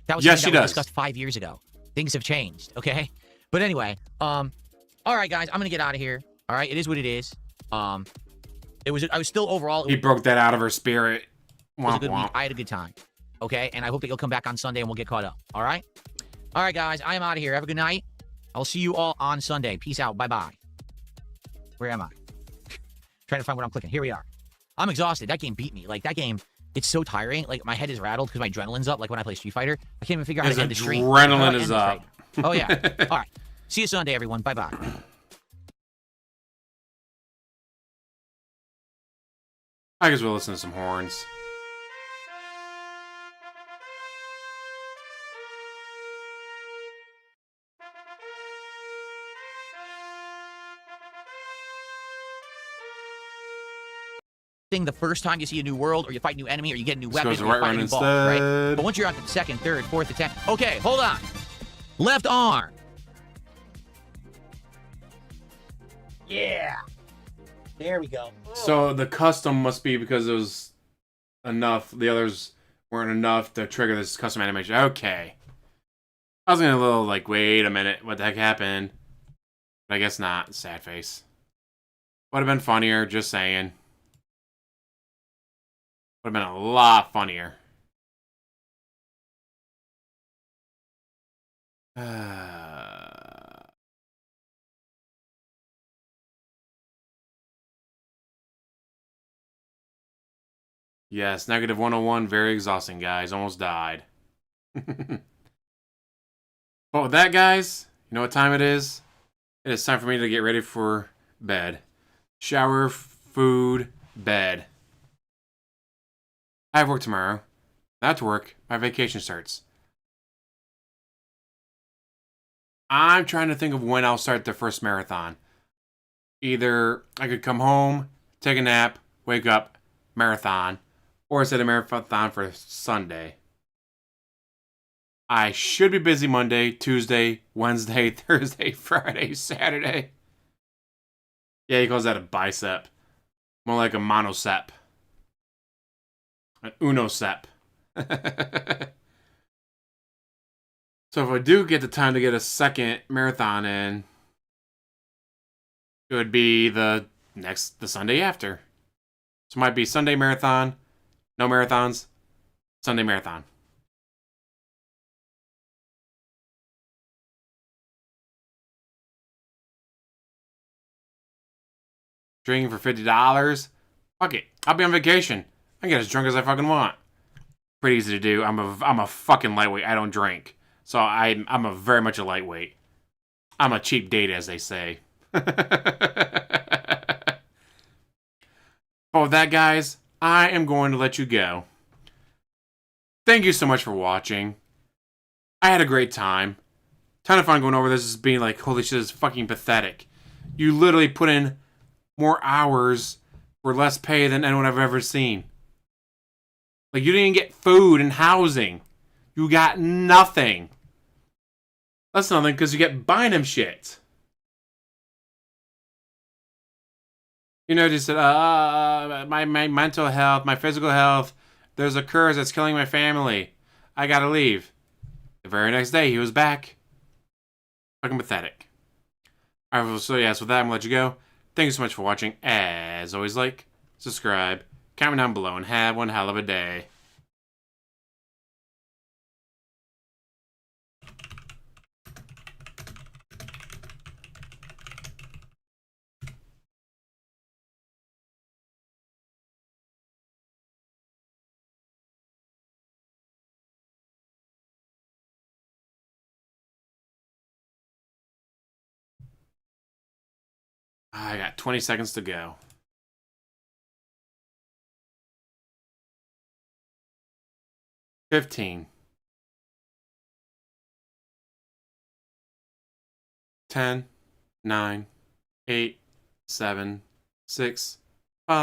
That was something that was discussed 5 years ago. Things have changed, okay? But anyway, all right, guys, I'm going to get out of here. All right, it is what it is. I was still overall... He broke that out of her spirit. It was a good week. I had a good time. Okay, and I hope that you'll come back on Sunday and we'll get caught up. All right? All right, guys, I am out of here. Have a good night. I'll see you all on Sunday. Peace out. Bye-bye. Where am I? Trying to find what I'm clicking. Here we are. I'm exhausted. That game beat me. Like, that game, it's so tiring. Like, my head is rattled because my adrenaline's up. Like, when I play Street Fighter, I can't even figure out how to end the stream. Adrenaline is up. Oh, yeah. All right. See you Sunday, everyone. Bye-bye. I guess we'll listen to some horns. The first time you see a new world, or you fight a new enemy, or you get a new weapon, or you right fight a new boss, right? But once you're on the second, third, fourth attempt, okay, hold on. Left arm. Yeah. There we go. So the custom must be because it was enough. The others weren't enough to trigger this custom animation. Okay. I was gonna little like, wait a minute, what the heck happened? But I guess not. Sad face. Would have been funnier, just saying. Would have been a lot funnier. Yes, negative 101, very exhausting, guys. Almost died. But with that, guys, you know what time it is? It is time for me to get ready for bed. Shower, food, bed. I have work tomorrow. That's work. My vacation starts. I'm trying to think of when I'll start the first marathon. Either I could come home, take a nap, wake up, marathon, or set a marathon for Sunday. I should be busy Monday, Tuesday, Wednesday, Thursday, Friday, Saturday. Yeah, he calls that a bicep. More like a monocep. An unosep. So if I do get the time to get a second marathon in, it would be the Sunday after. So it might be Sunday marathon, no marathons, Sunday marathon. Drinking for $50? Fuck it. I'll be on vacation. I can get as drunk as I fucking want. Pretty easy to do. I'm a fucking lightweight. I don't drink. So I'm a very much a lightweight. I'm a cheap date, as they say. But with that, guys, I am going to let you go. Thank you so much for watching. I had a great time. Ton of fun going over this, just being like, holy shit, this is fucking pathetic. You literally put in more hours for less pay than anyone I've ever seen. Like, you didn't get food and housing. You got nothing. That's nothing because you get buying him shit. You know, just my mental health, my physical health, there's a curse that's killing my family. I gotta leave. The very next day, he was back. Fucking pathetic. Alright, so yes, with that, I'm gonna let you go. Thank you so much for watching. As always, like, subscribe, comment down below, and have one hell of a day. I got 20 seconds to go. 15. 10, 9, 8, 7, 6,